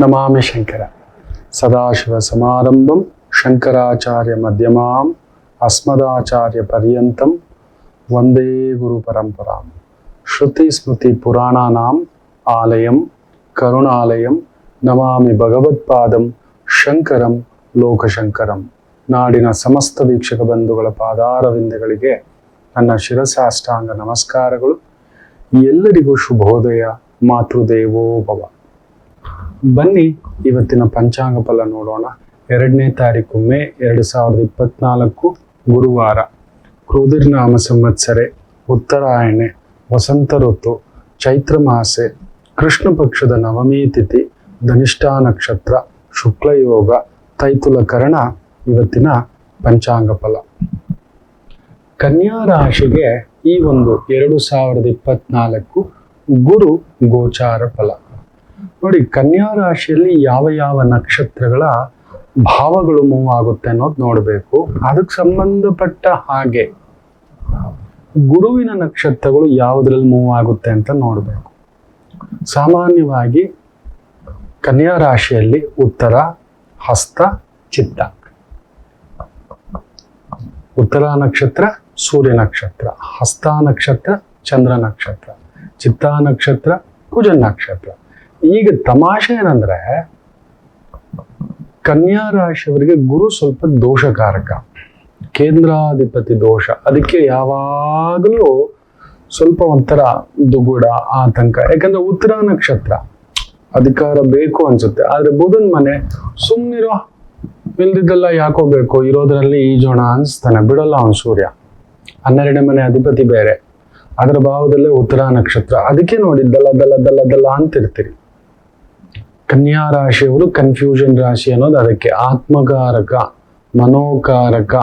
ನಮಾಮಿ ಶಂಕರ. ಸದಾಶಿವ ಸಮಾರಂಭಂ ಶಂಕರಾಚಾರ್ಯ ಮಧ್ಯಮಾಂ ಅಸ್ಮದಾಚಾರ್ಯ ಪರ್ಯಂತಂ ವಂದೇ ಗುರು ಪರಂಪರಾಂ. ಶ್ರುತಿ ಸ್ಮೃತಿ ಪುರಾಣಾನಾಂ ಆಲಯಂ ಕರುಣಾಲಯಂ ನಮಾಮಿ ಭಗವತ್ಪಾದಂ ಶಂಕರಂ ಲೋಕಶಂಕರಂ. ನಾಡಿನ ಸಮಸ್ತ ವೀಕ್ಷಕ ಬಂಧುಗಳ ಪಾದಾರವಿಂದಗಳಿಗೆ ನನ್ನ ಶಿರಸಾಷ್ಟಾಂಗ ನಮಸ್ಕಾರಗಳು. ಎಲ್ಲರಿಗೂ ಶುಭೋದಯ. ಮಾತೃದೇವೋ ಭವ. ಬನ್ನಿ ಇವತ್ತಿನ ಪಂಚಾಂಗ ಫಲ ನೋಡೋಣ. 2ನೇ ತಾರೀಕು ಮೇ 2024 ಗುರುವಾರ. ಕ್ರೋಧಿರ್ನಾಮ ಸಂವತ್ಸರೆ, ಉತ್ತರಾಯಣೆ, ವಸಂತ ಋತು, ಚೈತ್ರ ಮಾಸೆ, ಕೃಷ್ಣ ಪಕ್ಷದ ನವಮಿ ತಿಥಿ, ಧನಿಷ್ಠಾ ನಕ್ಷತ್ರ, ಶುಕ್ಲಯೋಗ, ತೈತುಲ ಕರಣ. ಇವತ್ತಿನ ಪಂಚಾಂಗ ಫಲ. ಕನ್ಯಾ ರಾಶಿಗೆ ಈ ಒಂದು 2024 ಗುರು ಗೋಚಾರ ಫಲ ನೋಡಿ. ಕನ್ಯಾ ರಾಶಿಯಲ್ಲಿ ಯಾವ ಯಾವ ನಕ್ಷತ್ರಗಳ ಭಾವಗಳು ಮೂವ್ ಆಗುತ್ತೆ ಅನ್ನೋದು ನೋಡಬೇಕು. ಅದಕ್ಕೆ ಸಂಬಂಧಪಟ್ಟ ಹಾಗೆ ಗುರುವಿನ ನಕ್ಷತ್ರಗಳು ಯಾವುದ್ರಲ್ಲಿ ಮೂವ್ ಆಗುತ್ತೆ ಅಂತ ನೋಡಬೇಕು. ಸಾಮಾನ್ಯವಾಗಿ ಕನ್ಯಾ ರಾಶಿಯಲ್ಲಿ ಉತ್ತರ, ಹಸ್ತ, ಚಿತ್ತ. ಉತ್ತರ ನಕ್ಷತ್ರ ಸೂರ್ಯ ನಕ್ಷತ್ರ, ಹಸ್ತ ನಕ್ಷತ್ರ ಚಂದ್ರ ನಕ್ಷತ್ರ, ಚಿತ್ತ ನಕ್ಷತ್ರ ಕುಜ ನಕ್ಷತ್ರ. ಈಗ ತಮಾಷೆ ಏನಂದ್ರೆ ಕನ್ಯಾ ರಾಶಿಯವರಿಗೆ ಗುರು ಸ್ವಲ್ಪ ದೋಷಕಾರಕ, ಕೇಂದ್ರಾಧಿಪತಿ ದೋಷ. ಅದಕ್ಕೆ ಯಾವಾಗಲೂ ಸ್ವಲ್ಪ ಒಂಥರ ದುಗುಡ, ಆತಂಕ. ಯಾಕಂದ್ರೆ ಉತ್ತರ ನಕ್ಷತ್ರ ಅಧಿಕಾರ ಬೇಕು ಅನ್ಸುತ್ತೆ, ಆದ್ರೆ ಬುಧನ್ ಮನೆ ಸುಮ್ನಿರೋ, ಇಲ್ದಿದ್ದೆಲ್ಲ ಯಾಕೋ ಬೇಕು, ಇರೋದ್ರಲ್ಲಿ ಈಜೋಣ ಅನ್ಸ್ತಾನೆ, ಬಿಡಲ್ಲ ಅವನು ಸೂರ್ಯ. 12ನೇ ಮನೆ ಅಧಿಪತಿ ಬೇರೆ, ಅದರ ಭಾವದಲ್ಲೇ ಉತ್ತರ ನಕ್ಷತ್ರ. ಅದಕ್ಕೆ ನೋಡಿ ದಲ್ಲ ದಲ್ಲ ದಲ್ಲ ದಲ್ಲ ಅಂತಿರ್ತೀರಿ. ಕನ್ಯಾ ರಾಶಿಯವರು ಕನ್ಫ್ಯೂಷನ್ ರಾಶಿ ಅನ್ನೋದು ಅದಕ್ಕೆ. ಆತ್ಮಕಾರಕ, ಮನೋಕಾರಕ,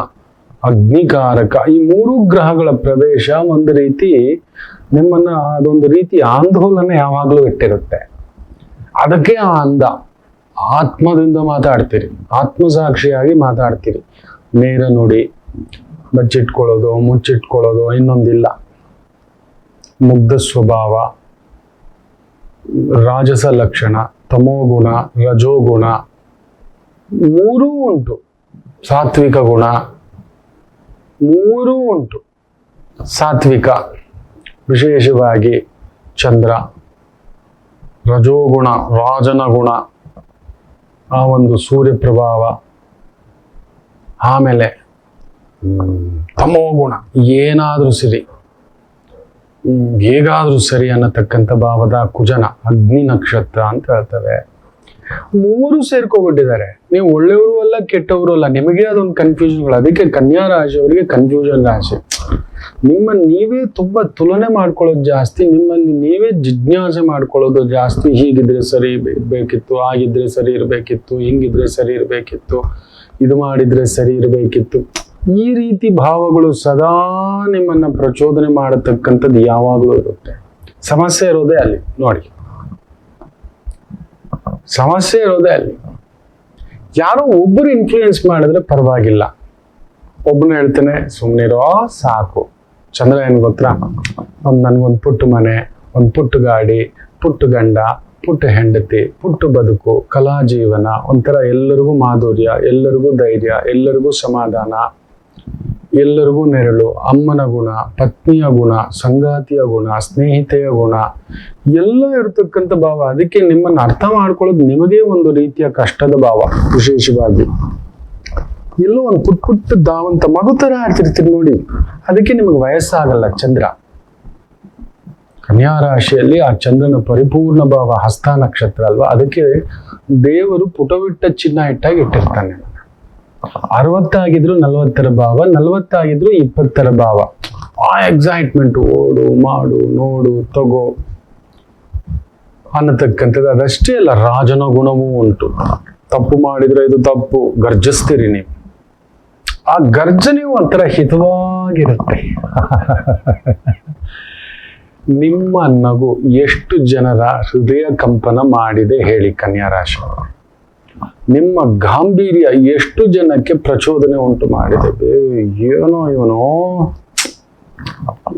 ಅಗ್ನಿಕಾರಕ, ಈ 3 ಗ್ರಹಗಳ ಪ್ರವೇಶ ಒಂದು ರೀತಿ ನಿಮ್ಮನ್ನ ಅದೊಂದು ರೀತಿ ಆಂದೋಲನ ಯಾವಾಗಲೂ ಇಟ್ಟಿರುತ್ತೆ. ಅದಕ್ಕೆ ಆ ಅಂದ. ಆತ್ಮದಿಂದ ಮಾತಾಡ್ತೀರಿ, ಆತ್ಮಸಾಕ್ಷಿಯಾಗಿ ಮಾತಾಡ್ತೀರಿ. ನೇರ ನುಡಿ, ಬಚ್ಚಿಟ್ಕೊಳ್ಳೋದು, ಮುಚ್ಚಿಟ್ಕೊಳ್ಳೋದು ಇನ್ನೊಂದಿಲ್ಲ. ಮುಗ್ಧ ಸ್ವಭಾವ, ರಾಜಸ ಲಕ್ಷಣ, ತಮೋಗುಣ, ರಜೋಗುಣ 3 ಉಂಟು. ಸಾತ್ವಿಕ ಗುಣ 3 ಉಂಟು. ಸಾತ್ವಿಕ ವಿಶೇಷವಾಗಿ ಚಂದ್ರ, ರಜೋಗುಣ ರಾಜನ ಗುಣ, ಆ ಒಂದು ಸೂರ್ಯ ಪ್ರಭಾವ, ಆಮೇಲೆ ತಮೋಗುಣ ಏನಾದ್ರೂ ಸರಿ, ಹೇಗಾದ್ರೂ ಸರಿ ಅನ್ನತಕ್ಕಂಥ ಭಾವದ ಕುಜನ, ಅಗ್ನಿ ನಕ್ಷತ್ರ ಅಂತ ಹೇಳ್ತವೆ. 3 ಸೇರ್ಕೊಬಿಟ್ಟಿದ್ದಾರೆ. ನೀವು ಒಳ್ಳೆಯವರು ಅಲ್ಲ, ಕೆಟ್ಟವರು ಅಲ್ಲ, ನಿಮಗೆ ಅದೊಂದು ಕನ್ಫ್ಯೂಷನ್ಗಳು. ಅದಕ್ಕೆ ಕನ್ಯಾ ರಾಶಿಯವರಿಗೆ ಕನ್ಫ್ಯೂಷನ್ ರಾಶಿ. ನಿಮ್ಮನ್ನು ನೀವೇ ತುಂಬಾ ತುಲನೆ ಮಾಡ್ಕೊಳ್ಳೋದು ಜಾಸ್ತಿ, ನಿಮ್ಮಲ್ಲಿ ನೀವೇ ಜಿಜ್ಞಾಸೆ ಮಾಡ್ಕೊಳ್ಳೋದು ಜಾಸ್ತಿ. ಹೀಗಿದ್ರೆ ಸರಿ ಇರ್ಬೇಕಿತ್ತು, ಆಗಿದ್ರೆ ಸರಿ ಇರ್ಬೇಕಿತ್ತು, ಹಿಂಗಿದ್ರೆ ಸರಿ ಇರ್ಬೇಕಿತ್ತು, ಇದು ಮಾಡಿದ್ರೆ ಸರಿ ಇರ್ಬೇಕಿತ್ತು. ಈ ರೀತಿ ಭಾವಗಳು ಸದಾ ನಿಮ್ಮನ್ನ ಪ್ರಚೋದನೆ ಮಾಡತಕ್ಕಂಥದ್ದು ಯಾವಾಗಲೂ ಇರುತ್ತೆ. ಸಮಸ್ಯೆ ಇರೋದೇ ಅಲ್ಲಿ ನೋಡಿ, ಸಮಸ್ಯೆ ಇರೋದೇ ಅಲ್ಲಿ. ಯಾರೋ ಒಬ್ಬರು ಇನ್ಫ್ಲೂಯೆನ್ಸ್ ಮಾಡಿದ್ರೆ ಪರವಾಗಿಲ್ಲ, ಒಬ್ಬನ ಹೇಳ್ತೇನೆ ಸುಮ್ಮನಿರೋ ಸಾಕು. ಚಂದ್ರ ಏನ್ ಗೊತ್ತಾ, ನನ್ಗೊಂದು ಪುಟ್ಟ ಮನೆ, ಒಂದು ಪುಟ್ಟ ಗಾಡಿ, ಪುಟ್ಟ ಗಂಡ, ಪುಟ್ಟ ಹೆಂಡತಿ, ಪುಟ್ಟ ಬದುಕು, ಕಲಾ ಜೀವನ, ಒಂಥರ ಎಲ್ಲರಿಗೂ ಮಾಧುರ್ಯ, ಎಲ್ಲರಿಗೂ ಧೈರ್ಯ, ಎಲ್ಲರಿಗೂ ಸಮಾಧಾನ, ಎಲ್ಲರಿಗೂ ನೆರಳು, ಅಮ್ಮನ ಗುಣ, ಪತ್ನಿಯ ಗುಣ, ಸಂಗಾತಿಯ ಗುಣ, ಸ್ನೇಹಿತೆಯ ಗುಣ ಎಲ್ಲ ಇರತಕ್ಕಂಥ ಭಾವ. ಅದಕ್ಕೆ ನಿಮ್ಮನ್ನು ಅರ್ಥ ಮಾಡ್ಕೊಳ್ಳೋದು ನಿಮಗೆ ಒಂದು ರೀತಿಯ ಕಷ್ಟದ ಭಾವ. ವಿಶೇಷವಾಗಿ ಎಲ್ಲೋ ಒಂದು ಪುಟ್ಟ ಧಾವಂತ ಮಗು ತರ ಆಡ್ತಿರ್ತೀರಿ ನೋಡಿ. ಅದಕ್ಕೆ ನಿಮಗೆ ವಯಸ್ಸಾಗಲ್ಲ. ಚಂದ್ರ ಕನ್ಯಾ ರಾಶಿಯಲ್ಲಿ ಆ ಚಂದ್ರನ ಪರಿಪೂರ್ಣ ಭಾವ ಹಸ್ತ ನಕ್ಷತ್ರ ಅಲ್ವಾ. ಅದಕ್ಕೆ ದೇವರು ಪುಟವಿಟ್ಟ ಚಿನ್ನ ಇಟ್ಟಾಗಿ ಇಟ್ಟಿರ್ತಾನೆ. 60 ಆಗಿದ್ರು 40ರ ಭಾವ, 40 ಆಗಿದ್ರು 20ರ ಭಾವ. ಆ ಎಕ್ಸೈಟ್ಮೆಂಟ್, ಓಡು ಮಾಡು ನೋಡು ತಗೋ ಅನ್ನತಕ್ಕಂಥದ್ದು. ಅದಷ್ಟೇ ಅಲ್ಲ, ರಾಜನ ಗುಣವೂ ಉಂಟು. ತಪ್ಪು ಮಾಡಿದ್ರೆ ಇದು ತಪ್ಪು, ಗರ್ಜಿಸ್ತೀರಿ ನೀವು. ಆ ಗರ್ಜನೆಯು ಒಂಥರ ಹಿತವಾಗಿರುತ್ತೆ. ನಿಮ್ಮ ನಗು ಎಷ್ಟು ಜನರ ಹೃದಯ ಕಂಪನ ಮಾಡಿದೆ ಹೇಳಿ ಕನ್ಯಾ ರಾಶಿ. ನಿಮ್ಮ ಗಾಂಭೀರ್ಯ ಎಷ್ಟು ಜನಕ್ಕೆ ಪ್ರಚೋದನೆ ಉಂಟು ಮಾಡಿದೆ. ಏನೋ ಇವನೋ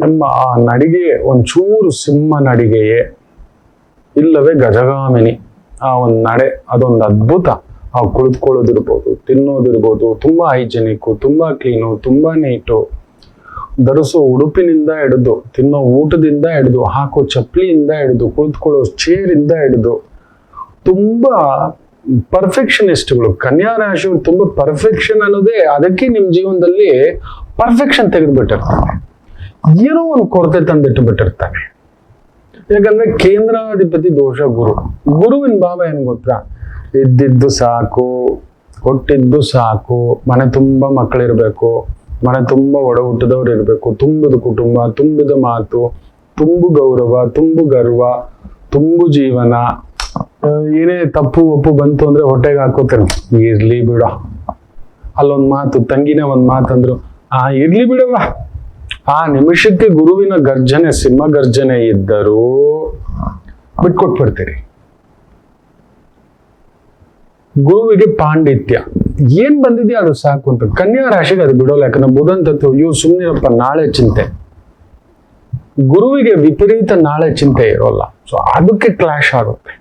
ನಿಮ್ಮ ಆ ನಡಿಗೆ ಒಂಚೂರು ಸಿಂಹ ನಡಿಗೆಯೇ, ಇಲ್ಲವೇ ಗಜಗಾಮಿನಿ ಆ ಒಂದು ನಡೆ ಅದೊಂದು ಅದ್ಭುತ. ಆ ಕುಳಿತುಕೊಳ್ಳೋದಿರ್ಬೋದು, ತಿನ್ನೋದಿರ್ಬೋದು, ತುಂಬಾ ಹೈಜೆನಿಕ್, ತುಂಬಾ ಕ್ಲೀನು, ತುಂಬಾ ನೀಟು. ಧರಿಸೋ ಉಡುಪಿನಿಂದ ಹಿಡಿದು, ತಿನ್ನೋ ಊಟದಿಂದ ಹಿಡಿದು, ಹಾಕೋ ಚಪ್ಪಲಿಯಿಂದ ಹಿಡಿದು, ಕುಳಿತುಕೊಳ್ಳೋ ಚೇರಿಂದ ಹಿಡಿದು ತುಂಬಾ ಪರ್ಫೆಕ್ಷನಿಸ್ಟ್ಗಳು. ಕನ್ಯಾ ರಾಶಿಯವರು ತುಂಬಾ ಪರ್ಫೆಕ್ಷನ್ ಅನ್ನೋದೇ, ಅದಕ್ಕೆ ನಿಮ್ ಜೀವನದಲ್ಲಿ ಪರ್ಫೆಕ್ಷನ್ ತೆಗೆದುಬಿಟ್ಟಿರ್ತಾನೆ. ಏನೋ ಒಂದು ಕೊರತೆ ತಂದಿಟ್ಟು ಬಿಟ್ಟಿರ್ತಾನೆ. ಯಾಕಂದ್ರೆ ಕೇಂದ್ರಾಧಿಪತಿ ದೋಷ ಗುರು. ಗುರುವಿನ ಭಾವ ಏನ್ ಗೊತ್ತಾ? ಇದ್ದಿದ್ದು ಸಾಕು, ಕೊಟ್ಟಿದ್ದು ಸಾಕು, ಮನೆ ತುಂಬಾ ಮಕ್ಕಳಿರ್ಬೇಕು, ಮನೆ ತುಂಬಾ ಒಡ ಹುಟ್ಟಿದವ್ರು ಇರ್ಬೇಕು, ತುಂಬಿದ ಕುಟುಂಬ, ತುಂಬಿದ ಮಾತು, ತುಂಬು ಗೌರವ, ತುಂಬು ಗರ್ವ, ತುಂಬು ಜೀವನ. ಏನೇ ತಪ್ಪು ಒಪ್ಪು ಬಂತು ಅಂದ್ರೆ ಹೊಟ್ಟೆಗೆ ಹಾಕೋತೇನೆ, ಇರ್ಲಿ ಬಿಡ. ಅಲ್ಲೊಂದ್ ಮಾತು, ತಂಗಿನೇ ಒಂದ್ ಮಾತಂದ್ರು, ಇರ್ಲಿ ಬಿಡವ. ಆ ನಿಮಿಷಕ್ಕೆ ಗುರುವಿನ ಗರ್ಜನೆ, ಸಿಂಹ ಗರ್ಜನೆ ಇದ್ದರೂ ಬಿಟ್ಕೊಟ್ಬಿಡ್ತೀರಿ. ಗುರುವಿಗೆ ಪಾಂಡಿತ್ಯ ಏನ್ ಬಂದಿದೆಯಾ ಅದು ಸಾಕು ಅಂತ. ಕನ್ಯಾ ರಾಶಿಗೆ ಅದು ಬಿಡೋಲ್ಲ. ಯಾಕಂದ್ರೆ ಬುಧನ್ ತತ್ವ, ಸುಮ್ಮನಿರಪ್ಪ ನಾಳೆ ಚಿಂತೆ. ಗುರುವಿಗೆ ವಿಪರೀತ ನಾಳೆ ಚಿಂತೆ ಇರೋಲ್ಲ. ಸೊ ಅದಕ್ಕೆ ಕ್ಲಾಶ್ ಆಗುತ್ತೆ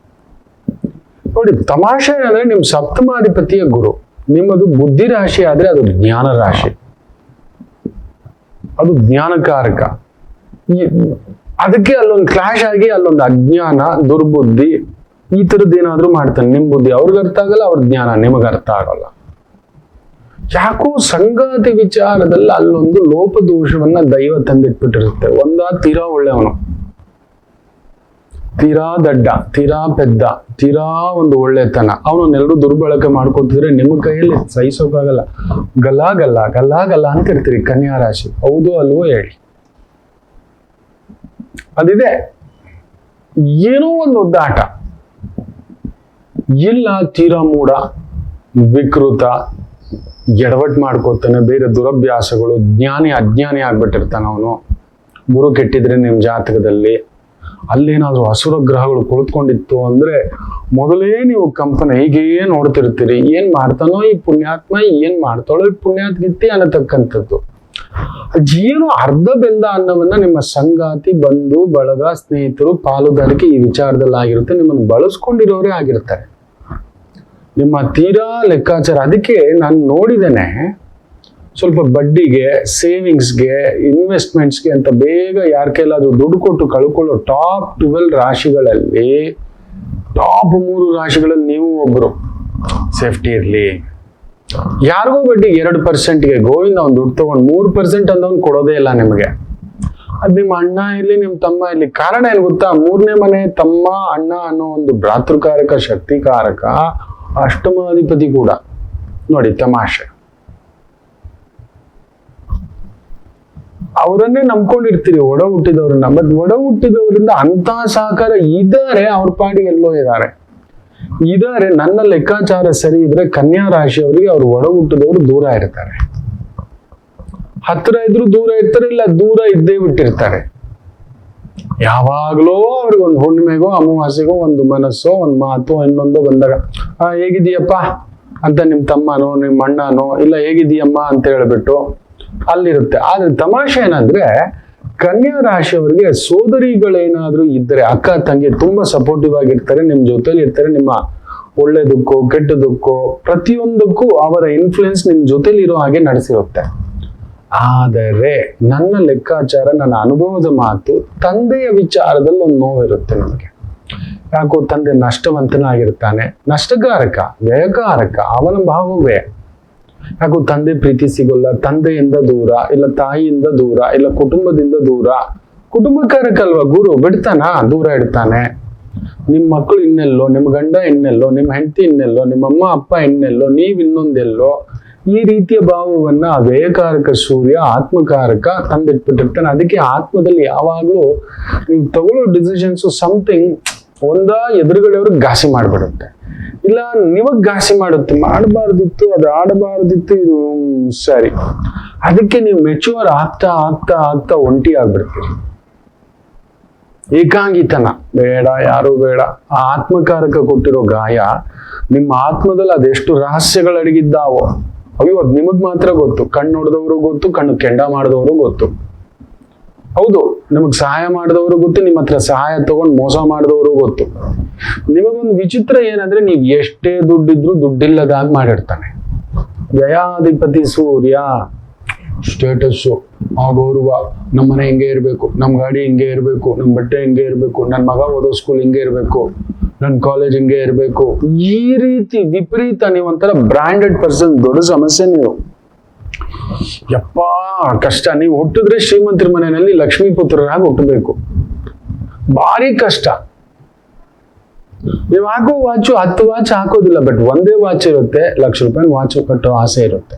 ನೋಡಿ. ತಮಾಷೆ ಏನಂದ್ರೆ ನಿಮ್ ಸಪ್ತಮಾಧಿಪತಿಯ ಗುರು, ನಿಮ್ಮದು ಬುದ್ಧಿ ರಾಶಿ ಆದ್ರೆ ಅದು ಜ್ಞಾನ ರಾಶಿ, ಅದು ಜ್ಞಾನಕಾರಕ. ಅದಕ್ಕೆ ಅಲ್ಲೊಂದು ಕ್ಲಾಶ್ ಆಗಿ ಅಲ್ಲೊಂದು ಅಜ್ಞಾನ, ದುರ್ಬುದ್ಧಿ, ಈ ತರದ್ದು ಏನಾದ್ರೂ ಮಾಡ್ತಾನೆ. ನಿಮ್ ಬುದ್ಧಿ ಅವ್ರಿಗೆ ಅರ್ಥ ಆಗಲ್ಲ, ಅವ್ರ ಜ್ಞಾನ ನಿಮಗ ಅರ್ಥ ಆಗಲ್ಲ. ಯಾಕೋ ಸಂಗಾತಿ ವಿಚಾರದಲ್ಲಿ ಅಲ್ಲೊಂದು ಲೋಪದೋಷವನ್ನ ದೈವ ತಂದಿಟ್ಬಿಟ್ಟಿರುತ್ತೆ. ತೀರಾ ಒಳ್ಳೆಯವನು, ತೀರಾ ದಡ್ಡ, ತೀರಾ ಪೆದ್ದ, ತೀರಾ ಒಂದು ಒಳ್ಳೆತನ, ಅವನನ್ನೆರಡು ದುರ್ಬಳಕೆ ಮಾಡ್ಕೊತಿದ್ರೆ ನಿಮ್ಮ ಕೈಯಲ್ಲಿ ಸಹಿಸೋಕಾಗಲ್ಲ. ಗಲ್ಲ ಗಲ್ಲ ಗಲ್ಲ ಗಲ್ಲ ಅಂತ ಇರ್ತೀರಿ. ಕನ್ಯಾ ರಾಶಿ ಹೌದು ಅಲ್ವೋ ಹೇಳಿ? ಅದಿದೆ, ಏನೋ ಒಂದು ಒದ್ದಾಟ ಇಲ್ಲ. ತೀರಾ ಮೂಡ, ವಿಕೃತ, ಎಡವಟ್ ಮಾಡ್ಕೋತಾನೆ, ಬೇರೆ ದುರಭ್ಯಾಸಗಳು, ಜ್ಞಾನಿ ಅಜ್ಞಾನಿ ಆಗ್ಬಿಟ್ಟಿರ್ತಾನ ಅವನು. ಗುರು ಕೆಟ್ಟಿದ್ರೆ ನಿಮ್ ಜಾತಕದಲ್ಲಿ ಅಲ್ಲೇನಾದ್ರೂ ಅಸುರ ಗ್ರಹಗಳು ಕುಳಿತುಕೊಂಡಿತ್ತು ಅಂದ್ರೆ ಮೊದಲೇ ನೀವು ಕಂಪನ ಹೀಗೇ ನೋಡ್ತಿರ್ತೀರಿ. ಏನ್ ಮಾಡ್ತಾನೋ ಈ ಪುಣ್ಯಾತ್ಮ, ಏನ್ ಮಾಡ್ತಾಳೋ ಈ ಪುಣ್ಯಾತ್ಗಿತ್ತಿ ಅನ್ನತಕ್ಕಂಥದ್ದು. ಏನು ಅರ್ಧ ಬೆಂದ ಅನ್ನವನ್ನ ನಿಮ್ಮ ಸಂಗಾತಿ, ಬಂಧು ಬಳಗ, ಸ್ನೇಹಿತರು, ಪಾಲುದಾರಿಕೆ ಈ ವಿಚಾರದಲ್ಲಿ ಆಗಿರುತ್ತೆ. ನಿಮ್ಮನ್ನು ಬಳಸ್ಕೊಂಡಿರೋರೇ ಆಗಿರ್ತಾರೆ. ನಿಮ್ಮ ತೀರಾ ಲೆಕ್ಕಾಚಾರ. ಅದಕ್ಕೆ ನಾನು ನೋಡಿದ್ದೇನೆ, ಸ್ವಲ್ಪ ಬಡ್ಡಿಗೆ, ಸೇವಿಂಗ್ಸ್ಗೆ, ಇನ್ವೆಸ್ಟ್ಮೆಂಟ್ಸ್ಗೆ ಅಂತ ಬೇಗ ಯಾರ ಕೈಲಾದ್ರೂ ದುಡ್ಡು ಕೊಟ್ಟು ಕಳ್ಕೊಳ್ಳೋ ಟಾಪ್ 12 ರಾಶಿಗಳಲ್ಲಿ ಟಾಪ್ 3 ರಾಶಿಗಳಲ್ಲಿ ನೀವು ಒಬ್ರು. ಸೇಫ್ಟಿ ಇರ್ಲಿ. ಯಾರಿಗೋ ಬಡ್ಡಿ 2%ಗೆ ಗೋವಿಂದ ಅವ್ನು ದುಡ್ಡು ತಗೊಂಡು 3% ಅಂದವ್ನು ಕೊಡೋದೇ ಇಲ್ಲ ನಿಮಗೆ. ಅದ್ ನಿಮ್ಮ ಅಣ್ಣ ಇರ್ಲಿ, ನಿಮ್ ತಮ್ಮ ಇರ್ಲಿ. ಕಾರಣ ಏನ್ ಗೊತ್ತಾ? 3ನೇ ಮನೆ ತಮ್ಮ, ಅಣ್ಣ ಅನ್ನೋ ಒಂದು ಭ್ರಾತೃಕಾರಕ, ಶಕ್ತಿಕಾರಕ, ಅಷ್ಟಮಾಧಿಪತಿ ಕೂಡ. ನೋಡಿ ತಮಾಷೆ, ಅವರನ್ನೇ ನಂಬ್ಕೊಂಡಿರ್ತೀರಿ, ಒಡ ಹುಟ್ಟಿದವ್ರನ್ನ. ಬಟ್ ಒಡ ಹುಟ್ಟಿದವರಿಂದ ಅಂತ ಸಹಕಾರ ಇದ್ದಾರೆ, ಅವ್ರ ಪಾಡಿಗೆ ಎಲ್ಲೋ ಇದ್ದಾರೆ. ನನ್ನ ಲೆಕ್ಕಾಚಾರ ಸರಿ ಇದ್ರೆ ಕನ್ಯಾ ರಾಶಿಯವರಿಗೆ ಅವ್ರು ಒಡ ಹುಟ್ಟಿದವರು ದೂರ ಇರ್ತಾರೆ. ಹತ್ರ ಇದ್ರು ದೂರ ಇರ್ತಾರೆ, ಇಲ್ಲ ದೂರ ಇದ್ದೇ ಬಿಟ್ಟಿರ್ತಾರೆ. ಯಾವಾಗ್ಲೋ ಅವ್ರಿಗೊಂದು ಹುಣ್ಣಿಮೆಗೋ ಅಮಾವಾಸ್ಯೆಗೋ ಒಂದು ಮನಸ್ಸೋ ಒಂದು ಮಾತು ಇನ್ನೊಂದೋ ಬಂದಾಗ ಹೇಗಿದೀಯಪ್ಪ ಅಂತ ನಿಮ್ ತಮ್ಮನೋ ನಿಮ್ ಅಣ್ಣನೋ ಇಲ್ಲ ಹೇಗಿದೀಯಮ್ಮ ಅಂತ ಹೇಳ್ಬಿಟ್ಟು ಅಲ್ಲಿರುತ್ತೆ. ಆದ್ರೆ ತಮಾಷೆ ಏನಂದ್ರೆ ಕನ್ಯಾ ರಾಶಿಯವರಿಗೆ ಸೋದರಿಗಳೇನಾದ್ರೂ ಇದ್ರೆ, ಅಕ್ಕ ತಂಗಿ ತುಂಬಾ ಸಪೋರ್ಟಿವ್ ಆಗಿರ್ತಾರೆ, ನಿಮ್ ಜೊತೆಲಿ ಇರ್ತಾರೆ. ನಿಮ್ಮ ಒಳ್ಳೇದಕ್ಕೋ ಕೆಟ್ಟದಕ್ಕೋ ಪ್ರತಿಯೊಂದಕ್ಕೂ ಅವರ ಇನ್ಫ್ಲುಯೆನ್ಸ್ ನಿಮ್ ಜೊತೆಲಿ ಇರೋ ಹಾಗೆ ನಡೆಸಿರುತ್ತೆ. ಆದರೆ ನನ್ನ ಲೆಕ್ಕಾಚಾರ, ನನ್ನ ಅನುಭವದ ಮಾತು, ತಂದೆಯ ವಿಚಾರದಲ್ಲಿ ಒಂದು ನೋವಿರುತ್ತೆ ನಮಗೆ. ಯಾಕೋ ತಂದೆ ನಷ್ಟವಂತನಾಗಿರ್ತಾನೆ, ನಷ್ಟಗಾರಕ, ವ್ಯಯಕಾರಕ, ಅವನ ಭಾವವೇ. ಯಾಕೋ ತಂದೆ ಪ್ರೀತಿ ಸಿಗೋಲ್ಲ, ತಂದೆಯಿಂದ ದೂರ, ಇಲ್ಲ ತಾಯಿಯಿಂದ ದೂರ, ಇಲ್ಲ ಕುಟುಂಬದಿಂದ ದೂರ. ಕುಟುಂಬಕಾರಕಲ್ವಾ ಗುರು, ಬಿಡ್ತಾನ, ದೂರ ಇಡ್ತಾನೆ. ನಿಮ್ ಮಕ್ಕಳು ಇನ್ನೆಲ್ಲೋ, ನಿಮ್ ಗಂಡ ಇನ್ನೆಲ್ಲೋ, ನಿಮ್ ಹೆಂಡತಿ ಇನ್ನೆಲ್ಲೋ, ನಿಮ್ಮಮ್ಮ ಅಪ್ಪ ಇನ್ನೆಲ್ಲೋ, ನೀವ್ ಇನ್ನೊಂದೆಲ್ಲೋ. ಈ ರೀತಿಯ ಭಾವವನ್ನ ವ್ಯಯಕಾರಕ ಸೂರ್ಯ, ಆತ್ಮಕಾರಕ ತಂದಿಟ್ಬಿಟ್ಟಿರ್ತಾನೆ. ಅದಕ್ಕೆ ಆತ್ಮದಲ್ಲಿ ಯಾವಾಗ್ಲೂ ನೀವು ತಗೊಳ್ಳೋ ಡಿಸಿಷನ್ಸ್ ಸಮಥಿಂಗ್ ಒಂದ ಎದುರುಗಡೆಯವ್ರಿಗೆ ಘಾಸಿ ಮಾಡ್ಬಿಡುತ್ತೆ, ಇಲ್ಲ ನಿಮಗ್ ಘಾಸಿ ಮಾಡುತ್ತೆ. ಮಾಡಬಾರ್ದಿತ್ತು, ಅದು ಆಡಬಾರ್ದಿತ್ತು, ಇದು ಸರಿ. ಅದಕ್ಕೆ ನೀವು ಮೆಚೂರ್ ಆಗ್ತಾ ಆಗ್ತಾ ಆಗ್ತಾ ಒಂಟಿ ಆಗ್ಬಿಡ್ತೀರಿ. ಏಕಾಂಗಿತನ ಬೇಡ, ಯಾರು ಬೇಡ. ಆ ಆತ್ಮಕಾರಕ ಕೊಟ್ಟಿರೋ ಗಾಯ ನಿಮ್ಮ ಆತ್ಮದಲ್ಲಿ ಅದೆಷ್ಟು ರಹಸ್ಯಗಳು ಅಡಗಿದ್ದಾವೋ ಅಯ್ಯೋ ಅದ್ ನಿಮಗ್ ಮಾತ್ರ ಗೊತ್ತು. ಕಣ್ಣು ನೋಡಿದವರು ಗೊತ್ತು, ಕಣ್ಣು ಕೆಂಡ ಮಾಡಿದವರು ಗೊತ್ತು. ಹೌದು, ನಿಮಗ್ ಸಹಾಯ ಮಾಡಿದವರು ಗೊತ್ತು, ನಿಮ್ಮ ಹತ್ರ ಸಹಾಯ ತಗೊಂಡು ಮೋಸ ಮಾಡಿದವರು ಗೊತ್ತು. ನಿಮಗೊಂದು ವಿಚಿತ್ರ ಏನಂದ್ರೆ, ನೀವ್ ಎಷ್ಟೇ ದುಡ್ಡಿದ್ರು ದುಡ್ಡಿಲ್ಲದಾಗ ಮಾಡಿರ್ತಾನೆ. ವ್ಯಯಾಧಿಪತಿ ಸೂರ್ಯ, ಸ್ಟೇಟಸ್ಸು, ಆ ಗೌರವ, ನಮ್ಮ ಮನೆ ಹಿಂಗೆ ಇರಬೇಕು, ನಮ್ಮ ಗಾಡಿ ಹಿಂಗೆ ಇರಬೇಕು, ನಮ್ಮ ಬಟ್ಟೆ ಹಿಂಗೆ ಇರಬೇಕು, ನನ್ನ ಮಗ ಓದೋ ಸ್ಕೂಲ್ ಹಿಂಗೆ ಇರಬೇಕು, ನನ್ನ ಕಾಲೇಜ್ ಹಿಂಗೆ ಇರಬೇಕು, ಈ ರೀತಿ ವಿಪರೀತ ನೀವೊಂಥರ ಬ್ರಾಂಡೆಡ್ ಪರ್ಸನ್. ದೊಡ್ಡ ಸಮಸ್ಯೆ ನೀವು. ಯಪ್ಪ ಕಷ್ಟ. ನೀವು ಹುಟ್ಟಿದ್ರೆ ಶ್ರೀಮಂತರ ಮನೆಯಲ್ಲಿ ಲಕ್ಷ್ಮೀಪುತ್ರರಾಗಿ ಹುಟ್ಟಬೇಕು, ಭಾರಿ ಕಷ್ಟ. ನೀವು ಹಾಕೋ ವಾಚು 10 ವಾಚ್ ಹಾಕೋದಿಲ್ಲ, ಬಟ್ ಒಂದೇ ವಾಚ್ ಇರುತ್ತೆ, ₹1,00,000 ವಾಚ್ ಕಟ್ಟೋ ಆಸೆ ಇರುತ್ತೆ.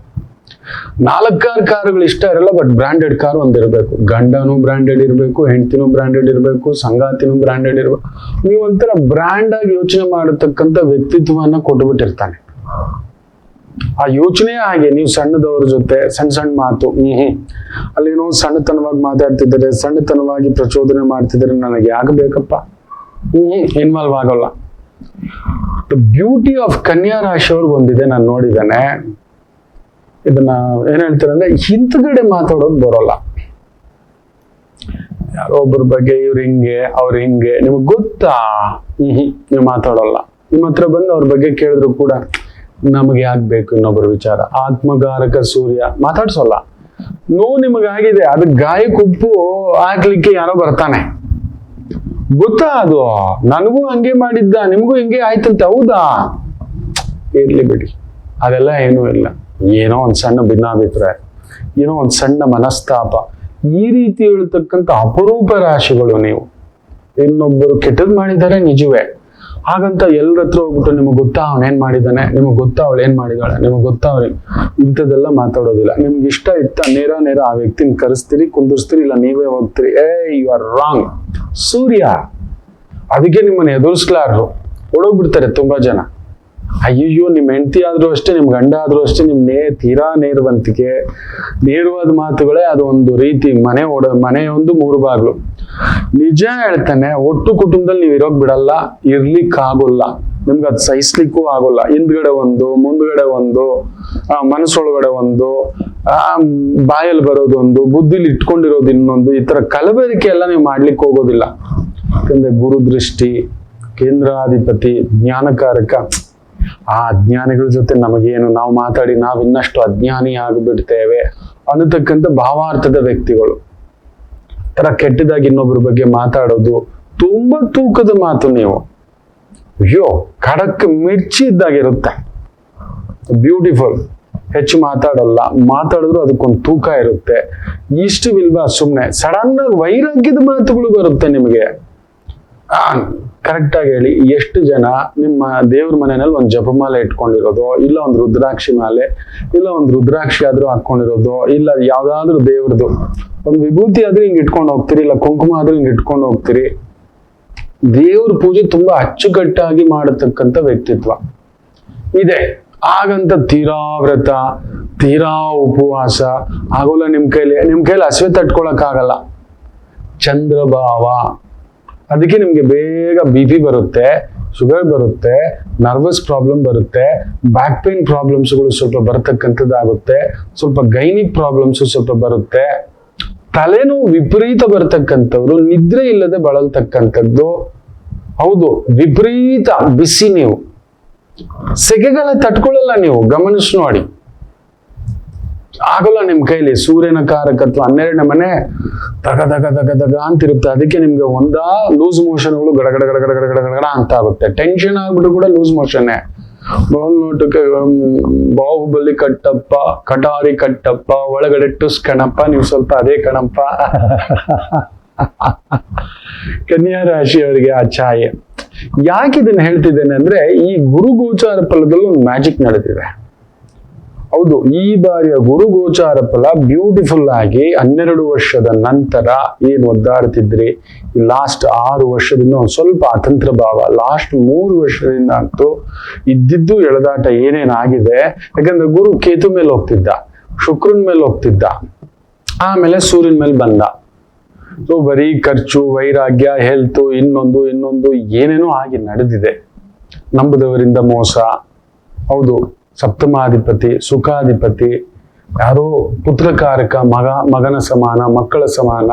4-6 ಕಾರುಗಳು ಇಷ್ಟ ಇರಲ್ಲ, ಬಟ್ ಬ್ರಾಂಡೆಡ್ ಕಾರ್ ಒಂದಿರಬೇಕು. ಗಂಡನೂ ಬ್ರಾಂಡೆಡ್ ಇರಬೇಕು, ಹೆಂಡತಿನೂ ಬ್ರಾಂಡೆಡ್ ಇರಬೇಕು, ಸಂಗಾತಿನೂ ಬ್ರಾಂಡೆಡ್ ಇರಬೇಕು. ನೀವೊಂಥರ ಬ್ರ್ಯಾಂಡ್ ಆಗಿ ಯೋಚನೆ ಮಾಡತಕ್ಕಂಥ ವ್ಯಕ್ತಿತ್ವವನ್ನ ಕೊಟ್ಟುಬಿಟ್ಟಿರ್ತಾನೆ. ಆ ಯೋಚನೆ ಹಾಗೆ. ನೀವು ಸಣ್ಣದವ್ರ ಜೊತೆ ಸಣ್ಣ ಸಣ್ಣ ಮಾತು, ಅಲ್ಲೇನೋ ಸಣ್ಣತನವಾಗಿ ಮಾತಾಡ್ತಿದ್ದಾರೆ, ಸಣ್ಣತನವಾಗಿ ಪ್ರಚೋದನೆ ಮಾಡ್ತಿದ್ದಾರೆ, ನನಗೆ ಯಾಕೆ ಬೇಕಪ್ಪ, ಇನ್ವಾಲ್ವ್ ಆಗೋಲ್ಲ. ದ ಬ್ಯೂಟಿ ಆಫ್ ಕನ್ಯಾ ರಾಶಿಯವ್ರಿಗೆ ಒಂದಿದೆ, ನಾನು ನೋಡಿದ್ದೇನೆ. ಇದನ್ನ ಏನ್ ಹೇಳ್ತಾರೆ ಅಂದ್ರೆ, ಹಿಂದ್ಗಡೆ ಮಾತಾಡೋದು ಬರೋಲ್ಲ. ಯಾರೋ ಒಬ್ಬರ ಬಗ್ಗೆ ಇವ್ರು ಹಿಂಗೆ ಅವ್ರು ಹಿಂಗೆ ನಿಮಗ್ ಗೊತ್ತಾ, ನೀವು ಮಾತಾಡೋಲ್ಲ. ನಿಮ್ಮ ಹತ್ರ ಬಂದು ಅವ್ರ ಬಗ್ಗೆ ಕೇಳಿದ್ರು ಕೂಡ ನಮಗೆ ಆಗ್ಬೇಕು ಇನ್ನೊಬ್ಬರ ವಿಚಾರ. ಆತ್ಮಗಾರಕ ಸೂರ್ಯ, ಮಾತಾಡ್ಸೋಲ್ಲ. ನೋವು ನಿಮಗಾಗಿದೆ, ಅದಕ್ಕೆ ಗಾಯಕ್ಕೆ ಉಪ್ಪು ಹಾಕ್ಲಿಕ್ಕೆ ಯಾರೋ ಬರ್ತಾನೆ. ಗೊತ್ತಾ ಅದು, ನನಗೂ ಹಂಗೆ ಮಾಡಿದ್ದ, ನಿಮಗೂ ಹಿಂಗೆ ಆಯ್ತಂತೆ, ಹೌದಾ, ಇರ್ಲಿ ಬಿಡಿ, ಅದೆಲ್ಲ ಏನೂ ಇಲ್ಲ. ಏನೋ ಒಂದ್ ಸಣ್ಣ ಭಿನ್ನಾಭಿಪ್ರಾಯ, ಏನೋ ಒಂದ್ ಸಣ್ಣ ಮನಸ್ತಾಪ, ಈ ರೀತಿ ಹೇಳ್ತಕ್ಕಂಥ ಅಪರೂಪ ರಾಶಿಗಳು ನೀವು. ಇನ್ನೊಬ್ಬರು ಕೆಟ್ಟದ್ ಮಾಡಿದ್ದಾರೆ ನಿಜವೇ, ಹಾಗಂತ ಎಲ್ಲರ ಹತ್ರ ಹೋಗ್ಬಿಟ್ಟು ನಿಮಗೆ ಗೊತ್ತಾ ಅವನೇನ್ ಮಾಡಿದ್ದಾನೆ, ನಿಮಗೆ ಗೊತ್ತಾ ಅವಳು ಏನ್ ಮಾಡಿದಾಳೆ, ನಿಮಗೆ ಗೊತ್ತಾ ಅವ್ರಿಗೆ, ಇಂಥದ್ದೆಲ್ಲ ಮಾತಾಡೋದಿಲ್ಲ. ನಿಮ್ಗೆ ಇಷ್ಟ ಇತ್ತ ನೇರ ಆ ವ್ಯಕ್ತಿನ ಕರೆಸ್ತೀರಿ, ಕುಂದಿರ್ಸ್ತೀರಿ, ಇಲ್ಲ ನೀವೇ ಹೋಗ್ತೀರಿ. You are wrong. ಸೂರ್ಯ, ಅದಕ್ಕೆ ನಿಮ್ಮನ್ನ ಎದುರಿಸ್ಲಾರ್ರು ಓಡೋಗ್ಬಿಡ್ತಾರೆ ತುಂಬಾ ಜನ. ಅಯ್ಯಯ್ಯೋ, ನಿಮ್ ಹೆಂಡತಿ ಆದ್ರೂ ಅಷ್ಟೇ, ನಿಮ್ ಗಂಡ ಆದ್ರೂ ಅಷ್ಟೇ, ನಿಮ್ ತೀರಾ ನೇರವಂತಿಕೆ, ನೇರವಾದ ಮಾತುಗಳೇ ಅದು ಒಂದು ರೀತಿ ಮನೆ ಒಂದು 3 ಬಾಗ್ಲು. ನಿಜ ಹೇಳ್ತಾನೆ, ಒಟ್ಟು ಕುಟುಂಬದಲ್ಲಿ ನೀವು ಇರೋಕ್ ಬಿಡಲ್ಲ, ಇರ್ಲಿಕ್ಕಾಗೋಲ್ಲ, ನಿಮ್ಗೆ ಅದು ಸಹಿಸ್ಲಿಕ್ಕೂ ಆಗೋಲ್ಲ. ಹಿಂದ್ಗಡೆ ಒಂದು, ಮುಂದ್ಗಡೆ ಒಂದು, ಮನಸ್ಸೊಳಗಡೆ ಒಂದು, ಬಾಯಲ್ಲಿ ಬರೋದೊಂದು, ಬುದ್ಧಿಲಿ ಇಟ್ಕೊಂಡಿರೋದು ಇನ್ನೊಂದು, ಈ ತರ ಕಲಬೆರಕೆ ಎಲ್ಲ ನೀವು ಮಾಡ್ಲಿಕ್ಕೆ ಹೋಗೋದಿಲ್ಲ. ಯಾಕಂದ್ರೆ ಗುರು ದೃಷ್ಟಿ, ಕೇಂದ್ರಾಧಿಪತಿ, ಜ್ಞಾನಕಾರಕ. ಆ ಅಜ್ಞಾನಿಗಳ ಜೊತೆ ನಮಗೇನು, ನಾವು ಮಾತಾಡಿ ನಾವು ಇನ್ನಷ್ಟು ಅಜ್ಞಾನಿ ಆಗಿಬಿಡ್ತೇವೆ ಅನ್ನತಕ್ಕಂಥ ಭಾವಾರ್ಥದ ವ್ಯಕ್ತಿಗಳು. ತರ ಕೆಟ್ಟದಾಗಿ ಇನ್ನೊಬ್ಬರ ಬಗ್ಗೆ ಮಾತಾಡೋದು ತುಂಬಾ ತೂಕದ ಮಾತು. ನೀವು ಅಯ್ಯೋ ಖಡಕ್ ಮಿರ್ಚಿ ಇದ್ದಾಗಿರುತ್ತೆ. ಬ್ಯೂಟಿಫುಲ್. ಹೆಚ್ಚು ಮಾತಾಡಲ್ಲ, ಮಾತಾಡಿದ್ರು ಅದಕ್ಕೊಂದು ತೂಕ ಇರುತ್ತೆ. ಇಷ್ಟವಿಲ್ವಾ ಸುಮ್ನೆ ಸಡನ್ ಆಗಿ ವೈರಾಗ್ಯದ ಮಾತುಗಳು ಬರುತ್ತೆ ನಿಮಗೆ. ಕರೆಕ್ಟ್ ಆಗಿ ಹೇಳಿ, ಎಷ್ಟು ಜನ ನಿಮ್ಮ ದೇವ್ರ ಮನೆಯಲ್ಲಿ ಒಂದು ಜಪಮಾಲೆ ಇಟ್ಕೊಂಡಿರೋದು, ಇಲ್ಲ ಒಂದು ರುದ್ರಾಕ್ಷಿ ಮಾಲೆ, ಇಲ್ಲ ಒಂದು ರುದ್ರಾಕ್ಷಿ ಆದ್ರೂ ಹಾಕೊಂಡಿರೋದು, ಇಲ್ಲ ಯಾವ್ದಾದ್ರು ದೇವ್ರದ್ದು ಒಂದು ವಿಭೂತಿ ಆದ್ರೂ ಹಿಂಗ್ ಇಟ್ಕೊಂಡು ಹೋಗ್ತೀರಿ, ಇಲ್ಲ ಕುಂಕುಮ ಆದ್ರೂ ಹಿಂಗ್ ಇಟ್ಕೊಂಡು ಹೋಗ್ತೀರಿ. ದೇವ್ರ ಪೂಜೆ ತುಂಬಾ ಅಚ್ಚುಕಟ್ಟಾಗಿ ಮಾಡತಕ್ಕಂಥ ವ್ಯಕ್ತಿತ್ವ ಇದೆ. ಹಾಗಂತ ತೀರಾ ವ್ರತ, ತೀರಾ ಉಪವಾಸ ಆಗೋಲ್ಲ ನಿಮ್ ಕೈಲಿ ಹಸಿವೆ ತಟ್ಕೊಳಕ್ ಆಗಲ್ಲ. ಚಂದ್ರಭಾವ, ಅದಕ್ಕೆ ನಿಮ್ಗೆ ಬೇಗ BP ಬರುತ್ತೆ, ಶುಗರ್ ಬರುತ್ತೆ, ನರ್ವಸ್ ಪ್ರಾಬ್ಲಮ್ ಬರುತ್ತೆ, ಬ್ಯಾಕ್ ಪೇನ್ ಪ್ರಾಬ್ಲಮ್ಸ್ಗಳು ಸ್ವಲ್ಪ ಬರತಕ್ಕಂಥದ್ದಾಗುತ್ತೆ, ಸ್ವಲ್ಪ ಗೈನಿಕ್ ಪ್ರಾಬ್ಲಮ್ಸ್ ಸ್ವಲ್ಪ ಬರುತ್ತೆ, ತಲೆನೋವು ವಿಪರೀತ ಬರತಕ್ಕಂಥವ್ರು, ನಿದ್ರೆ ಇಲ್ಲದೆ ಬಳಲ್ತಕ್ಕಂಥದ್ದು. ಹೌದು, ವಿಪರೀತ ಬಿಸಿ, ನೀವು ಸೆಕೆಗಳ ತಟ್ಕೊಳ್ಳಲ್ಲ, ನೀವು ಗಮನಿಸಿ ನೋಡಿ, ಆಗೋಲ್ಲ ನಿಮ್ ಕೈಲಿ. ಸೂರ್ಯನ ಕಾರಕತ್ವ 12ನೇ ಮನೆ ದಗ ದಗ ದಗ ದಗ ಅಂತಿರುತ್ತೆ. ಅದಕ್ಕೆ ನಿಮ್ಗೆ ಒಂದಾ ಲೂಸ್ ಮೋಷನ್ಗಳು ಗಡಗಡ ಗಡಗಡ ಗಡಗಡ ಗಡಗಡ ಅಂತ ಆಗುತ್ತೆ. ಟೆನ್ಷನ್ ಆಗ್ಬಿಟ್ಟು ಕೂಡ ಲೂಸ್ ಮೋಷನ್ನೇ. ನೋಟಕ್ಕೆ ಬಾಹುಬಲಿ ಕಟ್ಟಪ್ಪ, ಕಟಾರಿ ಕಟ್ಟಪ್ಪ, ಒಳಗಡೆ ಟುಸ್ ಕಣಪ್ಪ, ನೀವು ಸ್ವಲ್ಪ ಅದೇ ಕಣಪ್ಪ. ಕನ್ಯಾ ರಾಶಿಯವರಿಗೆ ಆ ಛಾಯೆ. ಯಾಕೆ ಇದನ್ನ ಹೇಳ್ತಿದ್ದೇನೆ ಅಂದ್ರೆ, ಈ ಗುರು ಗೋಚಾರ ಫಲದಲ್ಲೂ ಒಂದು ಮ್ಯಾಜಿಕ್ ನಡೆದಿದೆ. ಹೌದು, ಈ ಬಾರಿಯ ಗುರು ಗೋಚಾರ ಫಲ ಬ್ಯೂಟಿಫುಲ್ ಆಗಿ 12 ವರ್ಷದ ನಂತರ ಏನ್ ಒದ್ದಾಡ್ತಿದ್ರಿ, ಈ ಲಾಸ್ಟ್ 6 ವರ್ಷದಿಂದ ಒಂದ್ ಸ್ವಲ್ಪ ಅತಂತ್ರ ಭಾವ, ಲಾಸ್ಟ್ 3 ವರ್ಷದಿಂದ ಅಂತೂ ಇದ್ದಿದ್ದು ಎಳೆದಾಟ ಏನೇನಾಗಿದೆ. ಯಾಕಂದ್ರೆ ಗುರು ಕೇತು ಮೇಲೆ ಹೋಗ್ತಿದ್ದ, ಶುಕ್ರನ್ ಮೇಲೆ ಹೋಗ್ತಿದ್ದ, ಆಮೇಲೆ ಸೂರ್ಯನ ಮೇಲೆ ಬಂದ. ಸೊ ಬರೀ ಖರ್ಚು, ವೈರಾಗ್ಯ, ಹೆಲ್ತ್, ಇನ್ನೊಂದು ಏನೇನೋ ಆಗಿ ನಡೆದಿದೆ. ನಂಬದವರಿಂದ ಮೋಸ. ಹೌದು, ಸಪ್ತಮಾಧಿಪತಿ, ಸುಖಾಧಿಪತಿ, ಯಾರೋ ಪುತ್ರಕಾರಕ, ಮಗನ ಸಮಾನ, ಮಕ್ಕಳ ಸಮಾನ,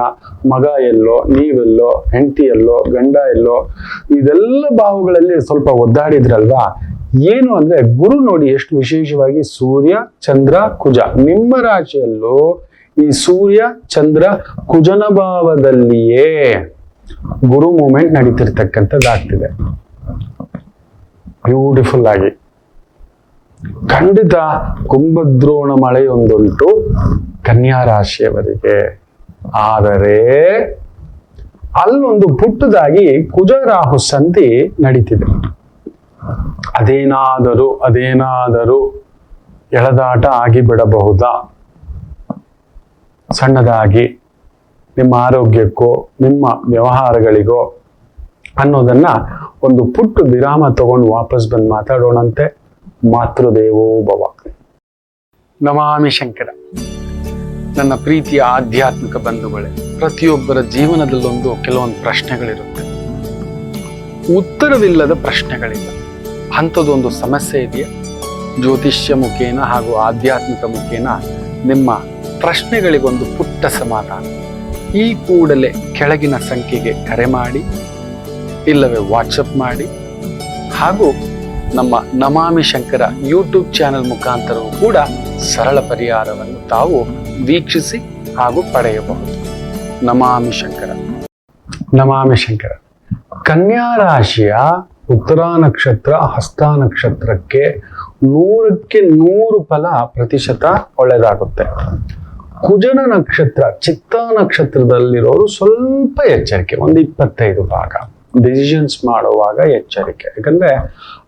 ಮಗ ಎಲ್ಲೋ, ನೀವೆಲ್ಲೋ, ಹೆಂಡತಿ ಎಲ್ಲೋ, ಗಂಡ ಎಲ್ಲೋ, ಇದೆಲ್ಲ ಭಾವಗಳಲ್ಲಿ ಸ್ವಲ್ಪ ಒದ್ದಾಡಿದ್ರಲ್ವಾ. ಏನು ಅಂದ್ರೆ ಗುರು ನೋಡಿ ಎಷ್ಟು ವಿಶೇಷವಾಗಿ ಸೂರ್ಯ, ಚಂದ್ರ, ಕುಜ ನಿಮ್ಮ ರಾಶಿಯಲ್ಲೂ ಈ ಸೂರ್ಯ, ಚಂದ್ರ, ಕುಜನ ಭಾವದಲ್ಲಿಯೇ ಗುರು ಮೂಮೆಂಟ್ ನಡೀತಿರ್ತಕ್ಕಂಥದ್ದಾಗ್ತಿದೆ. ಬ್ಯೂಟಿಫುಲ್ ಆಗಿ ಖಂಡಿತ ಕುಂಭದ್ರೋಣ ಮಳೆಯೊಂದುಂಟು ಕನ್ಯಾ ರಾಶಿಯವರಿಗೆ. ಆದರೆ ಅಲ್ಲೊಂದು ಪುಟ್ಟದಾಗಿ ಕುಜ ರಾಹು ಸಂಧಿ ನಡೀತಿದೆ. ಅದೇನಾದರೂ ಎಳೆದಾಟ ಆಗಿಬಿಡಬಹುದಾ ಸಣ್ಣದಾಗಿ, ನಿಮ್ಮ ಆರೋಗ್ಯಕ್ಕೋ ನಿಮ್ಮ ವ್ಯವಹಾರಗಳಿಗೋ ಅನ್ನೋದನ್ನ ಒಂದು ಪುಟ್ಟು ವಿರಾಮ ತಗೊಂಡು ವಾಪಸ್ ಬಂದು ಮಾತಾಡೋಣಂತೆ. ಮಾತೃದೇವೋ ಭವ. ನಮಾಮಿ ಶಂಕರ. ನನ್ನ ಪ್ರೀತಿಯ ಆಧ್ಯಾತ್ಮಿಕ ಬಂಧುಗಳೇ, ಪ್ರತಿಯೊಬ್ಬರ ಜೀವನದಲ್ಲೊಂದು ಕೆಲವೊಂದು ಪ್ರಶ್ನೆಗಳಿರುತ್ತೆ. ಉತ್ತರವಿಲ್ಲದ ಪ್ರಶ್ನೆಗಳಿಲ್ಲ. ಅಂಥದ್ದೊಂದು ಸಮಸ್ಯೆ ಇದೆಯಾ? ಜ್ಯೋತಿಷ್ಯ ಮುಖೇನ ಹಾಗೂ ಆಧ್ಯಾತ್ಮಿಕ ಮುಖೇನ ನಿಮ್ಮ ಪ್ರಶ್ನೆಗಳಿಗೊಂದು ಪುಟ್ಟ ಸಮಾಧಾನ. ಈ ಕೂಡಲೇ ಕೆಳಗಿನ ಸಂಖ್ಯೆಗೆ ಕರೆ ಮಾಡಿ, ಇಲ್ಲವೇ ವಾಟ್ಸಪ್ ಮಾಡಿ, ಹಾಗೂ ನಮ್ಮ ನಮಾಮಿ ಶಂಕರ ಯೂಟ್ಯೂಬ್ ಚಾನೆಲ್ ಮುಖಾಂತರವೂ ಕೂಡ ಸರಳ ಪರಿಹಾರವನ್ನು ತಾವು ವೀಕ್ಷಿಸಿ ಹಾಗೂ ಪಡೆಯಬಹುದು. ನಮಾಮಿ ಶಂಕರ. ನಮಾಮಿ ಶಂಕರ. ಕನ್ಯಾ ರಾಶಿಯ ಉತ್ತರ ನಕ್ಷತ್ರ, ಹಸ್ತ ನಕ್ಷತ್ರಕ್ಕೆ 100ಕ್ಕೆ 100 ಫಲ ಪ್ರತಿಶತ ಒಳ್ಳೆಯದಾಗುತ್ತೆ. ಕುಜನ ನಕ್ಷತ್ರ, ಚಿತ್ತ ನಕ್ಷತ್ರದಲ್ಲಿರೋರು ಸ್ವಲ್ಪ ಎಚ್ಚರಿಕೆ, ಒಂದು 25 ಭಾಗ ಡಿಸಿಷನ್ಸ್ ಮಾಡುವಾಗ ಎಚ್ಚರಿಕೆ. ಯಾಕಂದ್ರೆ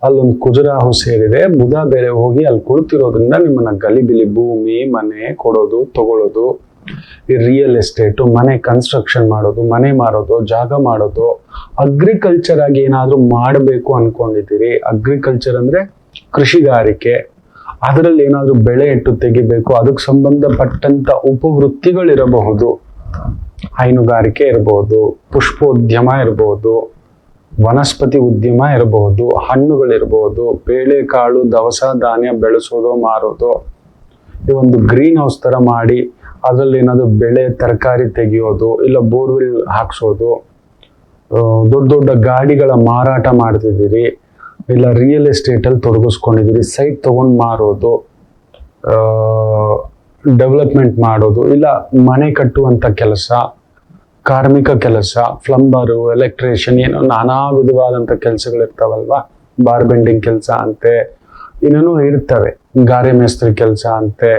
ಅಲ್ಲೊಂದು ಕುಜರಾಹು ಸೇರಿದೆ, ಬುಧ ಬೇರೆ ಹೋಗಿ ಅಲ್ಲಿ ಕುಳಿತಿರೋದ್ರಿಂದ ನಿಮ್ಮನ್ನ ಗಲಿಬಿಲಿ, ಭೂಮಿ ಮನೆ ಕೊಡೋದು ತಗೊಳ್ಳೋದು, ಈ ರಿಯಲ್ ಎಸ್ಟೇಟು, ಮನೆ ಕನ್ಸ್ಟ್ರಕ್ಷನ್ ಮಾಡೋದು, ಮನೆ ಮಾರೋದು, ಜಾಗ ಮಾಡೋದು, ಅಗ್ರಿಕಲ್ಚರ್ ಆಗಿ ಏನಾದ್ರೂ ಮಾಡಬೇಕು ಅನ್ಕೊಂಡಿದ್ದೀರಿ. ಅಗ್ರಿಕಲ್ಚರ್ ಅಂದ್ರೆ ಕೃಷಿಗಾರಿಕೆ, ಅದರಲ್ಲಿ ಏನಾದ್ರೂ ಬೆಳೆ ಇಟ್ಟು ತೆಗಿಬೇಕು, ಅದಕ್ಕೆ ಸಂಬಂಧಪಟ್ಟಂತ ಉಪವೃತ್ತಿಗಳಿರಬಹುದು. ಹೈನುಗಾರಿಕೆ ಇರಬಹುದು, ಪುಷ್ಪೋದ್ಯಮ ಇರಬಹುದು, ವನಸ್ಪತಿ ಉದ್ಯಮ ಇರಬಹುದು, ಹಣ್ಣುಗಳಿರಬಹುದು, ಬೇಳೆಕಾಳು ದವಸ ಧಾನ್ಯ ಬೆಳೆಸೋದು ಮಾರೋದು, ಈ ಒಂದು ಗ್ರೀನ್ ಹೌಸ್ ತರ ಮಾಡಿ ಅದರಲ್ಲಿ ಏನಾದ್ರು ಬೆಳೆ ತರಕಾರಿ ತೆಗೆಯೋದು, ಇಲ್ಲ ಬೋರ್ವೆಲ್ ಹಾಕ್ಸೋದು, ದೊಡ್ಡ ದೊಡ್ಡ ಗಾಡಿಗಳ ಮಾರಾಟ ಮಾಡ್ತಿದ್ದೀರಿ, ಇಲ್ಲ ರಿಯಲ್ ಎಸ್ಟೇಟ್ ಅಲ್ಲಿ ತೊಡಗಿಸ್ಕೊಂಡಿದ್ದೀರಿ, ಸೈಟ್ ತಗೊಂಡು ಮಾರೋದು, ಡೆವಲಪ್ಮೆಂಟ್ ಮಾಡೋದು, ಇಲ್ಲ ಮನೆ ಕಟ್ಟುವಂತ ಕೆಲಸ, ಕಾರ್ಮಿಕ ಕೆಲಸ, ಪ್ಲಂಬರು, ಎಲೆಕ್ಟ್ರಿಷಿಯನ್, ಏನೋ ನಾನಾ ವಿಧವಾದಂತ ಕೆಲಸಗಳಿರ್ತಾವಲ್ವಾ. ಬಾರ್ ಬೆಂಡಿಂಗ್ ಕೆಲಸ ಅಂತೆ, ಏನೇನೋ ಇರ್ತವೆ, ಗಾರೆ ಮೇಸ್ತ್ರಿ ಕೆಲಸ ಅಂತೆ,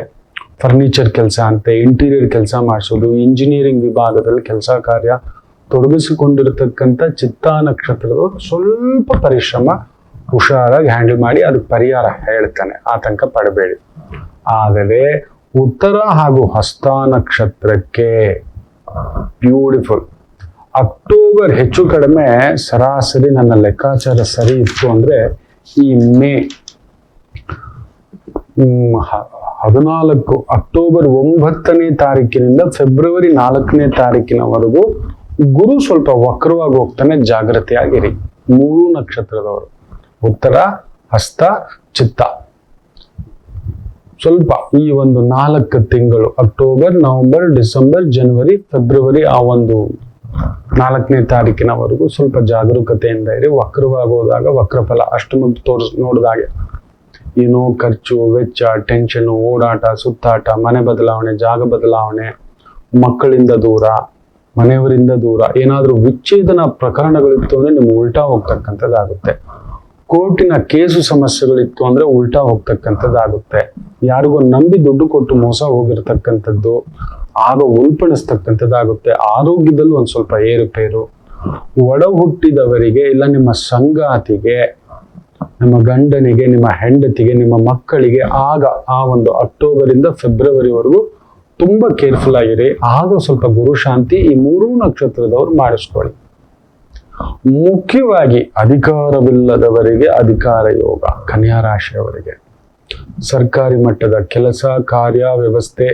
ಫರ್ನಿಚರ್ ಕೆಲಸ ಅಂತೆ, ಇಂಟೀರಿಯರ್ ಕೆಲಸ ಮಾಡಿಸೋದು, ಇಂಜಿನಿಯರಿಂಗ್ ವಿಭಾಗದಲ್ಲಿ ಕೆಲಸ ಕಾರ್ಯ ತೊಡಗಿಸಿಕೊಂಡಿರ್ತಕ್ಕಂಥ ಚಿತ್ತ ನಕ್ಷತ್ರದವರು ಸ್ವಲ್ಪ ಪರಿಶ್ರಮ ಹುಷಾರಾಗಿ ಹ್ಯಾಂಡಲ್ ಮಾಡಿ ಅದಕ್ಕೆ ಪರಿಹಾರ ಹೇಳ್ತಾನೆ, ಆತಂಕ ಪಡಬೇಡಿ. ಆದರೆ ಉತ್ತರ ಹಾಗೂ ಹಸ್ತ ನಕ್ಷತ್ರಕ್ಕೆ ಬ್ಯೂಟಿಫುಲ್. ಅಕ್ಟೋಬರ್ ಹೆಚ್ಚು ಕಡಿಮೆ ಸರಾಸರಿ ನನ್ನ ಲೆಕ್ಕಾಚಾರ ಸರಿ ಇತ್ತು ಅಂದ್ರೆ ಈ ಮೇ 14 ಅಕ್ಟೋಬರ್ 9ನೇ ತಾರೀಕಿನಿಂದ ಫೆಬ್ರವರಿ 4ನೇ ತಾರೀಕಿನವರೆಗೂ ಗುರು ಸ್ವಲ್ಪ ವಕ್ರವಾಗಿ ಹೋಗ್ತಾನೆ, ಜಾಗೃತಿಯಾಗಿರಿ. 3 ನಕ್ಷತ್ರದವರು ಉತ್ತರ, ಹಸ್ತ, ಚಿತ್ತ. ಸ್ವಲ್ಪ ಈ ಒಂದು 4 ತಿಂಗಳು ಅಕ್ಟೋಬರ್, ನವೆಂಬರ್, ಡಿಸೆಂಬರ್, ಜನವರಿ, ಫೆಬ್ರವರಿ, ಆ ಒಂದು 4ನೇ ತಾರೀಕಿನವರೆಗೂ ಸ್ವಲ್ಪ ಜಾಗರೂಕತೆಯಿಂದ ಇರಿ. ವಕ್ರವಾಗೋದಾಗ ವಕ್ರಫಲ ಅಷ್ಟಮ ನೋಡಿದಾಗೆ ಏನೋ ಖರ್ಚು ವೆಚ್ಚ, ಟೆನ್ಷನ್, ಓಡಾಟ, ಸುತ್ತಾಟ, ಮನೆ ಬದಲಾವಣೆ, ಜಾಗ ಬದಲಾವಣೆ, ಮಕ್ಕಳಿಂದ ದೂರ, ಮನೆಯವರಿಂದ ದೂರ, ಏನಾದ್ರೂ ವಿಚ್ಛೇದನ ಪ್ರಕರಣಗಳಿತ್ತು ಅಂದ್ರೆ ನಿಮ್ಗೆ ಉಲ್ಟಾ ಹೋಗ್ತಕ್ಕಂಥದ್ದಾಗುತ್ತೆ. ಕೋರ್ಟಿನ ಕೇಸು ಸಮಸ್ಯೆಗಳಿತ್ತು ಅಂದ್ರೆ ಉಲ್ಟಾ ಹೋಗ್ತಕ್ಕಂಥದ್ದಾಗುತ್ತೆ. ಯಾರಿಗೋ ನಂಬಿ ದುಡ್ಡು ಕೊಟ್ಟು ಮೋಸ ಹೋಗಿರ್ತಕ್ಕಂಥದ್ದು ಆಗ ಉಲ್ಪಣಿಸ್ತಕ್ಕಂಥದ್ದಾಗುತ್ತೆ. ಆರೋಗ್ಯದಲ್ಲಿ ಒಂದ್ ಸ್ವಲ್ಪ ಏರುಪೇರು. ಒಡ ಹುಟ್ಟಿದವರಿಗೆ, ಇಲ್ಲ ನಿಮ್ಮ ಸಂಗಾತಿಗೆ, ನಿಮ್ಮ ಗಂಡನಿಗೆ, ನಿಮ್ಮ ಹೆಂಡತಿಗೆ, ನಿಮ್ಮ ಮಕ್ಕಳಿಗೆ ಆಗ ಆ ಒಂದು ಅಕ್ಟೋಬರ್ ಇಂದ ಫೆಬ್ರವರಿವರೆಗೂ ತುಂಬಾ ಕೇರ್ಫುಲ್ ಆಗಿರಿ. ಆಗ ಸ್ವಲ್ಪ ಗುರು ಶಾಂತಿ ಈ 3 ನಕ್ಷತ್ರದವ್ರು ಮಾಡಿಸ್ಕೊಳ್ಳಿ. ಮುಖ್ಯವಾಗಿ ಅಧಿಕಾರವಿಲ್ಲದವರಿಗೆ ಅಧಿಕಾರ ಯೋಗ, ಕನ್ಯಾ ರಾಶಿಯವರಿಗೆ ಸರ್ಕಾರಿ ಮಟ್ಟದ ಕೆಲಸ ಕಾರ್ಯ ವ್ಯವಸ್ಥೆ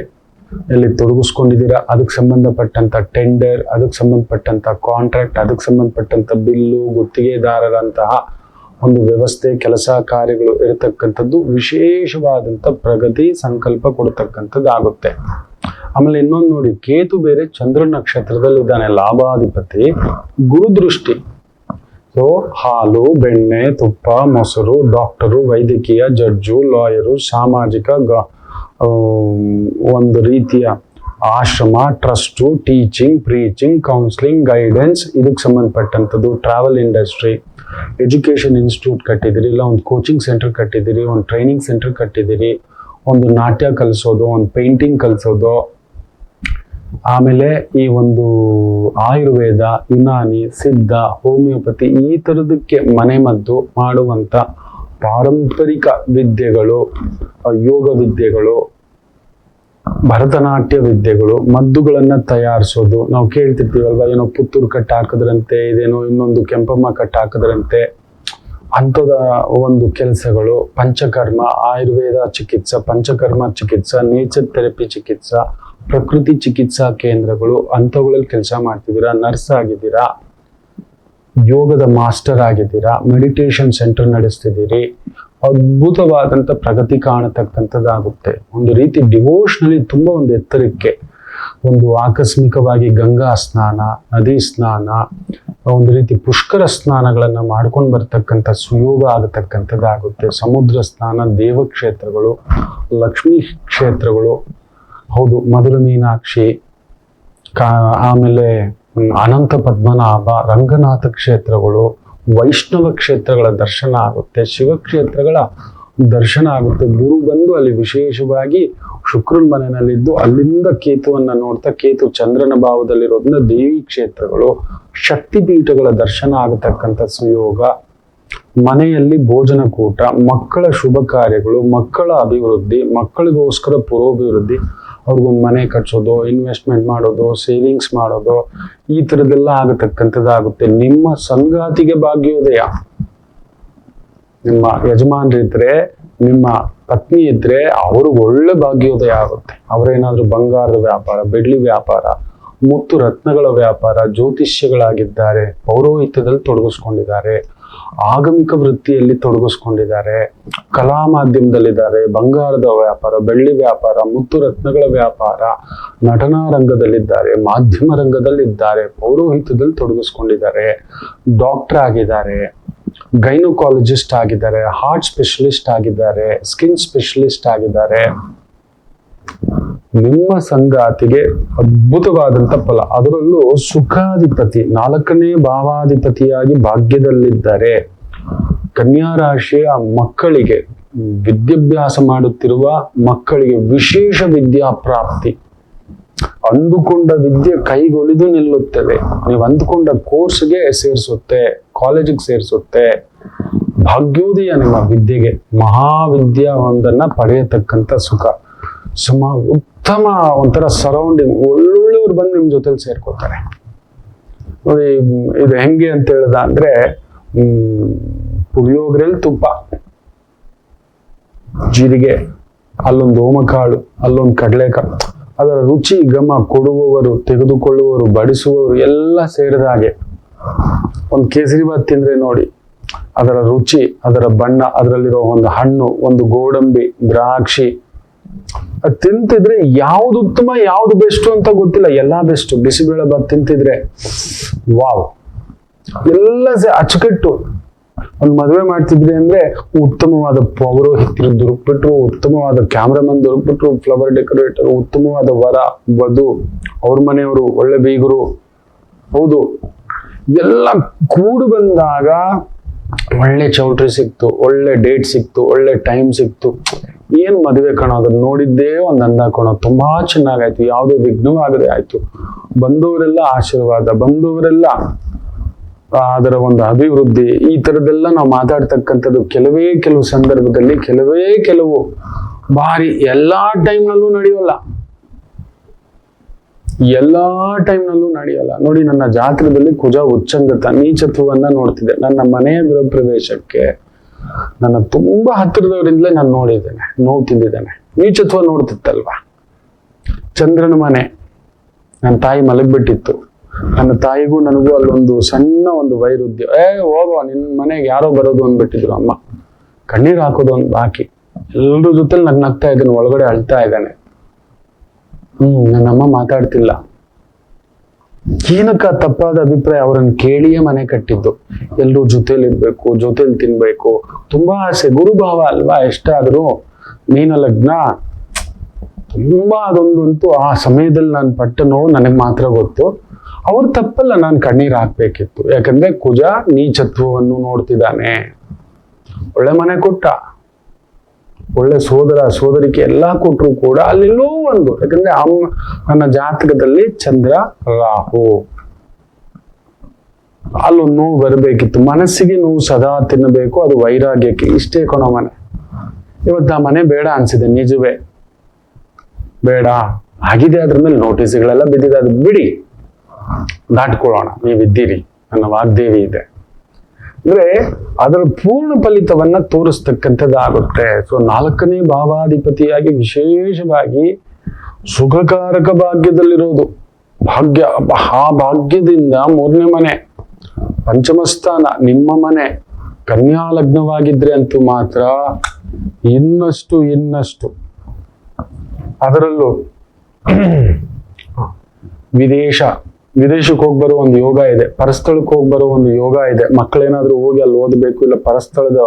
ಎಲ್ಲಿ ತೊಡಗಿಸ್ಕೊಂಡಿದ್ದೀರಾ, ಅದಕ್ಕೆ ಸಂಬಂಧಪಟ್ಟಂತ ಟೆಂಡರ್, ಅದಕ್ಕೆ ಸಂಬಂಧಪಟ್ಟಂತ ಕಾಂಟ್ರಾಕ್ಟ್, ಅದಕ್ಕೆ ಸಂಬಂಧಪಟ್ಟಂತ ಬಿಲ್ಲು, ಗುತ್ತಿಗೆದಾರರಂತಹ ಒಂದು ವ್ಯವಸ್ಥೆ, ಕೆಲಸ ಕಾರ್ಯಗಳು ಇರತಕ್ಕಂಥದ್ದು, ವಿಶೇಷವಾದಂಥ ಪ್ರಗತಿ ಸಂಕಲ್ಪ ಕೊಡ್ತಕ್ಕಂಥದ್ದಾಗುತ್ತೆ. ಆಮೇಲೆ ಇನ್ನೊಂದು ನೋಡಿ, ಕೇತು ಬೇರೆ ಚಂದ್ರ ನಕ್ಷತ್ರದಲ್ಲಿದ್ದಾನೆ, ಲಾಭಾಧಿಪತಿ, ಗುರುದೃಷ್ಟಿ. ಸೊ ಹಾಲು, ಬೆಣ್ಣೆ, ತುಪ್ಪ, ಮೊಸರು, ಡಾಕ್ಟರು, ವೈದ್ಯಕೀಯ, ಜಡ್ಜು, ಲಾಯರು, ಸಾಮಾಜಿಕ ಒಂದು ರೀತಿಯ ಆಶ್ರಮ, trust, teaching, preaching, counselling, guidance, ಇದಕ್ಕೆ ಸಂಬಂಧಪಟ್ಟಂಥದ್ದು, ಟ್ರಾವೆಲ್ ಇಂಡಸ್ಟ್ರಿ, ಎಜುಕೇಷನ್ ಇನ್ಸ್ಟಿಟ್ಯೂಟ್ ಕಟ್ಟಿದಿರಿ, ಇಲ್ಲ ಒಂದು ಕೋಚಿಂಗ್ ಸೆಂಟರ್ ಕಟ್ಟಿದಿರಿ, ಒಂದು ಟ್ರೈನಿಂಗ್ ಸೆಂಟರ್ ಕಟ್ಟಿದಿರಿ, ಒಂದು ನಾಟ್ಯ ಕಲಿಸೋದು, ಒಂದು ಪೇಂಟಿಂಗ್ ಕಲಿಸೋದು, ಆಮೇಲೆ ಈ ಒಂದು ಆಯುರ್ವೇದ, ಯುನಾನಿ, ಸಿದ್ಧ, ಹೋಮಿಯೋಪತಿ, ಈ ಥರದಕ್ಕೆ ಮನೆಮದ್ದು ಮಾಡುವಂಥ ಪಾರಂಪರಿಕ ವಿದ್ಯೆಗಳು, ಯೋಗ ವಿದ್ಯೆಗಳು, ಭರತನಾಟ್ಯ ವಿದ್ಯೆಗಳು, ಮದ್ದುಗಳನ್ನ ತಯಾರಿಸೋದು. ನಾವು ಕೇಳ್ತಿರ್ತೀವಲ್ವಾ, ಏನೋ ಪುತ್ತೂರು ಕಟ್ಟು ಹಾಕಿದ್ರಂತೆ, ಇದೇನೋ ಇನ್ನೊಂದು ಕೆಂಪಮ್ಮ ಕಟ್ಟು ಹಾಕಿದ್ರಂತೆ, ಅಂಥದ ಒಂದು ಕೆಲಸಗಳು, ಪಂಚಕರ್ಮ, ಆಯುರ್ವೇದ ಚಿಕಿತ್ಸಾ, ಪಂಚಕರ್ಮ ಚಿಕಿತ್ಸಾ, ನೇಚರ್ ಥೆರಪಿ ಚಿಕಿತ್ಸಾ, ಪ್ರಕೃತಿ ಚಿಕಿತ್ಸಾ ಕೇಂದ್ರಗಳು, ಅಂಥವುಗಳಲ್ಲಿ ಕೆಲಸ ಮಾಡ್ತಿದ್ದೀರಾ, ನರ್ಸ್ ಆಗಿದ್ದೀರಾ, ಯೋಗದ ಮಾಸ್ಟರ್ ಆಗಿದ್ದೀರಾ, ಮೆಡಿಟೇಷನ್ ಸೆಂಟರ್ ನಡೆಸ್ತಿದ್ದೀರಿ, ಅದ್ಭುತವಾದಂಥ ಪ್ರಗತಿ ಕಾಣತಕ್ಕಂಥದ್ದಾಗುತ್ತೆ. ಒಂದು ರೀತಿ ಡಿವೋಷನಲಿ ತುಂಬ ಒಂದು ಎತ್ತರಕ್ಕೆ, ಒಂದು ಆಕಸ್ಮಿಕವಾಗಿ ಗಂಗಾ ಸ್ನಾನ, ನದಿ ಸ್ನಾನ, ಒಂದು ರೀತಿ ಪುಷ್ಕರ ಸ್ನಾನಗಳನ್ನು ಮಾಡ್ಕೊಂಡು ಬರ್ತಕ್ಕಂಥ ಸುಯೋಗ ಆಗತಕ್ಕಂಥದ್ದಾಗುತ್ತೆ. ಸಮುದ್ರ ಸ್ನಾನ, ದೇವಕ್ಷೇತ್ರಗಳು, ಲಕ್ಷ್ಮೀ ಕ್ಷೇತ್ರಗಳು, ಹೌದು, ಮಧುರ ಮೀನಾಕ್ಷಿ, ಆಮೇಲೆ ಅನಂತ ಪದ್ಮನಾಭ, ರಂಗನಾಥ ಕ್ಷೇತ್ರಗಳು, ವೈಷ್ಣವ ಕ್ಷೇತ್ರಗಳ ದರ್ಶನ ಆಗುತ್ತೆ, ಶಿವಕ್ಷೇತ್ರಗಳ ದರ್ಶನ ಆಗುತ್ತೆ. ಗುರು ಬಂದು ಅಲ್ಲಿ ವಿಶೇಷವಾಗಿ ಶುಕ್ರನ ಮನೆಯಲ್ಲಿದ್ದು ಅಲ್ಲಿಂದ ಕೇತುವನ್ನ ನೋಡ್ತಾ, ಕೇತು ಚಂದ್ರನ ಭಾವದಲ್ಲಿರೋದ್ರಿಂದ ದೇವಿ ಕ್ಷೇತ್ರಗಳು, ಶಕ್ತಿಪೀಠಗಳ ದರ್ಶನ ಆಗತಕ್ಕಂಥ ಸುಯೋಗ, ಮನೆಯಲ್ಲಿ ಭೋಜನಕೂಟ, ಮಕ್ಕಳ ಶುಭ ಕಾರ್ಯಗಳು, ಮಕ್ಕಳ ಅಭಿವೃದ್ಧಿ, ಮಕ್ಕಳಿಗೋಸ್ಕರ ಪುರೋಭಿವೃದ್ಧಿ, ಅವ್ರಿಗೊಂದು ಮನೆ ಕಟ್ಸೋದು, ಇನ್ವೆಸ್ಟ್ಮೆಂಟ್ ಮಾಡೋದು, ಸೇವಿಂಗ್ಸ್ ಮಾಡೋದು, ಈ ಥರದ್ದೆಲ್ಲ ಆಗತಕ್ಕಂಥದ್ದಾಗುತ್ತೆ. ನಿಮ್ಮ ಸಂಗಾತಿಗೆ ಭಾಗ್ಯೋದಯ, ನಿಮ್ಮ ಯಜಮಾನರಿದ್ರೆ, ನಿಮ್ಮ ಪತ್ನಿ ಇದ್ರೆ ಅವ್ರಿಗೆ ಒಳ್ಳೆ ಭಾಗ್ಯೋದಯ ಆಗುತ್ತೆ. ಅವರೇನಾದ್ರೂ ಬಂಗಾರದ ವ್ಯಾಪಾರ, ಬೆಳ್ಳಿ ವ್ಯಾಪಾರ, ಮುತ್ತು ರತ್ನಗಳ ವ್ಯಾಪಾರ, ಜ್ಯೋತಿಷ್ಯಗಳಾಗಿದ್ದಾರೆ, ಪೌರೋಹಿತ್ಯದಲ್ಲಿ ತೊಡಗಿಸ್ಕೊಂಡಿದ್ದಾರೆ, ಆಗಮಿಕ ವೃತ್ತಿಯಲ್ಲಿ ತೊಡಗಿಸ್ಕೊಂಡಿದ್ದಾರೆ, ಕಲಾ ಮಾಧ್ಯಮದಲ್ಲಿದ್ದಾರೆ, ಬಂಗಾರದ ವ್ಯಾಪಾರ, ಬೆಳ್ಳಿ ವ್ಯಾಪಾರ, ಮುತ್ತು ರತ್ನಗಳ ವ್ಯಾಪಾರ, ನಟನಾ ರಂಗದಲ್ಲಿದ್ದಾರೆ, ಮಾಧ್ಯಮ ರಂಗದಲ್ಲಿದ್ದಾರೆ, ಪೌರೋಹಿತ್ಯದಲ್ಲಿ ತೊಡಗಿಸ್ಕೊಂಡಿದ್ದಾರೆ, ಡಾಕ್ಟರ್ ಆಗಿದ್ದಾರೆ, ಗೈನೋಕಾಲಜಿಸ್ಟ್ ಆಗಿದ್ದಾರೆ, ಹಾರ್ಟ್ ಸ್ಪೆಷಲಿಸ್ಟ್ ಆಗಿದ್ದಾರೆ, ಸ್ಕಿನ್ ಸ್ಪೆಷಲಿಸ್ಟ್ ಆಗಿದ್ದಾರೆ. ನಿಮ್ಮ ಸಂಗಾತಿಗೆ ಅದ್ಭುತವಾದಂಥ ಫಲ. ಅದರಲ್ಲೂ ಸುಖಾಧಿಪತಿ 4ನೇ ಭಾವಾಧಿಪತಿಯಾಗಿ ಭಾಗ್ಯದಲ್ಲಿದ್ದರೆ, ಕನ್ಯಾ ರಾಶಿಯ ಮಕ್ಕಳಿಗೆ, ವಿದ್ಯಾಭ್ಯಾಸ ಮಾಡುತ್ತಿರುವ ಮಕ್ಕಳಿಗೆ ವಿಶೇಷ ವಿದ್ಯಾ ಪ್ರಾಪ್ತಿ, ಅಂದುಕೊಂಡ ವಿದ್ಯೆ ಕೈಗೊಲಿದು ನಿಲ್ಲುತ್ತದೆ. ನೀವು ಅಂದುಕೊಂಡ ಕೋರ್ಸ್ಗೆ ಸೇರಿಸುತ್ತೆ, ಕಾಲೇಜಿಗೆ ಸೇರಿಸುತ್ತೆ. ಭಾಗ್ಯೋದಯ ನಿಮ್ಮ ವಿದ್ಯೆಗೆ, ಮಹಾವಿದ್ಯಾ ಒಂದನ್ನ ಪಡೆಯತಕ್ಕಂಥ ಸುಖ, ಉತ್ತಮ ಒಂಥರ ಸರೌಂಡಿಂಗ್, ಒಳ್ಳೊಳ್ಳೆಯವ್ರು ಬಂದು ನಿಮ್ ಜೊತೆಲಿ ಸೇರ್ಕೋತಾರೆ. ನೋಡಿ ಇದು ಹೆಂಗೆ ಅಂತ ಹೇಳ್ದ ಅಂದ್ರೆ, ಪುಳಿಯೋಗರೆಯಲ್ಲಿ ತುಪ್ಪ, ಜೀರಿಗೆ, ಅಲ್ಲೊಂದು ಓಮಕಾಳು, ಅಲ್ಲೊಂದು ಕಡಲೆಕಾಳು, ಅದರ ರುಚಿ ಘಮ ಕೊಡುವವರು, ತೆಗೆದುಕೊಳ್ಳುವವರು, ಬಡಿಸುವವರು ಎಲ್ಲ ಸೇರಿದ ಹಾಗೆ. ಒಂದು ಕೇಸರಿಬಾತ್ ತಿಂದ್ರೆ ನೋಡಿ, ಅದರ ರುಚಿ, ಅದರ ಬಣ್ಣ, ಅದರಲ್ಲಿರೋ ಒಂದು ಹಣ್ಣು, ಒಂದು ಗೋಡಂಬಿ, ದ್ರಾಕ್ಷಿ, ಅದು ತಿಂತಿದ್ರೆ ಯಾವ್ದು ಉತ್ತಮ ಯಾವ್ದು ಬೆಸ್ಟ್ ಅಂತ ಗೊತ್ತಿಲ್ಲ, ಎಲ್ಲಾ ಬೆಸ್ಟ್. ಬಿಸಿಬೇಳೆ ಬಾತ್ ತಿಂತಿದ್ರೆ ವಾವ್, ಎಲ್ಲ ಅಚ್ಚುಕಟ್ಟು. ಒಂದು ಮದುವೆ ಮಾಡ್ತಿದ್ರಿ ಅಂದ್ರೆ ಉತ್ತಮವಾದ ಪೌರೋಹಿತ್ಯರು ದೊರಕ್ಬಿಟ್ರು, ಉತ್ತಮವಾದ ಕ್ಯಾಮ್ರಾಮನ್ ದೊರಕ್ಬಿಟ್ರು, ಫ್ಲವರ್ ಡೆಕೋರೇಟರ್, ಉತ್ತಮವಾದ ವರ ವಧು, ಅವ್ರ ಮನೆಯವರು, ಒಳ್ಳೆ ಬೀಗರು, ಹೌದು, ಎಲ್ಲ ಕೂಡು ಬಂದಾಗ ಒಳ್ಳೆ ಚೌಟ್ರಿ ಸಿಕ್ತು, ಒಳ್ಳೆ ಡೇಟ್ ಸಿಕ್ತು, ಒಳ್ಳೆ ಟೈಮ್ ಸಿಕ್ತು. ಏನು ಮದುವೆ ಕಣೋ, ಅದನ್ನ ನೋಡಿದ್ದೇ ಒಂದು ಅಂದ ಕಣೋ, ತುಂಬಾ ಚೆನ್ನಾಗಾಯ್ತು, ಯಾವುದೇ ವಿಘ್ನವಾಗದೆ ಆಯ್ತು, ಬಂದವರೆಲ್ಲ ಆಶೀರ್ವಾದ, ಬಂದವರೆಲ್ಲ ಅದರ ಒಂದು ಅಭಿವೃದ್ಧಿ, ಈ ತರದೆಲ್ಲ ನಾವು ಮಾತಾಡ್ತಕ್ಕಂಥದ್ದು ಕೆಲವು ಸಂದರ್ಭದಲ್ಲಿ, ಕೆಲವು ಬಾರಿ, ಎಲ್ಲಾ ಟೈಮ್ನಲ್ಲೂ ನಡೆಯೋಲ್ಲ, ಎಲ್ಲಾ ಟೈಮ್ನಲ್ಲೂ ನಡೆಯಲ್ಲ. ನೋಡಿ, ನನ್ನ ಜಾತಕದಲ್ಲಿ ಕುಜ ಉಚ್ಚಂಗತ ನೀಚತ್ವವನ್ನ ನೋಡ್ತಿದ್ದೆ. ನನ್ನ ಮನೆಯ ಗೃಹ ಪ್ರವೇಶಕ್ಕೆ ನನ್ನ ತುಂಬಾ ಹತ್ತಿರದವರಿಂದಲೇ ನಾನು ನೋಡಿದ್ದೇನೆ, ನೋವು ತಿಂದಿದ್ದೇನೆ. ನೀಚತ್ವ ನೋಡ್ತಿತ್ತಲ್ವಾ. ಚಂದ್ರನ ಮನೆ, ನನ್ನ ತಾಯಿ ಮಲಗ್ಬಿಟ್ಟಿತ್ತು, ನನ್ನ ತಾಯಿಗೂ ನನಗೂ ಅಲ್ಲೊಂದು ಸಣ್ಣ ಒಂದು ವೈರುಧ್ಯ. ಹೋಗೋ ನಿನ್ ಮನೆಗೆ ಯಾರೋ ಬರೋದು ಅಂದ್ಬಿಟ್ಟಿದ್ರು ಅಮ್ಮ. ಕಣ್ಣೀರ್ ಹಾಕೋದು ಒಂದು ಬಾಕಿ. ಎಲ್ರ ಜೊತೆಲಿ ನಗ್ನಗ್ತಾ ಇದ್ದಾನೆ, ಒಳಗಡೆ ಅಳ್ತಾ ಇದ್ದಾನೆ. ನನ್ನಮ್ಮ ಮಾತಾಡ್ತಿಲ್ಲ. ಏನಕ್ಕ ತಪ್ಪಾದ ಅಭಿಪ್ರಾಯ, ಅವ್ರನ್ನ ಕೇಳಿಯೇ ಮನೆ ಕಟ್ಟಿದ್ದು. ಎಲ್ರೂ ಜೊತೆಲಿ ಇರ್ಬೇಕು, ಜೊತೆಲಿ ತಿನ್ಬೇಕು, ತುಂಬಾ ಆಸೆ. ಗುರುಭಾವ ಅಲ್ವಾ, ಎಷ್ಟಾದ್ರೂ ಮೀನ ಲಗ್ನ. ತುಂಬಾ ಅದೊಂದಂತೂ ಆ ಸಮಯದಲ್ಲಿ ನಾನು ಪಟ್ಟ ನೋವು ನನಗೆ ಮಾತ್ರ ಗೊತ್ತು. ಅವ್ರ ತಪ್ಪಲ್ಲ, ನಾನು ಕಣ್ಣೀರ್ ಹಾಕ್ಬೇಕಿತ್ತು. ಯಾಕಂದ್ರೆ ಕುಜ ನೀಚತ್ವವನ್ನು ನೋಡ್ತಿದ್ದಾನೆ. ಒಳ್ಳೆ ಮನೆ ಕೊಟ್ಟ, ಒಳ್ಳೆ ಸೋದರ ಸೋದರಿಕೆ ಎಲ್ಲಾ ಕೊಟ್ರು ಕೂಡ ಅಲ್ಲೆಲ್ಲೋ ಒಂದು, ಯಾಕಂದ್ರೆ ನನ್ನ ಜಾತಕದಲ್ಲಿ ಚಂದ್ರ ರಾಹು, ಅಲ್ಲೊಂದು ನೋವು ಬರಬೇಕಿತ್ತು. ಮನಸ್ಸಿಗೆ ನೋವು ಸದಾ ತಿನ್ನಬೇಕು, ಅದು ವೈರಾಗ್ಯಕ್ಕೆ. ಇಷ್ಟೇ ಕೊನೋ ಮನೆ. ಇವತ್ತು ಆ ಮನೆ ಬೇಡ ಅನ್ಸಿದೆ, ನಿಜವೇ ಬೇಡ ಆಗಿದೆ. ಅದ್ರ ಮೇಲೆ ನೋಟಿಸ್ಗಳೆಲ್ಲ ಬಿದ್ದಿದೆ, ಅದು ಬಿಡಿ, ದಾಟ್ಕೊಳ್ಳೋಣ. ನೀವಿದ್ದೀರಿ, ನನ್ನ ವಾಗ್ದೇವಿ ಇದೆ ಅಂದ್ರೆ ಅದರ ಪೂರ್ಣ ಫಲಿತವನ್ನ ತೋರಿಸ್ತಕ್ಕಂಥದ್ದಾಗುತ್ತೆ. ಸೊ 4ನೇ ಭಾವಾಧಿಪತಿಯಾಗಿ ವಿಶೇಷವಾಗಿ ಸುಖಕಾರಕ ಭಾಗ್ಯದಲ್ಲಿರೋದು. ಭಾಗ್ಯ, ಆ ಭಾಗ್ಯದಿಂದ 3ನೇ ಮನೆ, ಪಂಚಮ ಸ್ಥಾನ, ನಿಮ್ಮ ಮನೆ ಕನ್ಯಾ ಲಗ್ನವಾಗಿದ್ರೆ ಅಂತೂ ಮಾತ್ರ ಇನ್ನಷ್ಟು ಅದರಲ್ಲೂ ವಿದೇಶಕ್ಕೆ ಹೋಗಿ ಬರೋ ಒಂದು ಯೋಗ ಇದೆ, ಪರಸ್ಥಳಕ್ಕೆ ಹೋಗಿ ಬರೋ ಒಂದು ಯೋಗ ಇದೆ. ಮಕ್ಕಳೇನಾದ್ರೂ ಹೋಗಿ ಅಲ್ಲಿ ಓದಬೇಕು, ಇಲ್ಲ ಪರಸ್ಥಳದ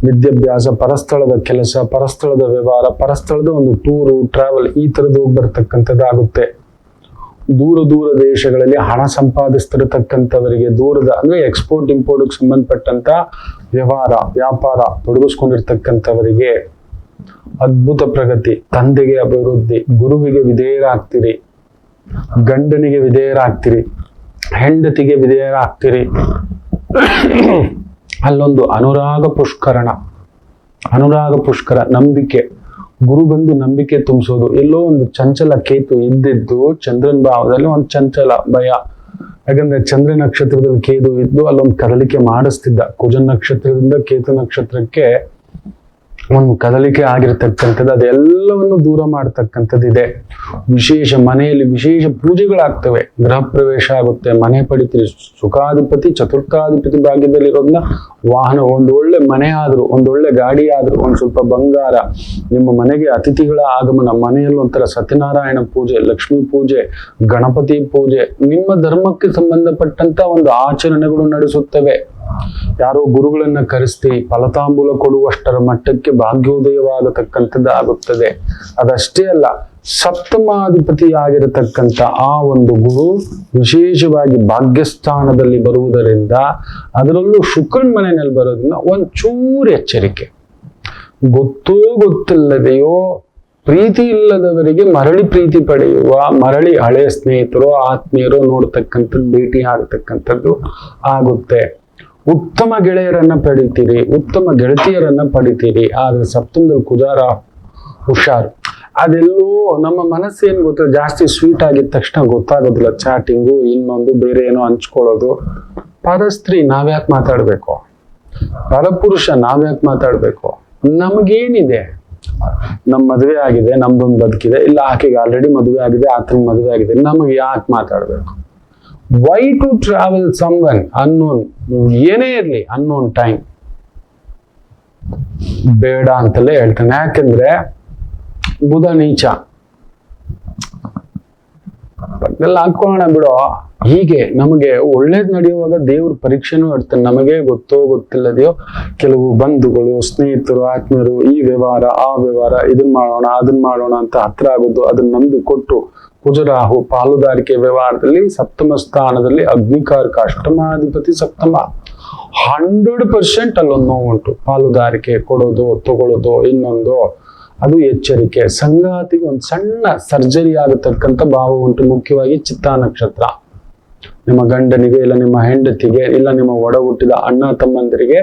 ವಿದ್ಯಾಭ್ಯಾಸ, ಪರಸ್ಥಳದ ಕೆಲಸ, ಪರಸ್ಥಳದ ವ್ಯವಹಾರ, ಪರಸ್ಥಳದ ಒಂದು ಟೂರು ಟ್ರಾವೆಲ್, ಈ ತರದ್ದು ಹೋಗಿ ಬರ್ತಕ್ಕಂಥದ್ದಾಗುತ್ತೆ. ದೂರ ದೇಶಗಳಲ್ಲಿ ಹಣ ಸಂಪಾದಿಸ್ತಿರತಕ್ಕಂಥವರಿಗೆ, ದೂರದ ಅಂದ್ರೆ ಎಕ್ಸ್ಪೋರ್ಟ್ ಇಂಪೋರ್ಟ್ಗೆ ಸಂಬಂಧಪಟ್ಟಂತ ವ್ಯವಹಾರ ವ್ಯಾಪಾರ ತೊಡಗಿಸ್ಕೊಂಡಿರ್ತಕ್ಕಂಥವರಿಗೆ ಅದ್ಭುತ ಪ್ರಗತಿ. ತಂದೆಗೆ ಅಭಿವೃದ್ಧಿ, ಗುರುವಿಗೆ ವಿಧೇಯರಾಗ್ತಿರಿ, ಗಂಡನಿಗೆ ವಿಧೇಯರಾಗ್ತಿರಿ, ಹೆಂಡತಿಗೆ ವಿಧೇಯರಾಗ್ತಿರಿ. ಅಲ್ಲೊಂದು ಅನುರಾಗ ಪುಷ್ಕರ, ನಂಬಿಕೆ. ಗುರು ಬಂದು ನಂಬಿಕೆ ತುಂಬಿಸೋದು. ಎಲ್ಲೋ ಒಂದು ಚಂಚಲ ಕೇತು ಇದ್ದಿದ್ದು ಚಂದ್ರನ ಭಾವದಲ್ಲಿ ಒಂದು ಚಂಚಲ ಭಯ. ಯಾಕಂದ್ರೆ ಚಂದ್ರ ನಕ್ಷತ್ರದಲ್ಲಿ ಕೇತು ಇದ್ದು ಅಲ್ಲೊಂದು ಕದಲಿಕೆ ಮಾಡಿಸ್ತಿದ್ದ. ಕುಜ ನಕ್ಷತ್ರದಿಂದ ಕೇತು ನಕ್ಷತ್ರಕ್ಕೆ ಒಂದು ಕದಲಿಕೆ ಆಗಿರ್ತಕ್ಕಂಥದ್ದು, ಅದೆಲ್ಲವನ್ನು ದೂರ ಮಾಡತಕ್ಕಂಥದ್ದಿದೆ. ವಿಶೇಷ ಮನೆಯಲ್ಲಿ ವಿಶೇಷ ಪೂಜೆಗಳಾಗ್ತವೆ, ಗೃಹ ಪ್ರವೇಶ ಆಗುತ್ತೆ, ಮನೆ ಪಡಿತೀರಿ. ಸುಖಾಧಿಪತಿ ಚತುರ್ಥಾಧಿಪತಿ ಭಾಗ್ಯದಲ್ಲಿರೋದನ್ನ ವಾಹನ, ಒಂದು ಒಳ್ಳೆ ಮನೆ ಆದ್ರೂ, ಒಂದೊಳ್ಳೆ ಗಾಡಿ ಆದ್ರೂ, ಒಂದ್ ಸ್ವಲ್ಪ ಬಂಗಾರ, ನಿಮ್ಮ ಮನೆಗೆ ಅತಿಥಿಗಳ ಆಗಮನ, ಮನೆಯಲ್ಲಿ ಒಂಥರ ಸತ್ಯನಾರಾಯಣ ಪೂಜೆ, ಲಕ್ಷ್ಮೀ ಪೂಜೆ, ಗಣಪತಿ ಪೂಜೆ, ನಿಮ್ಮ ಧರ್ಮಕ್ಕೆ ಸಂಬಂಧಪಟ್ಟಂತ ಒಂದು ಆಚರಣೆಗಳು ನಡೆಸುತ್ತವೆ. ಯಾರೋ ಗುರುಗಳನ್ನ ಕರೆಸ್ತಿ ಫಲತಾಂಬೂಲ ಕೊಡುವಷ್ಟರ ಮಟ್ಟಕ್ಕೆ ಭಾಗ್ಯೋದಯವಾಗತಕ್ಕಂಥದ್ದಾಗುತ್ತದೆ. ಅದಷ್ಟೇ ಅಲ್ಲ, ಸಪ್ತಮಾಧಿಪತಿ ಆಗಿರತಕ್ಕಂಥ ಆ ಒಂದು ಗುರು ವಿಶೇಷವಾಗಿ ಭಾಗ್ಯಸ್ಥಾನದಲ್ಲಿ ಬರುವುದರಿಂದ, ಅದರಲ್ಲೂ ಶುಕ್ರನ್ ಮನೆಯಲ್ಲಿ ಬರೋದ್ರಿಂದ ಒಂಚೂರು ಎಚ್ಚರಿಕೆ. ಗೊತ್ತೋ ಗೊತ್ತಿಲ್ಲದೆಯೋ ಪ್ರೀತಿ ಇಲ್ಲದವರಿಗೆ ಮರಳಿ ಪ್ರೀತಿ ಪಡೆಯುವ, ಮರಳಿ ಹಳೆಯ ಸ್ನೇಹಿತರು ಆತ್ಮೀಯರು ನೋಡ್ತಕ್ಕಂಥದ್ದು, ಭೇಟಿ ಆಗತಕ್ಕಂಥದ್ದು ಆಗುತ್ತೆ. ಉತ್ತಮ ಗೆಳೆಯರನ್ನ ಪಡಿತೀರಿ, ಉತ್ತಮ ಗೆಳತಿಯರನ್ನ ಪಡಿತೀರಿ. ಆದ್ರೆ ಸಪ್ತಮದಲ್ಲಿ ಕುಜಾರ ಹುಷಾರು. ಅದೆಲ್ಲೋ ನಮ್ಮ ಮನಸ್ಸು ಏನ್ ಗೊತ್ತ, ಜಾಸ್ತಿ ಸ್ವೀಟ್ ಆಗಿದ ತಕ್ಷಣ ಗೊತ್ತಾಗೋದಿಲ್ಲ. ಚಾಟಿಂಗು, ಇನ್ನೊಂದು ಬೇರೆ ಏನೋ ಹಂಚ್ಕೊಳ್ಳೋದು. ಪರಸ್ತ್ರೀ ನಾವ್ಯಾಕೆ ಮಾತಾಡ್ಬೇಕು, ಪರಪುರುಷ ನಾವ್ಯಾಕೆ ಮಾತಾಡ್ಬೇಕು? ನಮಗೇನಿದೆ, ನಮ್ ಮದುವೆ ಆಗಿದೆ, ನಮ್ದೊಂದು ಬದುಕಿದೆ, ಇಲ್ಲ ಆಕೆಗೆ ಆಲ್ರೆಡಿ ಮದುವೆ ಆಗಿದೆ, ಆತನ ಮದುವೆ ಆಗಿದೆ, ನಮಗೆ ಯಾಕೆ ಮಾತಾಡ್ಬೇಕು? Why to travel someone unknown, ಏನೇ ಇರ್ಲಿ ಅನ್ನೋನ್ ಟೈಮ್ ಬೇಡ ಅಂತಲೇ ಹೇಳ್ತಾನೆ. ಯಾಕೆಂದ್ರೆ ಬುಧ ನೀಚ, ಎಲ್ಲ ಹಾಕೊಳ್ಳೋಣ ಬಿಡೋ. ಹೀಗೆ ನಮಗೆ ಒಳ್ಳೇದ್ ನಡೆಯುವಾಗ ದೇವ್ರ ಪರೀಕ್ಷೆನೂ ಇಡ್ತಾನೆ. ನಮಗೆ ಗೊತ್ತೋ ಗೊತ್ತಿಲ್ಲದೆಯೋ ಕೆಲವು ಬಂಧುಗಳು, ಸ್ನೇಹಿತರು, ಆತ್ಮೀಯರು ಈ ವ್ಯವಹಾರ ಆ ವ್ಯವಹಾರ, ಇದನ್ ಮಾಡೋಣ ಅದನ್ ಮಾಡೋಣ ಅಂತ ಹತ್ರ ಆಗೋದು, ಅದನ್ನ ನಂಬಿ ಕೊಟ್ಟು ಕುಜರಾಹು ಪಾಲುದಾರಿಕೆ ವ್ಯವಹಾರದಲ್ಲಿ ಸಪ್ತಮ ಸ್ಥಾನದಲ್ಲಿ ಅಗ್ನಿಕಾರಕ, ಅಷ್ಟಮಾಧಿಪತಿ ಸಪ್ತಮ, 100% ಅಲ್ಲೊಂದು ನೋವುಂಟು. ಪಾಲುದಾರಿಕೆ ಕೊಡೋದು ತಗೊಳ್ಳೋದು, ಇನ್ನೊಂದು ಅದು ಎಚ್ಚರಿಕೆ. ಸಂಗಾತಿಗೆ ಒಂದು ಸಣ್ಣ ಸರ್ಜರಿ ಆಗತಕ್ಕಂಥ ಭಾವ ಉಂಟು, ಮುಖ್ಯವಾಗಿ ಚಿತ್ತಾ ನಕ್ಷತ್ರ. ನಿಮ್ಮ ಗಂಡನಿಗೆ, ಇಲ್ಲ ನಿಮ್ಮ ಹೆಂಡತಿಗೆ, ಇಲ್ಲ ನಿಮ್ಮ ಒಡ ಹುಟ್ಟಿದ ಅಣ್ಣ ತಮ್ಮಂದರಿಗೆ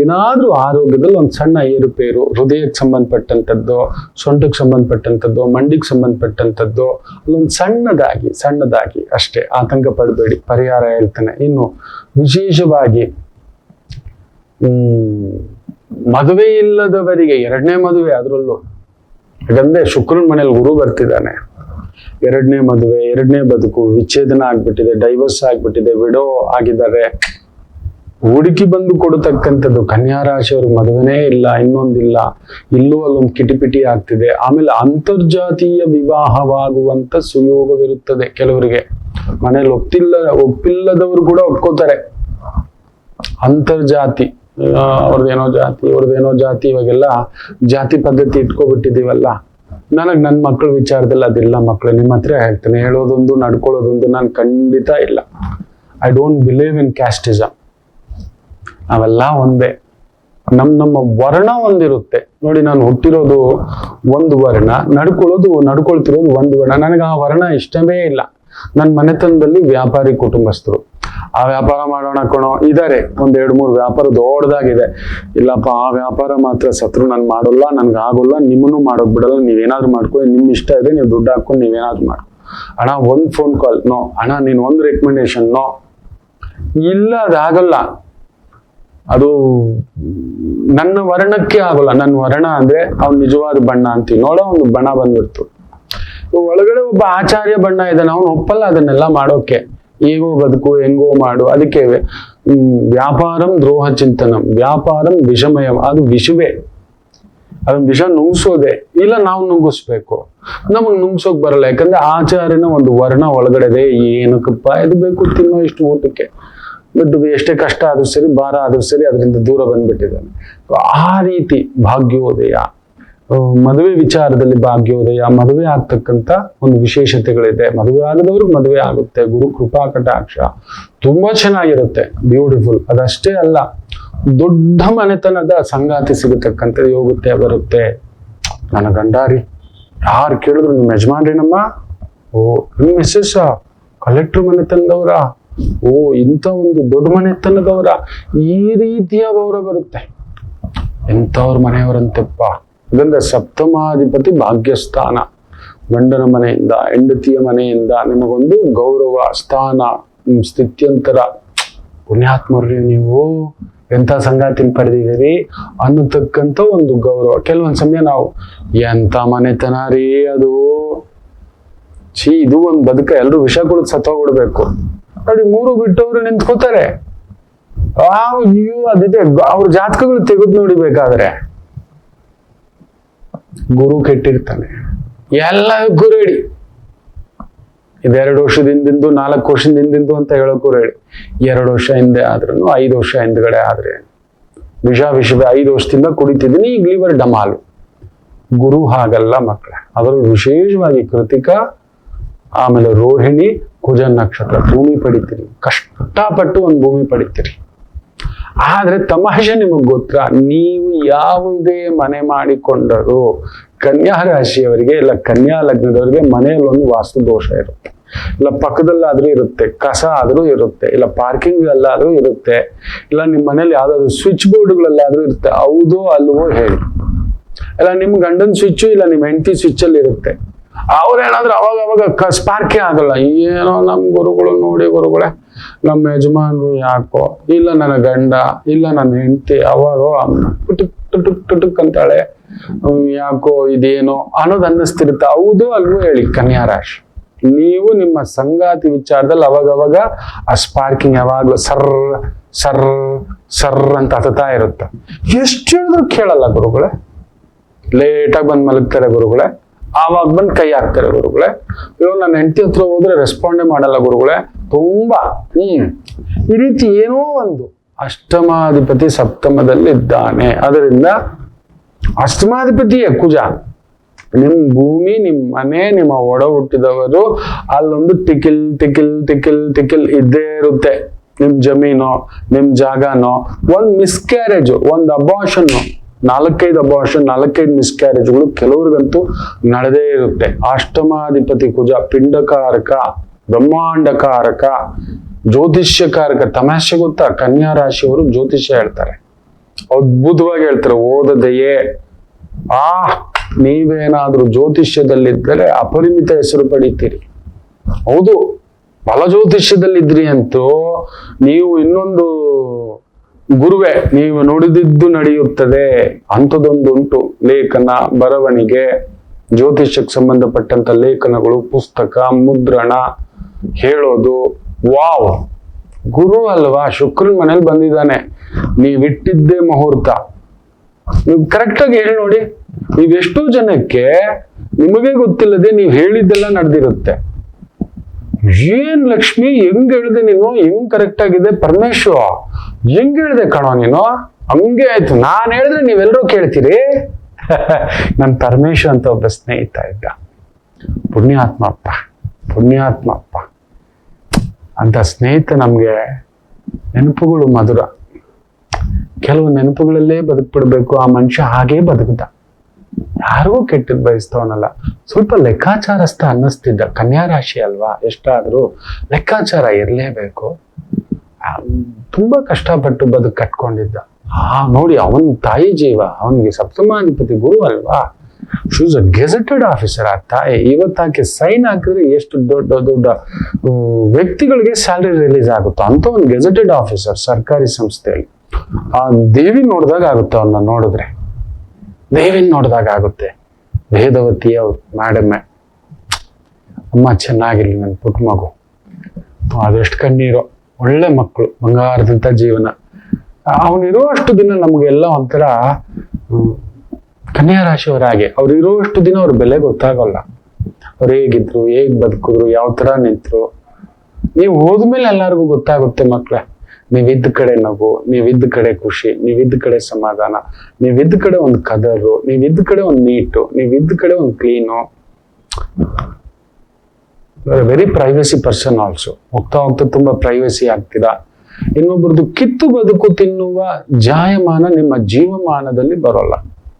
ಏನಾದ್ರೂ ಆರೋಗ್ಯದಲ್ಲಿ ಒಂದು ಸಣ್ಣ ಏರುಪೇರು, ಹೃದಯಕ್ಕೆ ಸಂಬಂಧಪಟ್ಟಂಥದ್ದು, ಸೊಂಟಕ್ಕೆ ಸಂಬಂಧಪಟ್ಟಂಥದ್ದು, ಮಂಡಿಗೆ ಸಂಬಂಧಪಟ್ಟಂಥದ್ದು, ಅಲ್ಲೊಂದು ಸಣ್ಣದಾಗಿ ಅಷ್ಟೇ. ಆತಂಕ ಪಡಬೇಡಿ, ಪರಿಹಾರ ಹೇಳ್ತಾನೆ. ಇನ್ನು ವಿಶೇಷವಾಗಿ ಮದುವೆ ಇಲ್ಲದವರಿಗೆ 2ನೇ ಮದುವೆ, ಅದರಲ್ಲೂ ಯಾಕಂದ್ರೆ ಶುಕ್ರನ ಮನೇಲಿ ಗುರು ಬರ್ತಿದ್ದಾನೆ. ಎರಡನೇ ಮದುವೆ, ಎರಡನೇ ಬದುಕು, ವಿಚ್ಛೇದನ ಆಗ್ಬಿಟ್ಟಿದೆ, ಡೈವರ್ಸ್ ಆಗ್ಬಿಟ್ಟಿದೆ, ವಿಡೋ ಆಗಿದ್ದಾರೆ, ಹುಡುಕಿ ಬಂದು ಕೊಡತಕ್ಕಂಥದ್ದು. ಕನ್ಯಾ ರಾಶಿಯವ್ರಿಗೆ ಮದುವೆನೇ ಇಲ್ಲ, ಇನ್ನೊಂದಿಲ್ಲ, ಇಲ್ಲೂ ಅಲ್ಲೊಂದು ಕಿಟಿಪಿಟಿ ಆಗ್ತಿದೆ. ಆಮೇಲೆ ಅಂತರ್ಜಾತೀಯ ವಿವಾಹವಾಗುವಂತ ಸುಯೋಗವಿರುತ್ತದೆ ಕೆಲವರಿಗೆ. ಮನೇಲಿ ಒಪ್ಪಿಲ್ಲದವರು ಕೂಡ ಒಪ್ಕೋತಾರೆ. ಅಂತರ್ಜಾತಿ, ಅವ್ರದ್ದೇನೋ ಜಾತಿ ಇವ್ರದ್ದೇನೋ ಜಾತಿ, ಇವಾಗೆಲ್ಲ ಜಾತಿ ಪದ್ಧತಿ ಇಟ್ಕೊಬಿಟ್ಟಿದೀವಲ್ಲ. ನನಗ್ ನನ್ನ ಮಕ್ಕಳ ವಿಚಾರದಲ್ಲಿ ಅದಿಲ್ಲ ಮಕ್ಕಳು, ನಿಮ್ಮ ಹತ್ರ ಹೇಳ್ತೇನೆ, ಹೇಳೋದೊಂದು ನಡ್ಕೊಳ್ಳೋದೊಂದು ನಾನು ಖಂಡಿತ ಇಲ್ಲ. I don't believe in casteism. ನಾವೆಲ್ಲ ಒಂದೇ. ನಮ್ಮ ವರ್ಣ ಒಂದಿರುತ್ತೆ ನೋಡಿ. ನಾನು ಹುಟ್ಟಿರೋದು ಒಂದು ವರ್ಣ, ನಡ್ಕೊಳ್ತಿರೋದು ಒಂದು ವರ್ಣ. ನನಗೆ ಆ ವರ್ಣ ಇಷ್ಟವೇ ಇಲ್ಲ. ನನ್ನ ಮನೆತನದಲ್ಲಿ ವ್ಯಾಪಾರಿ ಕುಟುಂಬಸ್ಥರು, ಆ ವ್ಯಾಪಾರ ಮಾಡೋಣ ಕಣೋ ಇದಾರೆ, ಒಂದ್ 2-3 ವ್ಯಾಪಾರ ದೊಡ್ಡದಾಗಿದೆ. ಇಲ್ಲಪ್ಪ ಆ ವ್ಯಾಪಾರ ಮಾತ್ರ ಸತ್ರು ನಾನು ಮಾಡೋಲ್ಲ, ನನ್ಗೆ ಆಗೋಲ್ಲ, ನಿಮ್ಮನ್ನು ಮಾಡೋದ್ ಬಿಡಲ್ಲ, ನೀವೇನಾದ್ರು ಮಾಡ್ಕೊಳ್ಳಿ, ನಿಮ್ ಇಷ್ಟ ಇದೆ, ನೀವು ದುಡ್ಡು ಹಾಕೊಂಡು ನೀವೇನಾದ್ರು ಮಾಡಿ. ಅಣ್ಣ ಒಂದ್ ಫೋನ್ ಕಾಲ್ ನೋ, ಅಣ್ಣ ನೀನ್ ಒಂದ್ ರೆಕಮೆಂಡೇಶನ್ ನೋ, ಇಲ್ಲ ಅದಾಗಲ್ಲ. ಅದು ನನ್ನ ವರ್ಣಕ್ಕೆ ಆಗೋಲ್ಲ. ನನ್ನ ವರ್ಣ ಅಂದ್ರೆ ಅವ್ನು ನಿಜವಾದ ಬಣ್ಣ ಅಂತೀವಿ ನೋಡೋ, ಒಂದು ಬಣ್ಣ ಬಂದ್ಬಿಡ್ತು. ಒಳಗಡೆ ಒಬ್ಬ ಆಚಾರ್ಯ ಬಣ್ಣ ಇದ್ದಾನೆ, ಅವನು ಒಪ್ಪಲ್ಲ ಅದನ್ನೆಲ್ಲ ಮಾಡೋಕೆ. ಹೇಗೋ ಬದುಕು, ಹೆಂಗೋ ಮಾಡು. ಅದಕ್ಕೆ ವ್ಯಾಪಾರಂ ದ್ರೋಹ ಚಿಂತನಂ, ವ್ಯಾಪಾರಂ ವಿಷಮಯಂ. ಅದು ವಿಷವೇ, ಅದನ್ನ ವಿಷ ನುಂಗ್ಸೋದೆ. ಇಲ್ಲ ನಾವು ನುಂಗಿಸ್ಬೇಕು, ನಮಗ್ ನುಂಗ್ಸೋಕ್ ಬರಲ್ಲ. ಯಾಕಂದ್ರೆ ಆಚಾರ್ಯನ ಒಂದು ವರ್ಣ ಒಳಗಡೆ ಇದೆ. ಏನಕ್ಕಪ್ಪ ಇದು ಬೇಕು, ತಿನ್ನೋ ಇಷ್ಟು ಊಟಕ್ಕೆ, ಬಟ್ ಎಷ್ಟೇ ಕಷ್ಟ ಆದ್ರೂ ಸರಿ, ಭಾರ ಆದ್ರೂ ಸರಿ, ಅದರಿಂದ ದೂರ ಬಂದ್ಬಿಟ್ಟಿದ್ದಾನೆ. ಆ ರೀತಿ ಭಾಗ್ಯೋದಯ, ಮದುವೆ ವಿಚಾರದಲ್ಲಿ ಭಾಗ್ಯೋದಯ, ಮದುವೆ ಆಗ್ತಕ್ಕಂಥ ಒಂದು ವಿಶೇಷತೆಗಳಿದೆ. ಮದುವೆ ಆಗದವ್ರಿಗೆ ಮದುವೆ ಆಗುತ್ತೆ. ಗುರು ಕೃಪಾ ಕಟಾಕ್ಷ ತುಂಬಾ ಚೆನ್ನಾಗಿರುತ್ತೆ, ಬ್ಯೂಟಿಫುಲ್. ಅದಷ್ಟೇ ಅಲ್ಲ, ದೊಡ್ಡ ಮನೆತನದ ಸಂಗಾತಿ ಸಿಗತಕ್ಕಂಥದ್ದು ಹೋಗುತ್ತೆ ಬರುತ್ತೆ. ನನ್ನ ಗಂಡಾರಿ, ಯಾರು ಕೇಳಿದ್ರು ನಿಮ್ಮ ಯಜಮಾನ್ರಿನಮ್ಮ, ಓ ನಿಮ್ಮ ಮಿಸ್ಸಸ್ ಕಲೆಕ್ಟರ್ ಮನೆತನದವರ, ಓ ಇಂಥ ಒಂದು ದೊಡ್ಡ ಮನೆತನದವರ, ಈ ರೀತಿಯ ಗೌರವ ಬರುತ್ತೆ. ಎಂಥವ್ರ ಮನೆಯವರಂತೆಪ್ಪ. ಅದರಿಂದ ಸಪ್ತಮಾಧಿಪತಿ ಭಾಗ್ಯಸ್ಥಾನ, ಗಂಡನ ಮನೆಯಿಂದ, ಹೆಂಡತಿಯ ಮನೆಯಿಂದ ನಿಮಗೊಂದು ಗೌರವ, ಸ್ಥಾನ, ಸ್ಥಿತ್ಯಂತರ. ಪುಣ್ಯಾತ್ಮರ್ರಿ ನೀವು, ಎಂಥ ಸಂಗಾತಿನ ಪಡೆದಿದ್ದೀರಿ ಅನ್ನತಕ್ಕಂಥ ಒಂದು ಗೌರವ. ಕೆಲವೊಂದ್ ಸಮಯ ನಾವು ಎಂಥ ಮನೆತನ ರೀ ಅದು, ಇದು ಒಂದು ಬದುಕ, ಎಲ್ರು ವಿಷ ಕುಡಿದು ಸತ್ತೋಗ್ಬಿಡ್ಬೇಕು ನೋಡಿ. 3 ಬಿಟ್ಟವ್ರು ನಿಂತ್ಕೋತಾರೆ. ಅಯ್ಯೋ ಅದಿದೆ, ಅವ್ರ ಜಾತಕಗಳು ತೆಗೆದು ನೋಡಿಬೇಕಾದ್ರೆ ಗುರು ಕೆಟ್ಟಿರ್ತಾನೆ, ಎಲ್ಲಕ್ಕೂ ರೆಡಿ. ಇದು 2 ವರ್ಷದ ಹಿಂದಿಂದು, 4 ವರ್ಷದ ಹಿಂದಿಂದು ಅಂತ ಹೇಳೋಕ್ಕೂ ರೆಡಿ. 2 ವರ್ಷ ಹಿಂದೆ ಆದ್ರೂ, 5 ವರ್ಷ ಹಿಂದ್ಗಡೆ ಆದ್ರೆ ವಿಷವೇ 5 ವರ್ಷದಿಂದ ಕುಡಿತಿದ್ದೀನಿ, ಈಗ ಲಿವರ್ ಡಮಾಲು. ಗುರು ಹಾಗಲ್ಲ ಮಕ್ಕಳೇ. ಅದರಲ್ಲಿ ವಿಶೇಷವಾಗಿ ಕೃತಿಕ, ಆಮೇಲೆ ರೋಹಿಣಿ, ಕುಜ ನಕ್ಷತ್ರ ಭೂಮಿ ಪಡಿತೀರಿ. ಕಷ್ಟಪಟ್ಟು ಒಂದು ಭೂಮಿ ಪಡಿತೀರಿ. ಆದ್ರೆ ತಮಾಷೆ ನಿಮಗ್ ಗೊತ್ತಾ, ನೀವು ಯಾವುದೇ ಮನೆ ಮಾಡಿಕೊಂಡರೂ ಕನ್ಯಾ ರಾಶಿಯವರಿಗೆ ಇಲ್ಲ ಕನ್ಯಾ ಲಗ್ನದವರಿಗೆ ಮನೆಯಲ್ಲಿ ಒಂದು ವಾಸ್ತು ದೋಷ ಇರುತ್ತೆ. ಇಲ್ಲ ಪಕ್ಕದಲ್ಲಾದ್ರೂ ಇರುತ್ತೆ, ಕಸ ಆದ್ರೂ ಇರುತ್ತೆ, ಇಲ್ಲ ಪಾರ್ಕಿಂಗ್ ಅಲ್ಲಾದ್ರೂ ಇರುತ್ತೆ, ಇಲ್ಲ ನಿಮ್ಮ ಮನೇಲಿ ಯಾವ್ದಾದ್ರು ಸ್ವಿಚ್ ಬೋರ್ಡ್ಗಳಲ್ಲಾದ್ರೂ ಇರುತ್ತೆ. ಹೌದೋ ಅಲ್ವೋ ಹೇಳಿ. ಇಲ್ಲ ನಿಮ್ ಗಂಡನ ಸ್ವಿಚ್ ಇಲ್ಲ ನಿಮ್ಮ ಹೆಂಡತಿ ಸ್ವಿಚ್ ಅಲ್ಲಿ ಇರುತ್ತೆ. ಅವ್ರೇನಾದ್ರೂ ಅವಾಗ ಸ್ಪಾರ್ಕೇ ಆಗಲ್ಲ. ಏನೋ ನಮ್ ಗುರುಗಳು ನೋಡಿ, ಗುರುಗಳೇ ನಮ್ಮ ಯಜಮಾನ್ರು ಯಾಕೋ, ಇಲ್ಲ ನನ್ನ ಗಂಡ, ಇಲ್ಲ ನನ್ನ ಹೆಂಡತಿ, ಅವಾಗ ಟುಟುಕ್ ಟುಟುಕ್ ಟುಟುಕ್ ಅಂತಾಳೆ, ಯಾಕೋ ಇದೇನೋ ಅನ್ನೋದು ಅನ್ನಿಸ್ತಿರುತ್ತೆ. ಹೌದು ಅಲ್ವೋ ಹೇಳಿ ಕನ್ಯಾ ರಾಶಿ. ನೀವು ನಿಮ್ಮ ಸಂಗಾತಿ ವಿಚಾರದಲ್ಲಿ ಅವಾಗವಾಗ ಆ ಸ್ಪಾರ್ಕಿಂಗ್ ಯಾವಾಗ್ಲೂ ಸರ್ ಸರ್ ಸರ್ ಅಂತ ಹತ್ತಾ ಇರುತ್ತೆ. ಎಷ್ಟು ಹೇಳಿದ್ರು ಕೇಳಲ್ಲ ಗುರುಗಳೇ. ಲೇಟಾಗಿ ಬಂದ್ ಮಲಗ್ತಾರೆ ಗುರುಗಳೇ, ಆವಾಗ ಬಂದು ಕೈ ಹಾಕ್ತಾರೆ ಗುರುಗಳೇ. ಇವಾಗ ನನ್ನ ಹೆಂಡತಿ ಹತ್ರ ಹೋದ್ರೆ ರೆಸ್ಪಾಂಡೇ ಮಾಡಲ್ಲ ಗುರುಗಳೇ. ತುಂಬಾ ಈ ರೀತಿ ಏನೋ ಒಂದು. ಅಷ್ಟಮಾಧಿಪತಿ ಸಪ್ತಮದಲ್ಲಿ ಇದ್ದಾನೆ. ಅದರಿಂದ ಅಷ್ಟಮಾಧಿಪತಿಯೇ ಕುಜ. ನಿಮ್ ಭೂಮಿ, ನಿಮ್ ಮನೆ, ನಿಮ್ಮ ಒಡ ಹುಟ್ಟಿದವರು, ಅಲ್ಲೊಂದು ಟಿಕಿಲ್ ಟಿಕಿಲ್ ಟಿಕಿಲ್ ಟಿಕಿಲ್ ಇದ್ದೇ ಇರುತ್ತೆ. ನಿಮ್ ಜಮೀನೋ, ನಿಮ್ ಜಾಗನೋ, ಒಂದ್ ಮಿಸ್ಕ್ಯಾರೇಜ್, ಒಂದ್ ಅಬಾರ್ಷನ್, 4-5 ಅಬಾರ್ಷನ್, 4-5 ಮಿಸ್ಕ್ಯಾರೇಜ್ಗಳು ಕೆಲವ್ರಿಗಂತೂ ನಡೆದೇ ಇರುತ್ತೆ. ಅಷ್ಟಮಾಧಿಪತಿ ಕುಜ ಪಿಂಡಕಾರಕ, ಬ್ರಹ್ಮಾಂಡಕಾರಕ, ಜ್ಯೋತಿಷ್ಯಕಾರಕ. ತಮಾಷೆ ಗೊತ್ತಾ, ಕನ್ಯಾ ರಾಶಿಯವರು ಜ್ಯೋತಿಷ್ಯ ಹೇಳ್ತಾರೆ, ಅದ್ಭುತವಾಗಿ ಹೇಳ್ತಾರೆ. ಓದದೆಯೇ ನೀವೇನಾದ್ರೂ ಜ್ಯೋತಿಷ್ಯದಲ್ಲಿದ್ದರೆ ಅಪರಿಮಿತ ಹೆಸರು ಪಡಿತೀರಿ. ಹೌದು, ಬಲ ಜ್ಯೋತಿಷ್ಯದಲ್ಲಿದ್ರಿ ಅಂತೂ ನೀವು ಇನ್ನೊಂದು ಗುರುವೆ, ನೀವು ನುಡಿದಿದ್ದು ನಡೆಯುತ್ತದೆ ಅಂಥದ್ದೊಂದುಂಟು. ಲೇಖನ, ಬರವಣಿಗೆ, ಜ್ಯೋತಿಷ್ಯಕ್ಕೆ ಸಂಬಂಧಪಟ್ಟಂತ ಲೇಖನಗಳು, ಪುಸ್ತಕ, ಮುದ್ರಣ, ಹೇಳೋದು. ವಾವ್, ಗುರು ಅಲ್ವಾ, ಶುಕ್ರನ್ ಮನೇಲಿ ಬಂದಿದ್ದಾನೆ, ನೀವಿಟ್ಟಿದ್ದೇ ಮುಹೂರ್ತ. ನೀವು ಕರೆಕ್ಟ್ ಆಗಿ ಹೇಳಿ ನೋಡಿ, ನೀವೆಷ್ಟೋ ಜನಕ್ಕೆ ನಿಮಗೆ ಗೊತ್ತಿಲ್ಲದೆ ನೀವು ಹೇಳಿದ್ದೆಲ್ಲ ನಡೆದಿರುತ್ತೆ. ಏನ್ ಲಕ್ಷ್ಮಿ, ಹೆಂಗ್ ಹೇಳ್ದೆ ನೀನು, ಹೆಂಗ್ ಕರೆಕ್ಟ್ ಆಗಿದೆ ಪರಮೇಶ್ವರ, ಹೆಂಗ್ ಹೇಳ್ದೆ ಕಣೋ ನೀನು, ಹಂಗೆ ಆಯ್ತು, ನಾನ್ ಹೇಳಿದ್ರೆ ನೀವೆಲ್ಲರೂ ಕೇಳ್ತೀರಿ. ನನ್ ಪರಮೇಶ್ವರ್ ಅಂತ ಒಬ್ಬ ಸ್ನೇಹಿತ ಇದ್ದ, ಪುಣ್ಯಾತ್ಮಪ್ಪ, ಪುಣ್ಯಾತ್ಮಪ್ಪ ಅಂತ ಸ್ನೇಹಿತ. ನಮ್ಗೆ ನೆನಪುಗಳು ಮಧುರ, ಕೆಲವು ನೆನಪುಗಳಲ್ಲೇ ಬದುಕ್ಬಿಡ್ಬೇಕು. ಆ ಮನುಷ್ಯ ಹಾಗೇ ಬದುಕುತ್ತ, ಯಾರಿಗೂ ಕೆಟ್ಟದ್ ಬಯಸ್ತವನಲ್ಲ, ಸ್ವಲ್ಪ ಲೆಕ್ಕಾಚಾರಸ್ಥ ಅನ್ನಿಸ್ತಿದ್ದ. ಕನ್ಯಾ ರಾಶಿ ಅಲ್ವಾ, ಎಷ್ಟಾದ್ರೂ ಲೆಕ್ಕಾಚಾರ ಇರ್ಲೇಬೇಕು. ತುಂಬಾ ಕಷ್ಟಪಟ್ಟು ಬದುಕು ಕಟ್ಕೊಂಡಿದ್ದ. ನೋಡಿ, ಅವನ್ ತಾಯಿ ಜೀವ, ಅವನಿಗೆ ಸಪ್ತಮಾಧಿಪತಿ ಗುರು ಅಲ್ವಾ, ಶೂಸ್ ಅ ಗೆಜೆಟೆಡ್ ಆಫೀಸರ್. ಆ ತಾಯಿ ಇವತ್ತಾಕೆ ಸೈನ್ ಹಾಕಿದ್ರೆ ಎಷ್ಟು ದೊಡ್ಡ ದೊಡ್ಡ ವ್ಯಕ್ತಿಗಳಿಗೆ ಸ್ಯಾಲರಿ ರಿಲೀಸ್ ಆಗುತ್ತೋ ಅಂತ ಒಂದು ಗೆಜೆಟೆಡ್ ಆಫೀಸರ್ ಸರ್ಕಾರಿ ಸಂಸ್ಥೆಯಲ್ಲಿ. ಆ ದೇವಿ ನೋಡಿದಾಗ ಆಗುತ್ತೆ, ಅವನ್ನ ನೋಡಿದ್ರೆ ದೇವಿನ ನೋಡಿದಾಗ ಆಗುತ್ತೆ. ವೇದವತಿ ಅವ್ರು ಮಾಡಮ್ಮೆ, ಅಮ್ಮ ಚೆನ್ನಾಗಿರ್ಲಿ ನನ್ನ ಪುಟ್ಟ ಮಗು, ಅದೆಷ್ಟು ಕಣ್ಣೀರು, ಒಳ್ಳೆ ಮಕ್ಕಳು, ಬಂಗಾರದಂತ ಜೀವನ. ಅವನಿರೋ ಅಷ್ಟು ದಿನ ನಮಗೆಲ್ಲ ಒಂಥರ ಕನ್ಯಾ ರಾಶಿಯವರಾಗೆ, ಅವ್ರು ಇರೋಷ್ಟು ದಿನ ಅವ್ರ ಬೆಲೆ ಗೊತ್ತಾಗಲ್ಲ. ಅವ್ರು ಹೇಗಿದ್ರು, ಹೇಗ್ ಬದುಕಿದ್ರು, ಯಾವ ತರ ನಿಂತ್ರು. ನೀವು ಹೋದ್ಮೇಲೆ ಎಲ್ಲರಿಗೂ ಗೊತ್ತಾಗುತ್ತೆ ಮಕ್ಳೇ. ನೀವಿದ್ದ ಕಡೆ ನಗು, ನೀವಿದ್ದ ಕಡೆ ಖುಷಿ, ನೀವಿದ್ದ ಕಡೆ ಸಮಾಧಾನ, ನೀವಿದ್ದ ಕಡೆ ಒಂದು ಕದರು, ನೀವಿದ್ದ ಕಡೆ ಒಂದು ನೀಟು, ನೀವಿದ್ದ ಕಡೆ ಒಂದು clean. Very privacy person also. ಹೋಗ್ತಾ ಹೋಗ್ತಾ ತುಂಬಾ ಪ್ರೈವಸಿ ಆಗ್ತೀರಾ. ಇನ್ನೊಬ್ಬರದು ಕಿತ್ತು ಬದುಕು ತಿನ್ನುವ ಜಾಯಮಾನ ನಿಮ್ಮ ಜೀವಮಾನದಲ್ಲಿ ಬರೋಲ್ಲ.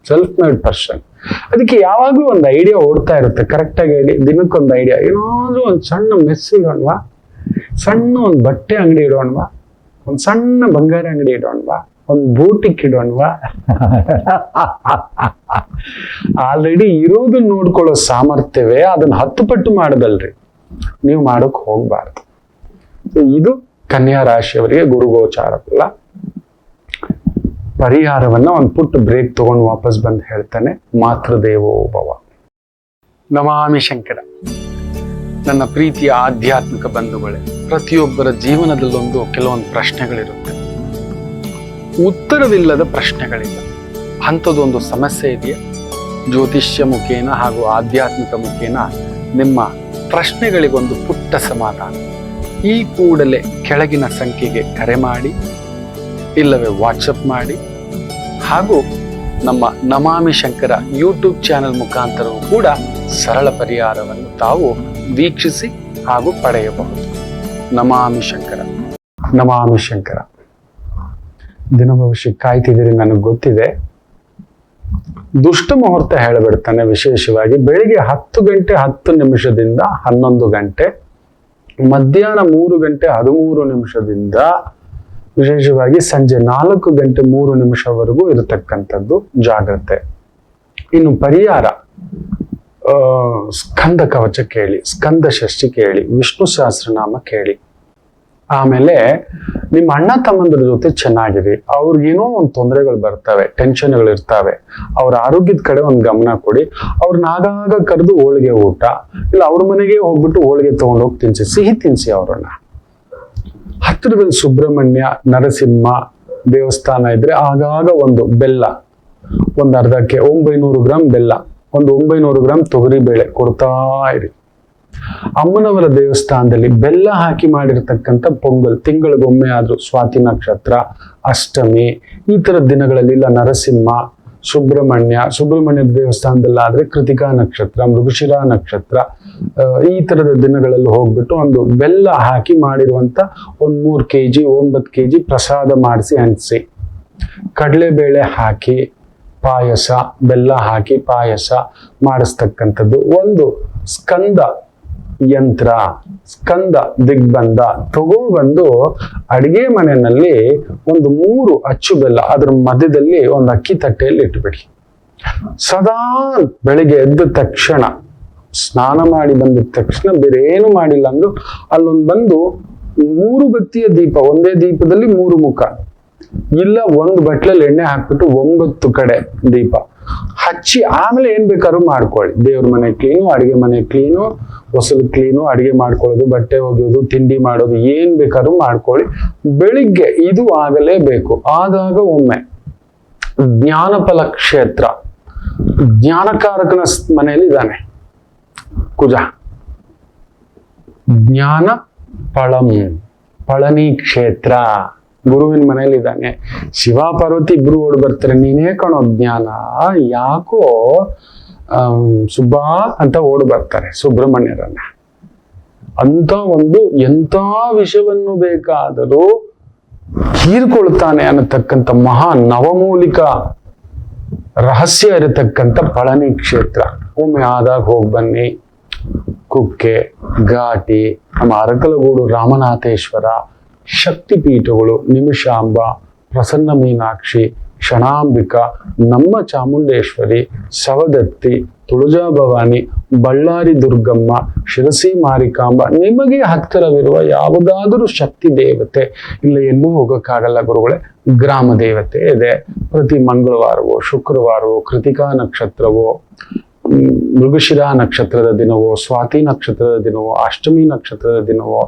Self made person. ಅದಕ್ಕೆ ಯಾವಾಗ್ಲೂ ಒಂದು ಐಡಿಯಾ ಓಡ್ತಾ ಇರುತ್ತೆ, ಕರೆಕ್ಟ್ ಆಗಿ ದಿನಕ್ಕೊಂದು ಐಡಿಯಾ. ಏನಾದ್ರೂ ಒಂದು ಸಣ್ಣ ಮೆಸ್ ಇಡೋಣವಾ, ಸಣ್ಣ ಒಂದು ಬಟ್ಟೆ ಅಂಗಡಿ ಇಡೋಣವಾ, ಒಂದು ಸಣ್ಣ ಬಂಗಾರ ಅಂಗಡಿ ಇಡೋಣವಾ, ಒಂದು ಬೂಟಿಕ್ ಇಡೋಣವಾ. ಆಲ್ರೆಡಿ ಇರೋದನ್ನ ನೋಡ್ಕೊಳ್ಳೋ ಸಾಮರ್ಥ್ಯವೇ ಅದನ್ನ 10 ಪಟ್ಟು ಮಾಡದಲ್ರಿ, ನೀವು ಮಾಡೋಕ್ ಹೋಗ್ಬಾರ್ದು. ಇದು ಕನ್ಯಾ ರಾಶಿಯವರಿಗೆ ಗುರುಗೋಚಾರ ಫಲ. ಪರಿಹಾರವನ್ನ ಒಂದು ಪುಟ್ಟ ಬ್ರೇಕ್ ತಗೊಂಡು ವಾಪಸ್ ಬಂದು ಹೇಳ್ತಾನೆ. ಮಾತೃದೇವೋ ಭವ. ನಮಾಮಿ ಶಂಕರ. ನನ್ನ ಪ್ರೀತಿಯ ಆಧ್ಯಾತ್ಮಿಕ ಬಂಧುಗಳೇ, ಪ್ರತಿಯೊಬ್ಬರ ಜೀವನದಲ್ಲೊಂದು ಕೆಲವೊಂದು ಪ್ರಶ್ನೆಗಳಿರುತ್ತೆ, ಉತ್ತರವಿಲ್ಲದ ಪ್ರಶ್ನೆಗಳಿಲ್ಲ. ಅಂಥದ್ದೊಂದು ಸಮಸ್ಯೆ ಇದೆಯಾ? ಜ್ಯೋತಿಷ್ಯ ಮುಖೇನ ಹಾಗೂ ಆಧ್ಯಾತ್ಮಿಕ ಮುಖೇನ ನಿಮ್ಮ ಪ್ರಶ್ನೆಗಳಿಗೊಂದು ಪುಟ್ಟ ಸಮಾಧಾನ. ಈ ಕೂಡಲೇ ಕೆಳಗಿನ ಸಂಖ್ಯೆಗೆ ಕರೆ ಮಾಡಿ, ಇಲ್ಲವೇ ವಾಟ್ಸಪ್ ಮಾಡಿ, ಹಾಗೂ ನಮ್ಮ ನಮಾಮಿ ಶಂಕರ ಯೂಟ್ಯೂಬ್ ಚಾನೆಲ್ ಮುಖಾಂತರವೂ ಕೂಡ ಸರಳ ಪರಿಹಾರವನ್ನು ತಾವು ವೀಕ್ಷಿಸಿ ಹಾಗೂ ಪಡೆಯಬಹುದು. ನಮಾಮಿ ಶಂಕರ. ನಮಾಮಿ ಶಂಕರ. ದಿನ ಭವಿಷ್ಯ ಕಾಯ್ತಿದ್ದೀರಿ, ನನಗೆ ಗೊತ್ತಿದೆ. ದುಷ್ಟ ಮುಹೂರ್ತ ಹೇಳಿಬಿಡ್ತಾನೆ. ವಿಶೇಷವಾಗಿ ಬೆಳಿಗ್ಗೆ 10 ಗಂಟೆ 10 ನಿಮಿಷದಿಂದ 11 ಗಂಟೆ, ಮಧ್ಯಾಹ್ನ 3 ಗಂಟೆ 13 ನಿಮಿಷದಿಂದ ವಿಶೇಷವಾಗಿ ಸಂಜೆ 4 ಗಂಟೆ 3 ನಿಮಿಷವರೆಗೂ ಇರತಕ್ಕಂಥದ್ದು ಜಾಗ್ರತೆ. ಇನ್ನು ಪರಿಹಾರ, ಸ್ಕಂದ ಕವಚ ಕೇಳಿ, ಸ್ಕಂದ ಷಷ್ಠಿ ಕೇಳಿ, ವಿಷ್ಣು ಸಹಸ್ರನಾಮ ಕೇಳಿ. ಆಮೇಲೆ ನಿಮ್ಮ ಅಣ್ಣ ತಮ್ಮಂದ್ರ ಜೊತೆ ಚೆನ್ನಾಗಿರಿ. ಅವ್ರಿಗೇನೋ ಒಂದು ತೊಂದರೆಗಳು ಬರ್ತವೆ, ಟೆನ್ಷನ್ಗಳು ಇರ್ತವೆ, ಅವ್ರ ಆರೋಗ್ಯದ ಕಡೆ ಒಂದು ಗಮನ ಕೊಡಿ. ಅವ್ರನ್ನ ಆಗಾಗ ಕರೆದು ಹೋಳಿಗೆ ಊಟ, ಇಲ್ಲ ಅವ್ರ ಮನೆಗೆ ಹೋಗ್ಬಿಟ್ಟು ಹೋಳಿಗೆ ತಗೊಂಡೋಗಿ ತಿನ್ಸಿ, ಸಿಹಿ ತಿನ್ಸಿ ಅವ್ರನ್ನ. ಹತ್ತಿರದಲ್ಲಿ ಸುಬ್ರಹ್ಮಣ್ಯ, ನರಸಿಂಹ ದೇವಸ್ಥಾನ ಇದ್ರೆ ಆಗಾಗ ಒಂದು ಬೆಲ್ಲ, ಒಂದು ಅರ್ಧಕ್ಕೆ 900 ಗ್ರಾಂ ಬೆಲ್ಲ, ಒಂದು 900 ಗ್ರಾಂ ತೊಗರಿ ಬೇಳೆ ಕೊಡ್ತಾ ಇರಿ. ಅಮ್ಮನವರ ದೇವಸ್ಥಾನದಲ್ಲಿ ಬೆಲ್ಲ ಹಾಕಿ ಮಾಡಿರ್ತಕ್ಕಂಥ ಪೊಂಗಲ್ ತಿಂಗಳಿಗೊಮ್ಮೆ ಆದ್ರೂ, ಸ್ವಾತಿ ನಕ್ಷತ್ರ, ಅಷ್ಟಮಿ, ಈ ತರದ ದಿನಗಳಲ್ಲಿ, ಇಲ್ಲ ನರಸಿಂಹ, ಸುಬ್ರಹ್ಮಣ್ಯದ ದೇವಸ್ಥಾನದಲ್ಲಾದ್ರೆ ಕೃತಿಕಾ ನಕ್ಷತ್ರ, ಮೃಗಶಿರಾ ನಕ್ಷತ್ರ, ಈ ತರದ ದಿನಗಳಲ್ಲಿ ಹೋಗ್ಬಿಟ್ಟು ಒಂದು ಬೆಲ್ಲ ಹಾಕಿ ಮಾಡಿರುವಂತ ಒಂದು 3 kg 9 kg ಪ್ರಸಾದ ಮಾಡಿಸಿ ಹಂಚಿಸಿ. ಕಡಲೆಬೇಳೆ ಹಾಕಿ ಪಾಯಸ, ಬೆಲ್ಲ ಹಾಕಿ ಪಾಯಸ ಮಾಡಿಸ್ತಕ್ಕಂಥದ್ದು. ಒಂದು ಸ್ಕಂದ ಯಂತ್ರ, ಸ್ಕಂದ ದಿಗ್ಬಂಧ ತಗೋಬಂದು ಅಡಿಗೆ ಮನೆಯಲ್ಲಿ ಒಂದು 3 ಅಚ್ಚು ಬೆಲ್ಲ ಅದ್ರ ಮಧ್ಯದಲ್ಲಿ ಒಂದು ಅಕ್ಕಿ ತಟ್ಟೆಯಲ್ಲಿ ಇಟ್ಬಿಡಿ. ಸದಾ ಬೆಳಿಗ್ಗೆ ಎದ್ದ ತಕ್ಷಣ, ಸ್ನಾನ ಮಾಡಿ ಬಂದಿದ ತಕ್ಷಣ, ಬೇರೆ ಏನು ಮಾಡಿಲ್ಲ ಅಂದ್ರು ಅಲ್ಲೊಂದು ಬಂದು 3 ಬತ್ತಿಯ ದೀಪ, ಒಂದೇ ದೀಪದಲ್ಲಿ 3 ಮುಖ, ಇಲ್ಲ ಒಂದು ಬಟ್ಲಲ್ಲಿ ಎಣ್ಣೆ ಹಾಕ್ಬಿಟ್ಟು 9 ಕಡೆ ದೀಪ ಹಚ್ಚಿ ಆಮೇಲೆ ಏನ್ ಬೇಕಾದ್ರೂ ಮಾಡ್ಕೊಳ್ಳಿ. ದೇವ್ರ ಮನೆ ಕ್ಲೀನು, ಅಡಿಗೆ ಮನೆ ಕ್ಲೀನು, ಹೊಸಲು ಕ್ಲೀನು, ಅಡಿಗೆ ಮಾಡ್ಕೊಳ್ಳೋದು, ಬಟ್ಟೆ ಒಗೆಯೋದು, ತಿಂಡಿ ಮಾಡೋದು, ಏನ್ ಬೇಕಾದ್ರೂ ಮಾಡ್ಕೊಳ್ಳಿ. ಬೆಳಿಗ್ಗೆ ಇದು ಆಗಲೇಬೇಕು. ಆದಾಗ ಒಮ್ಮೆ ಜ್ಞಾನಫಲ ಕ್ಷೇತ್ರ, ಜ್ಞಾನಕಾರಕನ ಮನೆಯಲ್ಲಿ ಇದ್ದಾನೆ ಕುಜ. ಜ್ಞಾನ ಫಳಂ, ಪಳನಿ ಕ್ಷೇತ್ರ ಗುರುವಿನ ಮನೆಯಲ್ಲಿ ಇದ್ದಾನೆ. ಶಿವ ಪಾರ್ವತಿ ಇಬ್ರು ಓಡ್ ಬರ್ತಾರೆ, ನೀನೇ ಕಾಣೋ ಜ್ಞಾನ, ಯಾಕೋ ಸುಬ್ಬಾ ಅಂತ ಓಡ್ ಬರ್ತಾರೆ ಸುಬ್ರಹ್ಮಣ್ಯರನ್ನ. ಅಂತ ಒಂದು ಎಂಥ ವಿಷಯವನ್ನು ಬೇಕಾದರೂ ಹೀರ್ಕೊಳ್ತಾನೆ ಅನ್ನತಕ್ಕಂಥ ಮಹಾ ನವಮೂಲಿಕ ರಹಸ್ಯ ಇರತಕ್ಕಂಥ ಪಳನಿ ಕ್ಷೇತ್ರ. ಒಮ್ಮೆ ಆದಾಗ ಹೋಗಿ ಬನ್ನಿ. ಕುಕ್ಕೆ, ಘಾಟಿ, ನಮ್ಮ ಅರಕಲಗೂಡು ರಾಮನಾಥೇಶ್ವರ, ಶಕ್ತಿಪೀಠಗಳು, ನಿಮಿಷಾಂಬ, ಪ್ರಸನ್ನ ಮೀನಾಕ್ಷಿ, ಕ್ಷಣಾಂಬಿಕಾ, ನಮ್ಮ ಚಾಮುಂಡೇಶ್ವರಿ, ಸವದತ್ತಿ, ತುಳಜಾ ಭವಾನಿ, ಬಳ್ಳಾರಿ ದುರ್ಗಮ್ಮ, ಶಿರಸಿ ಮಾರಿಕಾಂಬ, ನಿಮಗೆ ಹತ್ತಿರವಿರುವ ಯಾವುದಾದರೂ ಶಕ್ತಿ ದೇವತೆ. ಇಲ್ಲ ಎಲ್ಲೂ ಹೋಗಕ್ಕಾಗಲ್ಲ ಗುರುಗಳೇ, ಗ್ರಾಮ ದೇವತೆ ಇದೆ. ಪ್ರತಿ ಮಂಗಳವಾರವೋ ಶುಕ್ರವಾರವೋ ಕೃತಿಕಾ ನಕ್ಷತ್ರವೋ ಮೃಗಶಿರ ನಕ್ಷತ್ರದ ದಿನವೋ ಸ್ವಾತಿ ನಕ್ಷತ್ರದ ದಿನವೋ ಅಷ್ಟಮಿ ನಕ್ಷತ್ರದ ದಿನವೋ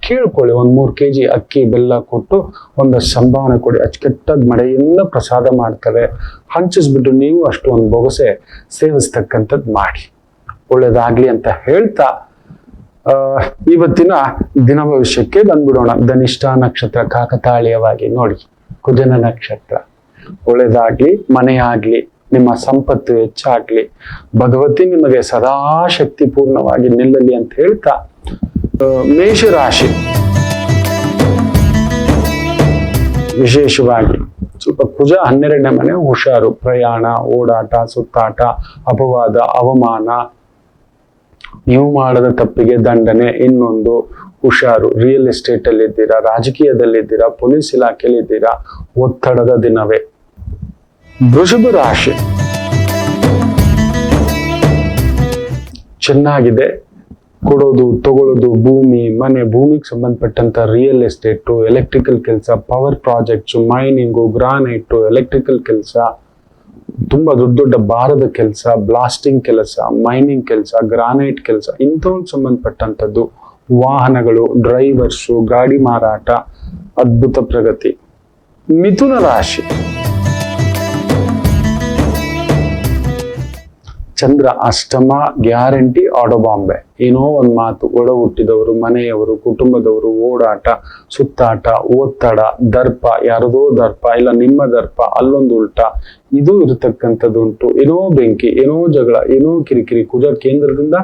ಕೇಳ್ಕೊಳ್ಳಿ. 3 kg ಅಕ್ಕಿ ಬೆಲ್ಲ ಕೊಟ್ಟು ಒಂದಷ್ಟು ಸಂಭಾವನೆ ಕೊಡಿ. ಅಚ್ಚುಕಟ್ಟಾದ ಮಳೆಯಿಂದ ಪ್ರಸಾದ ಮಾಡ್ತಾರೆ. ಹಂಚಿಸ್ಬಿಟ್ಟು ನೀವು ಅಷ್ಟು ಒಂದು ಬೊಗಸೆ ಸೇವಿಸ್ತಕ್ಕಂಥದ್ದು ಮಾಡಿ. ಒಳ್ಳೇದಾಗ್ಲಿ ಅಂತ ಹೇಳ್ತಾ ಇವತ್ತಿನ ದಿನ ಭವಿಷ್ಯಕ್ಕೆ ಬಂದ್ಬಿಡೋಣ. ಧನಿಷ್ಠ ನಕ್ಷತ್ರ ಕಾಕತಾಳೀಯವಾಗಿ ನೋಡಿ, ಕುಜನ ನಕ್ಷತ್ರ. ಒಳ್ಳೇದಾಗ್ಲಿ, ಮನೆಯಾಗ್ಲಿ, ನಿಮ್ಮ ಸಂಪತ್ತು ಹೆಚ್ಚಾಗ್ಲಿ, ಭಗವತಿ ನಿಮಗೆ ಸದಾ ಶಕ್ತಿಪೂರ್ಣವಾಗಿ ನಿಲ್ಲಲಿ ಅಂತ ಹೇಳ್ತಾ ಮೇಷರಾಶಿ ವಿಶೇಷವಾಗಿ ಸ್ವಲ್ಪ ಕುಜ 12ನೇ ಮನೆ, ಹುಷಾರು. ಪ್ರಯಾಣ, ಓಡಾಟ, ಸುತ್ತಾಟ, ಅಪವಾದ, ಅವಮಾನ, ನೀವು ಮಾಡದ ತಪ್ಪಿಗೆ ದಂಡನೆ. ಇನ್ನೊಂದು ಹುಷಾರು. ರಿಯಲ್ ಎಸ್ಟೇಟ್ ಅಲ್ಲಿ ಇದ್ದೀರಾ, ರಾಜಕೀಯದಲ್ಲಿದ್ದೀರಾ, ಪೊಲೀಸ್ ಇಲಾಖೆಯಲ್ಲಿ ಇದ್ದೀರಾ, ಒತ್ತಡದ ದಿನವೇ. ವೃಷಭ ರಾಶಿ ಚೆನ್ನಾಗಿದೆ. ಕೊಡೋದು, ತಗೊಳ್ಳೋದು, ಭೂಮಿ, ಮನೆ, ಭೂಮಿಗೆ ಸಂಬಂಧಪಟ್ಟಂತ ರಿಯಲ್ ಎಸ್ಟೇಟು, ಎಲೆಕ್ಟ್ರಿಕಲ್ ಕೆಲಸ, power projects, mining, granite, electrical ಕೆಲಸ, ತುಂಬಾ ದೊಡ್ಡ ದೊಡ್ಡ ಭಾರದ ಕೆಲಸ, ಬ್ಲಾಸ್ಟಿಂಗ್ ಕೆಲಸ, ಮೈನಿಂಗ್ ಕೆಲಸ, ಗ್ರಾನೈಟ್ ಕೆಲಸ, ಇಂಥವ್ರಿಗೆ ಸಂಬಂಧಪಟ್ಟಂಥದ್ದು. ವಾಹನಗಳು, ಡ್ರೈವರ್ಸು, ಗಾಡಿ ಮಾರಾಟ, ಅದ್ಭುತ ಪ್ರಗತಿ. ಮಿಥುನ ರಾಶಿ ಚಂದ್ರ ಅಷ್ಟಮ, ಗ್ಯಾರಂಟಿ ಆಡೋಬಾಂಬೆ. ಏನೋ ಒಂದು ಮಾತು, ಒಳ ಹುಟ್ಟಿದವರು, ಮನೆಯವರು, ಕುಟುಂಬದವರು, ಓಡಾಟ, ಸುತ್ತಾಟ, ಒತ್ತಡ, ದರ್ಪ, ಯಾರದೋ ದರ್ಪ, ಇಲ್ಲ ನಿಮ್ಮ ದರ್ಪ, ಅಲ್ಲೊಂದು ಉಲ್ಟ, ಇದು ಇರತಕ್ಕಂಥದ್ದುಂಟು. ಏನೋ ಬೆಂಕಿ, ಏನೋ ಜಗಳ, ಏನೋ ಕಿರಿಕಿರಿ. ಕುಜ ಕೇಂದ್ರದಿಂದ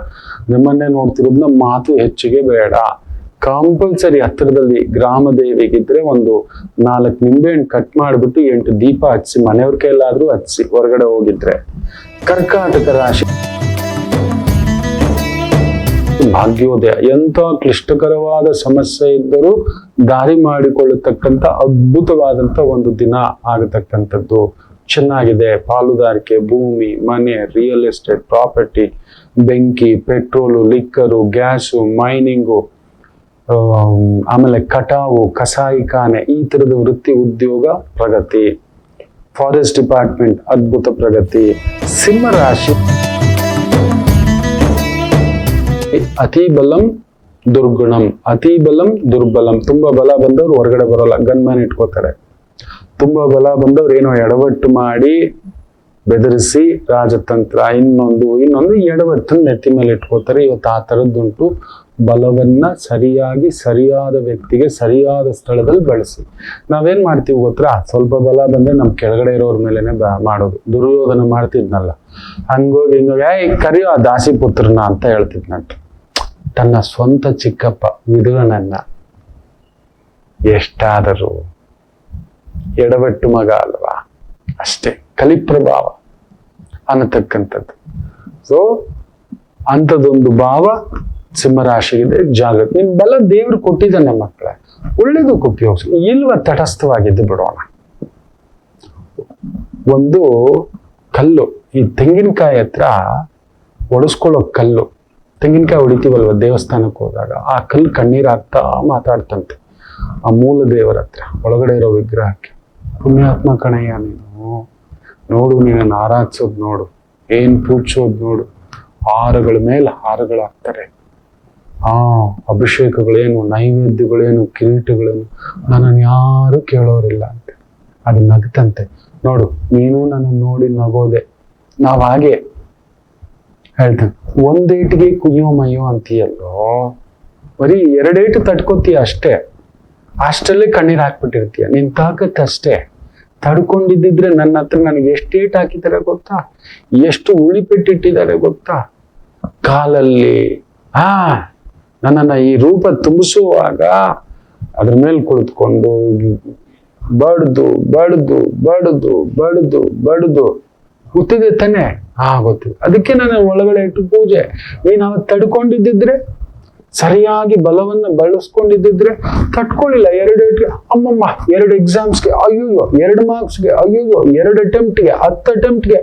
ನಿಮ್ಮನ್ನೇ ನೋಡ್ತಿರೋದ್ನ ಮಾತು ಹೆಚ್ಚಿಗೆ ಬೇಡ. ಕಂಪಲ್ಸರಿ ಹತ್ತಿರದಲ್ಲಿ ಗ್ರಾಮ ದೇವಿಗಿದ್ರೆ ಒಂದು 4 ನಿಂಬೆಹಣ್ಣು ಕಟ್ ಮಾಡಿಬಿಟ್ಟು 8 ದೀಪ ಹಚ್ಚಿ, ಮನೆಯವ್ರ ಕೈಲಾದ್ರೂ ಹಚ್ಚಿ ಹೊರಗಡೆ ಹೋಗಿದ್ರೆ. ಕರ್ಕಾಟಕ ರಾಶಿ ಭಾಗ್ಯೋದಯ. ಎಂಥ ಕ್ಲಿಷ್ಟಕರವಾದ ಸಮಸ್ಯೆ ಇದ್ದರೂ ದಾರಿ ಮಾಡಿಕೊಳ್ಳತಕ್ಕಂಥ ಅದ್ಭುತವಾದಂಥ ಒಂದು ದಿನ ಆಗತಕ್ಕಂಥದ್ದು. ಚೆನ್ನಾಗಿದೆ. ಪಾಲುದಾರಿಕೆ, ಭೂಮಿ, ಮನೆ, ರಿಯಲ್ ಎಸ್ಟೇಟ್, ಪ್ರಾಪರ್ಟಿ, ಬೆಂಕಿ, ಪೆಟ್ರೋಲು, ಲಿಕ್ಕರು, ಗ್ಯಾಸು, ಮೈನಿಂಗು, ಆಮೇಲೆ ಕಟಾವು, ಕಸಾಯಿಖಾನೆ, ಈ ತರದ ವೃತ್ತಿ ಉದ್ಯೋಗ ಪ್ರಗತಿ. ಫಾರೆಸ್ಟ್ ಡಿಪಾರ್ಟ್ಮೆಂಟ್ ಅದ್ಭುತ ಪ್ರಗತಿ. ಸಿಂಹ ರಾಶಿ ಅತಿ ಬಲಂ ದುರ್ಗುಣಂ, ಅತಿ ಬಲಂ ದುರ್ಬಲಂ. ತುಂಬಾ ಬಲ ಬಂದವ್ರು ಹೊರಗಡೆ ಬರೋಲ್ಲ, ಗನ್ಮ್ಯಾನ್ ಇಟ್ಕೋತಾರೆ. ತುಂಬಾ ಬಲ ಬಂದವ್ರು ಏನೋ ಎಡವಟ್ಟು ಮಾಡಿ ಬೆದರಿಸಿ ರಾಜತಂತ್ರ, ಇನ್ನೊಂದು ಎಡವಟ್ಟನ್ನು ನೆತ್ತಿ ಮೇಲೆ ಇಟ್ಕೋತಾರೆ. ಇವತ್ತು ಆ ಥರದ್ದುಂಟು. ಬಲವನ್ನ ಸರಿಯಾಗಿ ಸರಿಯಾದ ವ್ಯಕ್ತಿಗೆ ಸರಿಯಾದ ಸ್ಥಳದಲ್ಲಿ ಬಳಸಿ. ನಾವೇನ್ ಮಾಡ್ತೀವಿ ಗೊತ್ತಾ, ಸ್ವಲ್ಪ ಬಲ ಬಂದ್ರೆ ನಮ್ ಕೆಳಗಡೆ ಇರೋರ್ ಮೇಲೆನೆ ಮಾಡೋದು. ದುರ್ಯೋಧನ ಮಾಡ್ತಿದ್ನಲ್ಲ, ಹಂಗೋಗಿ ಹಿಂಗೋಗಿ ಕರಿಯೋ ಆ ದಾಸಿ ಪುತ್ರನ ಅಂತ ಹೇಳ್ತಿದ್ನಂತ. ತನ್ನ ಸ್ವಂತ ಚಿಕ್ಕಪ್ಪ ವಿದುರನನ್ನ ಎಷ್ಟಾದರೂ ಎಡವಟ್ಟು ಮಗ ಅಲ್ವಾ, ಅಷ್ಟೇ ಕಲಿಪ್ರಭಾವ ಅನ್ನತಕ್ಕಂಥದ್ದು. ಸೊ ಅಂಥದ್ದೊಂದು ಭಾವ ಸಿಂಹರಾಶಿಗಿದೆ. ಜಾಗೃತಿ. ನಿಮ್ ಬಲ ದೇವ್ರು ಕೊಟ್ಟಿದ್ದಾನೆ ಮಕ್ಕಳೇ, ಒಳ್ಳೇದಕ್ಕೆ ಉಪಯೋಗಿಸಿ. ಇಲ್ವ ತಟಸ್ಥವಾಗಿದ್ದು ಬಿಡೋಣ. ಒಂದು ಕಲ್ಲು, ಈ ತೆಂಗಿನಕಾಯಿ ಹತ್ರ ಒಡಿಸ್ಕೊಳ್ಳೋ ಕಲ್ಲು, ತೆಂಗಿನಕಾಯಿ ಹೊಡಿತೀವಲ್ವ ದೇವಸ್ಥಾನಕ್ಕೆ ಹೋದಾಗ, ಆ ಕಲ್ಲು ಕಣ್ಣೀರ್ ಹಾಕ್ತಾ ಮಾತಾಡ್ತಂತೆ ಆ ಮೂಲ ದೇವರ ಹತ್ರ, ಒಳಗಡೆ ಇರೋ ವಿಗ್ರಹಕ್ಕೆ. ಪುಣ್ಯಾತ್ಮ ಕಣಯ್ಯ ನೀನು, ನೋಡು ನೀನನ್ನು ಆರಾಧಿಸೋದು ನೋಡು, ಏನ್ ಪೂಜಿಸೋದು ನೋಡು, ಹಾರಗಳ ಮೇಲೆ ಹಾರಗಳಾಗ್ತಾರೆ. ಅಭಿಷೇಕಗಳೇನು, ನೈವೇದ್ಯಗಳೇನು, ಕಿರೀಟಗಳೇನು, ನನ್ನನ್ನು ಯಾರು ಕೇಳೋರಿಲ್ಲ ಅಂತ ಅದು ನಗ್ತಂತೆ. ನೋಡು, ನೀನು ನನ್ನನ್ನು ನೋಡಿ ನಗೋದೆ. ನಾವ್ ಹಾಗೆ ಹೇಳ್ತಾನೆ, ಒಂದೇಟಿಗೆ ಕುಯ್ಯೋ ಮಯ್ಯೋ ಅಂತೀಯಲ್ಲೋ, ಬರೀ ಎರಡೇಟು ತಡ್ಕೋತೀಯ ಅಷ್ಟೇ, ಅಷ್ಟಲ್ಲೇ ಕಣ್ಣೀರ್ ಹಾಕ್ಬಿಟ್ಟಿರ್ತೀಯ. ನಿನ್ ತಾಕತ್ತಷ್ಟೇ. ತಡ್ಕೊಂಡಿದ್ದಿದ್ರೆ ನನ್ನ ಹತ್ರ ನನಗೆ ಎಷ್ಟು ಏಟ್ ಹಾಕಿದ್ದಾರೆ ಗೊತ್ತಾ, ಎಷ್ಟು ಉಳಿಪೆಟ್ಟಿಟ್ಟಿದ್ದಾರೆ ಗೊತ್ತಾ. ಕಾಲಲ್ಲಿ ನನ್ನನ್ನ ಈ ರೂಪ ತುಂಬಿಸುವಾಗ ಅದ್ರ ಮೇಲೆ ಕುಳಿತುಕೊಂಡು ಬಡ್ದು ಬಡ್ದು ಬಡ್ದು ಬಡ್ದು ಬಡ್ದು ಗೊತ್ತಿದೆ ತಾನೆ. ಗೊತ್ತಿದೆ. ಅದಕ್ಕೆ ನನ್ನ ಒಳಗಡೆ ಇಟ್ಟು ಪೂಜೆ. ನೀನ್ ಅವತ್ತು ತಡ್ಕೊಂಡಿದ್ದಿದ್ರೆ, ಸರಿಯಾಗಿ ಬಲವನ್ನ ಬಳಸ್ಕೊಂಡಿದ್ದಿದ್ರೆ ತಟ್ಕೊಳ್ಳಿಲ್ಲ. 2 ಏಟ್ಗೆ ಅಮ್ಮಮ್ಮ, 2 ಎಕ್ಸಾಮ್ಸ್ಗೆ ಅಯ್ಯೋ, 2 ಮಾರ್ಕ್ಸ್ಗೆ ಅಯ್ಯೋ, 2 ಅಟೆಂಪ್ಟ್ಗೆ 10 ಅಟೆಂಪ್ಟ್ಗೆ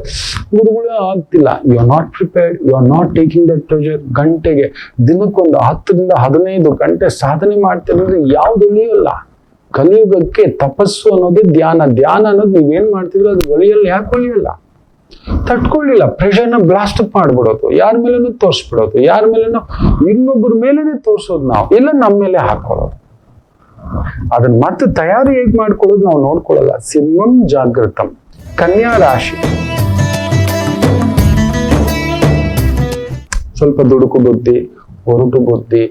ಗುರುಗಳು ಆಗ್ತಿಲ್ಲ. You are not prepared, you are not taking that pressure. ಗಂಟೆಗೆ ದಿನಕ್ಕೊಂದು 10 ರಿಂದ 15 ಗಂಟೆ ಸಾಧನೆ ಮಾಡ್ತಿರೋದ್ರೆ ಯಾವ್ದು ಉಳಿಯಲ್ಲ. ಕಲಿಯುಗಕ್ಕೆ ತಪಸ್ಸು ಅನ್ನೋದೇ ಧ್ಯಾನ. ಧ್ಯಾನ ಅನ್ನೋದು ನೀವೇನ್ ಮಾಡ್ತಿದ್ರು ಅದು ಒಲಿಯಲ್ಲ. ಯಾಕೆ ಒಲಿಯಲ್ಲ? ತಟ್ಕೊಳ್ಳಿಲ್ಲ. ಪ್ರೆಷರ್ನ ಬ್ಲಾಸ್ಟ್ ಅಪ್ ಮಾಡ್ಬಿಡೋದು, ಯಾರ ಮೇಲೇನೂ ತೋರಿಸ್ಬಿಡೋದು, ಯಾರ ಮೇಲೇನೋ ಇನ್ನೊಬ್ಬರ ಮೇಲೇನೆ ತೋರ್ಸೋದು, ನಾವು ಇಲ್ಲ ನಮ್ಮ ಮೇಲೆ ಹಾಕೊಳ್ಳೋದು. ಅದನ್ನ ಮತ್ತೆ ತಯಾರಿ ಹೇಗ್ ಮಾಡ್ಕೊಳ್ಳೋದು ನಾವು ನೋಡ್ಕೊಳ್ಳಲ್ಲ. ಸಿಂಹಂ ಜಾಗೃತಂ. ಕನ್ಯಾ ರಾಶಿ ಸ್ವಲ್ಪ ದುಡುಕು ಬುದ್ಧಿ, ಹೊರಟು ಬುದ್ಧಿ,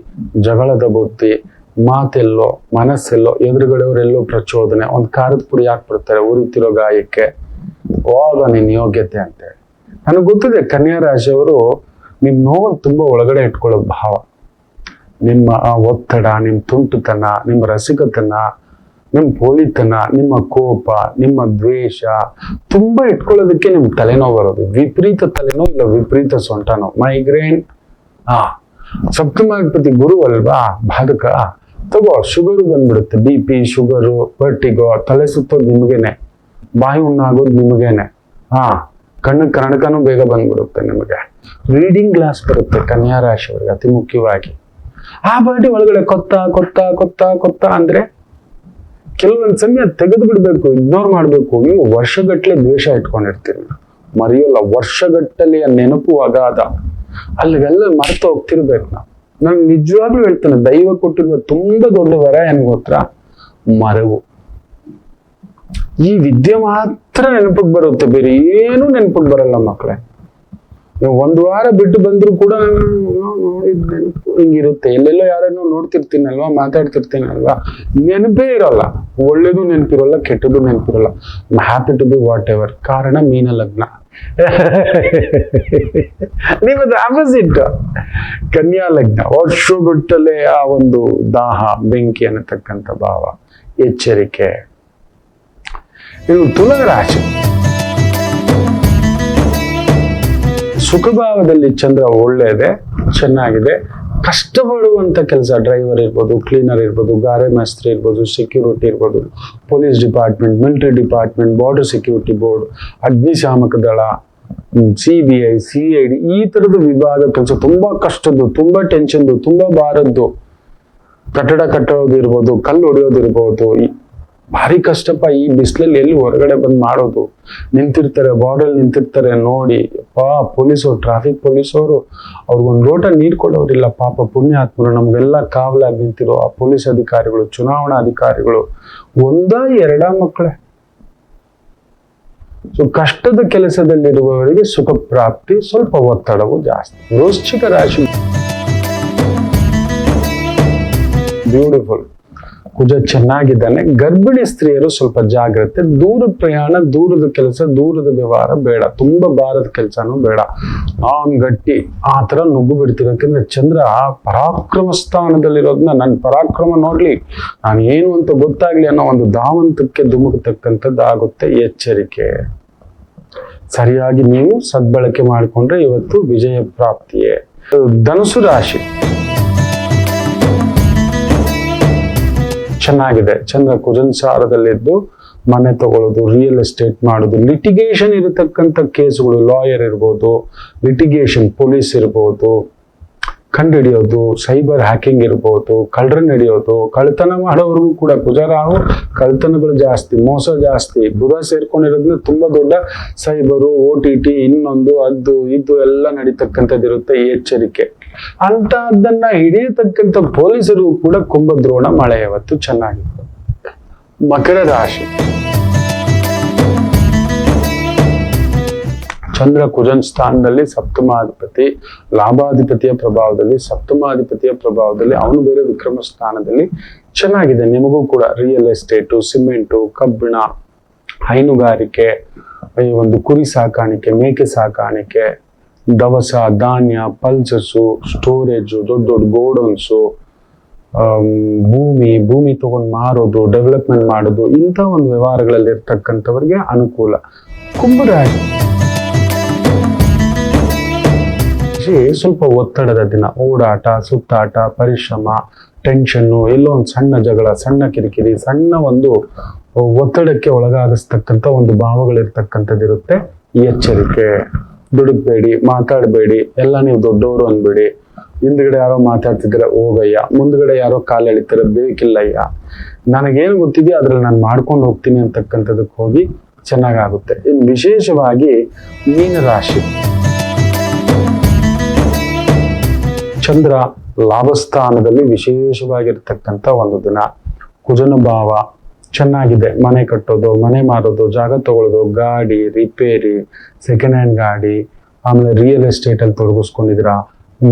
ಜಗಳದ ಬುದ್ಧಿ, ಮಾತೆಲ್ಲೋ ಮನಸ್ಸೆಲ್ಲೋ, ಎದುರುಗಡೆಯವರೆಲ್ಲೋ ಪ್ರಚೋದನೆ. ಒಂದು ಖಾರದ ಪುಡಿ ಹಾಕ್ಬಿಡ್ತಾರೆ ಉರಿತಿರೋ ಗಾಯಕ್ಕೆ, ಹೋಗ ನಿನ್ ಯೋಗ್ಯತೆ ಅಂತೇಳಿ. ನನಗೆ ಗೊತ್ತಿದೆ ಕನ್ಯಾ ರಾಶಿಯವರು ನಿಮ್ ನೋವು ತುಂಬಾ ಒಳಗಡೆ ಇಟ್ಕೊಳ್ಳೋ ಭಾವ. ನಿಮ್ಮ ಒತ್ತಡ, ನಿಮ್ ತುಂಟುತನ, ನಿಮ್ಮ ರಸಿಕತನ, ನಿಮ್ ಪೋಲಿತನ, ನಿಮ್ಮ ಕೋಪ, ನಿಮ್ಮ ದ್ವೇಷ ತುಂಬಾ ಇಟ್ಕೊಳ್ಳೋದಕ್ಕೆ ನಿಮ್ ತಲೆನೋವು ಬರೋದು. ವಿಪರೀತ ತಲೆನೋವು, ಇಲ್ಲ ವಿಪರೀತ ಸೊಂಟನೋವು, ಮೈಗ್ರೇನ್. ಸಪ್ತಮಾಧಿಪತಿ ಗುರು ಅಲ್ವಾ, ಬಾಧಕ. ತಗೋ, ಶುಗರು ಬಂದ್ಬಿಡುತ್ತೆ. BP, ಶುಗರು, ವರ್ಟಿಗೋ, ತಲೆ ಸುತ್ತೋದು ನಿಮ್ಗೇನೆ, ಬಾಯಿ ಹುಣ್ಣಾಗೋದು ನಿಮಗೇನೆ. ಕಣ್ಣು ಕನ್ನಡಕನೂ ಬೇಗ ಬಂದ್ಬಿಡುತ್ತೆ ನಿಮಗೆ. ರೀಡಿಂಗ್ ಗ್ಲಾಸ್ ಬರುತ್ತೆ ಕನ್ಯಾ ರಾಶಿಯವರಿಗೆ ಅತಿ ಮುಖ್ಯವಾಗಿ. ಆ ಬಾಟಿ ಒಳಗಡೆ ಕೊತ್ತ ಕೊತ್ತ ಕೊತ್ತ ಕೊತ್ತ ಅಂದ್ರೆ ಕೆಲವೊಂದ್ ಸಮಯ ತೆಗೆದು ಬಿಡ್ಬೇಕು, ಇಗ್ನೋರ್ ಮಾಡ್ಬೇಕು. ನೀವು ವರ್ಷಗಟ್ಟಲೆ ದ್ವೇಷ ಇಟ್ಕೊಂಡಿರ್ತೀರಿ, ಮರೆಯೋಲ್ಲ. ವರ್ಷಗಟ್ಟಲೆಯ ನೆನಪು ಅಗಾಧ, ಅಲ್ಲಿಗೆಲ್ಲ ಮರೆತು ಹೋಗ್ತಿರ್ಬೇಕು ನಾವು. ನಾನು ನಿಜವಾಗ್ಲೂ ಹೇಳ್ತೇನೆ, ದೈವ ಕೊಟ್ಟಿರುವ ತುಂಬಾ ದೊಡ್ಡ ವರ ಏನ್ ಗೊತ್ತಾ? ಮರವು. ಈ ವಿದ್ಯೆ ಮಾತ್ರ ನೆನಪಿಗೆ ಬರುತ್ತೆ, ಬೇರೆ ಏನು ನೆನಪಿಗೆ ಬರಲ್ಲ ಮಕ್ಕಳೇ. ನೀವು 1 ವಾರ ಬಿಟ್ಟು ಬಂದ್ರು ಕೂಡ ನೋಡಿದ ನೆನಪು ಹಿಂಗಿರುತ್ತೆ. ಎಲ್ಲೆಲ್ಲೋ ಯಾರನ್ನೋ ನೋಡ್ತಿರ್ತೀನಲ್ವಾ, ಮಾತಾಡ್ತಿರ್ತೀನಲ್ವಾ, ನೆನಪೇ ಇರಲ್ಲ. ಒಳ್ಳೇದು ನೆನಪಿರಲ್ಲ, ಕೆಟ್ಟದ್ದು ನೆನಪಿರಲ್ಲ. Happy to be whatever. ಕಾರಣ ಮೀನ ಲಗ್ನ. ನಿಮ್ಮದು ಆಪೋಸಿಟ್ ಕನ್ಯಾ ಲಗ್ನ. ವರ್ಷಗುಟ್ಟಲೆ ಆ ಒಂದು ದಾಹ, ಬೆಂಕಿ ಅನ್ನತಕ್ಕಂಥ ಭಾವ, ಎಚ್ಚರಿಕೆ. ಇದು ತುಲಾ ರಾಶಿ. ಸುಖಭಾವದಲ್ಲಿ ಚಂದ್ರ ಒಳ್ಳೆಯದೆ, ಚೆನ್ನಾಗಿದೆ. ಕಷ್ಟಪಡುವಂತ ಕೆಲಸ, ಡ್ರೈವರ್ ಇರ್ಬೋದು, ಕ್ಲೀನರ್ ಇರ್ಬೋದು, ಗಾರೆ ಮೇಸ್ತ್ರಿ ಇರ್ಬೋದು, ಸೆಕ್ಯೂರಿಟಿ ಇರ್ಬೋದು, police department, military department, border security board, ಅಗ್ನಿಶಾಮಕ ದಳ, CBI, CID, ಈ ತರದ ವಿಭಾಗ ಕೆಲಸ ತುಂಬಾ ಕಷ್ಟದ್ದು, ತುಂಬಾ ಟೆನ್ಷನ್ದು, ತುಂಬಾ ಭಾರದ್ದು. ಕಟ್ಟಡ ಕಟ್ಟೋದು ಇರ್ಬೋದು, ಕಲ್ಲು ಹೊಡೆಯೋದು ಇರ್ಬೋದು, ಭಾರಿ ಕಷ್ಟಪ್ಪ. ಈ ಬಿಸಿಲಲ್ಲಿ ಎಲ್ಲಿ ಹೊರಗಡೆ ಬಂದ್ ಮಾಡೋದು. ನಿಂತಿರ್ತಾರೆ, ಬಾರ್ಡರ್ ನಿಂತಿರ್ತಾರೆ ನೋಡಿ. ಪೊಲೀಸರು, ಟ್ರಾಫಿಕ್ ಪೊಲೀಸವರು ಅವ್ರಿಗೊಂದು ಲೋಟ ನೀರು ಕೊಡೋರಿಲ್ಲ ಪಾಪ, ಪುಣ್ಯಾತ್ಮರು. ನಮ್ಗೆಲ್ಲ ಕಾವಲಾಗಿ ನಿಂತಿರೋ ಆ ಪೊಲೀಸ್ ಅಧಿಕಾರಿಗಳು, ಚುನಾವಣಾ ಅಧಿಕಾರಿಗಳು 1-2 ಮಕ್ಕಳೇ. ಸೊ ಕಷ್ಟದ ಕೆಲಸದಲ್ಲಿರುವವರಿಗೆ ಸುಖ ಪ್ರಾಪ್ತಿ, ಸ್ವಲ್ಪ ಒತ್ತಡವು ಜಾಸ್ತಿ. ವೃಶ್ಚಿಕ ರಾಶಿ ಬ್ಯೂಟಿಫುಲ್. ಕುಜ ಚೆನ್ನಾಗಿದ್ದಾನೆ. ಗರ್ಭಿಣಿ ಸ್ತ್ರೀಯರು ಸ್ವಲ್ಪ ಜಾಗ್ರತೆ. ದೂರ ಪ್ರಯಾಣ, ದೂರದ ಕೆಲಸ, ದೂರದ ವ್ಯವಹಾರ ಬೇಡ. ತುಂಬಾ ಭಾರದ ಕೆಲಸನೂ ಬೇಡ. ನಾನ್ ಗಟ್ಟಿ ಆ ತರ ನುಗ್ಗು ಬಿಡ್ತೀವಿ. ಯಾಕಂದ್ರೆ ಚಂದ್ರ ಪರಾಕ್ರಮ ಸ್ಥಾನದಲ್ಲಿರೋದನ್ನ, ನನ್ನ ಪರಾಕ್ರಮ ನೋಡ್ಲಿ, ನಾನು ಏನು ಅಂತ ಗೊತ್ತಾಗ್ಲಿ ಅನ್ನೋ ಒಂದು ಧಾವಂತಕ್ಕೆ ಧುಮುಕತಕ್ಕಂಥದ್ದು ಆಗುತ್ತೆ. ಎಚ್ಚರಿಕೆ. ಸರಿಯಾಗಿ ನೀವು ಸದ್ಬಳಕೆ ಮಾಡಿಕೊಂಡ್ರೆ ಇವತ್ತು ವಿಜಯ ಪ್ರಾಪ್ತಿಯೇ. ಧನುಸು ರಾಶಿ ಚೆನ್ನಾಗಿದೆ. ಚಂದ್ರ ಕುಜನ್ ಸಾರದಲ್ಲಿದ್ದು ಮನೆ ತಗೊಳ್ಳೋದು, ರಿಯಲ್ ಎಸ್ಟೇಟ್ ಮಾಡೋದು, ಲಿಟಿಗೇಷನ್ ಇರತಕ್ಕಂಥ ಕೇಸುಗಳು, ಲಾಯರ್ ಇರ್ಬೋದು, ಲಿಟಿಗೇಷನ್, ಪೊಲೀಸ್ ಇರ್ಬೋದು, ಕಂಡುಹಿಡಿಯೋದು, ಸೈಬರ್ ಹ್ಯಾಕಿಂಗ್ ಇರ್ಬೋದು, ಕಳ್ಳರನ್ನ ಹಿಡಿಯೋದು, ಕಳ್ತನ ಮಾಡೋವ್ರಿಗೂ ಕೂಡ ಕುಜರಾಹು ಕಳ್ತನಗಳು ಜಾಸ್ತಿ, ಮೋಸ ಜಾಸ್ತಿ. ಬುಧ ಸೇರ್ಕೊಂಡಿರೋದ್ರಿಂದ ತುಂಬಾ ದೊಡ್ಡ ಸೈಬರು, OTT, ಇನ್ನೊಂದು ಅದು ಇದು ಎಲ್ಲ ನಡೀತಕ್ಕಂಥದ್ದಿರುತ್ತೆ. ಈ ಎಚ್ಚರಿಕೆ ಅಂತಹದ್ದನ್ನ ಹಿಡಿಯತಕ್ಕಂಥ ಪೊಲೀಸರು ಕೂಡ ಕುಂಭದ್ರೋಣ ಮಳೆ ಯಾವತ್ತು ಚೆನ್ನಾಗಿತ್ತು. ಮಕರ ರಾಶಿ, ಚಂದ್ರ ಕುಜನ್ ಸ್ಥಾನದಲ್ಲಿ ಸಪ್ತಮಾಧಿಪತಿ, ಲಾಭಾಧಿಪತಿಯ ಪ್ರಭಾವದಲ್ಲಿ ಅವನು ಬೇರೆ ವಿಕ್ರಮ ಸ್ಥಾನದಲ್ಲಿ ಚೆನ್ನಾಗಿದೆ. ನಿಮಗೂ ಕೂಡ ರಿಯಲ್ ಎಸ್ಟೇಟು, ಸಿಮೆಂಟು, ಕಬ್ಬಿಣ, ಹೈನುಗಾರಿಕೆ, ಈ ಒಂದು ಕುರಿ ಸಾಕಾಣಿಕೆ, ಮೇಕೆ ಸಾಕಾಣಿಕೆ, ದವಸ ಧಾನ್ಯ, ಪಲ್ಸಸ್ಸು, ಸ್ಟೋರೇಜು, ದೊಡ್ಡ ದೊಡ್ಡ ಗೋಡೌನ್ಸು, ಭೂಮಿ ತಗೊಂಡು ಮಾರೋದು, ಡೆವಲಪ್ಮೆಂಟ್ ಮಾಡೋದು, ಇಂಥ ಒಂದು ವ್ಯವಹಾರಗಳಲ್ಲಿ ಇರ್ತಕ್ಕಂಥವ್ರಿಗೆ ಅನುಕೂಲ. ಕುಂಭರಾಶಿ ಸ್ವಲ್ಪ ಒತ್ತಡದ ದಿನ, ಓಡಾಟ, ಸುತ್ತಾಟ, ಪರಿಶ್ರಮ, ಟೆನ್ಷನ್ನು, ಎಲ್ಲೋ ಒಂದು ಸಣ್ಣ ಜಗಳ, ಸಣ್ಣ ಕಿರಿಕಿರಿ, ಸಣ್ಣ ಒಂದು ಒತ್ತಡಕ್ಕೆ ಒಳಗಾಗಿಸ್ತಕ್ಕಂಥ ಒಂದು ಭಾವಗಳಿರ್ತಕ್ಕಂಥದ್ದಿರುತ್ತೆ. ಎಚ್ಚರಿಕೆ, ದುಡುಕ್ಬೇಡಿ, ಮಾತಾಡಬೇಡಿ, ಎಲ್ಲ ನೀವು ದೊಡ್ಡವರು ಅಂದ್ಬೇಡಿ. ಹಿಂದ್ಗಡೆ ಯಾರೋ ಮಾತಾಡ್ತಿದ್ರೆ ಹೋಗಯ್ಯ, ಮುಂದ್ಗಡೆ ಯಾರೋ ಕಾಲು ಎಳಿತಾರೆ ಬೇಕಿಲ್ಲಯ್ಯ, ನನಗೇನು ಗೊತ್ತಿದೆಯೋ ಅದ್ರಲ್ಲಿ ನಾನು ಮಾಡ್ಕೊಂಡು ಹೋಗ್ತೀನಿ ಅಂತಕ್ಕಂಥದಕ್ಕೆ ಹೋಗಿ ಚೆನ್ನಾಗಾಗುತ್ತೆ. ಇನ್ನು ವಿಶೇಷವಾಗಿ ಮೀನರಾಶಿ, ಚಂದ್ರ ಲಾಭಸ್ಥಾನದಲ್ಲಿ ವಿಶೇಷವಾಗಿರ್ತಕ್ಕಂಥ ಒಂದು ದಿನ. ಕುಜನ ಭಾವ ಚೆನ್ನಾಗಿದೆ. ಮನೆ ಕಟ್ಟೋದು, ಮನೆ ಮಾರೋದು, ಜಾಗ ತಗೊಳ್ಳೋದು, ಗಾಡಿ ರಿಪೇರಿ, ಸೆಕೆಂಡ್ ಹ್ಯಾಂಡ್ ಗಾಡಿ, ಆಮೇಲೆ ರಿಯಲ್ ಎಸ್ಟೇಟ್ ಅಲ್ಲಿ ತೊಡಗಿಸ್ಕೊಂಡಿದ್ದೀರಾ,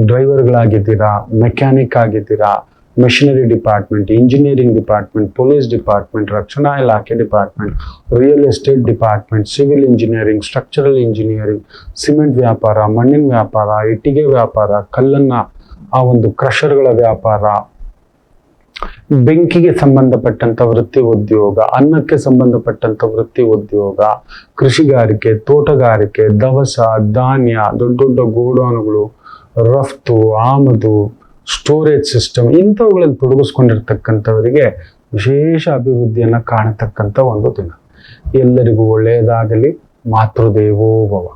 ಡ್ರೈವರ್ಗಳಾಗಿದ್ದೀರಾ, ಮೆಕ್ಯಾನಿಕ್ ಆಗಿದ್ದೀರಾ, machinery department, engineering department, police department, ರಕ್ಷಣಾ ಇಲಾಖೆ department, real estate department, civil engineering, structural engineering, cement ವ್ಯಾಪಾರ, ಮಣ್ಣಿನ ವ್ಯಾಪಾರ, ಇಟ್ಟಿಗೆ ವ್ಯಾಪಾರ, ಕಲ್ಲನ್ನ ಆ ಒಂದು ಕ್ರಷರ್ಗಳ ವ್ಯಾಪಾರ, ಬೆಂಕಿಗೆ ಸಂಬಂಧಪಟ್ಟಂತ ವೃತ್ತಿ ಉದ್ಯೋಗ, ಅನ್ನಕ್ಕೆ ಸಂಬಂಧಪಟ್ಟಂತ ವೃತ್ತಿ ಉದ್ಯೋಗ, ಕೃಷಿಗಾರಿಕೆ, ತೋಟಗಾರಿಕೆ, ದವಸ ಧಾನ್ಯ, ದೊಡ್ಡ ದೊಡ್ಡ ಗೋಡೌನ್ಗಳು, ರಫ್ತು ಆಮದು, ಸ್ಟೋರೇಜ್ ಸಿಸ್ಟಮ್, ಇಂಥವುಗಳಲ್ಲಿ ತೊಡಗಿಸ್ಕೊಂಡಿರ್ತಕ್ಕಂಥವರಿಗೆ ವಿಶೇಷ ಅಭಿವೃದ್ಧಿಯನ್ನ ಕಾಣತಕ್ಕಂಥ ಒಂದು ದಿನ. ಎಲ್ಲರಿಗೂ ಒಳ್ಳೆಯದಾಗಲಿ. ಮಾತೃದೇವೋ ಭವ.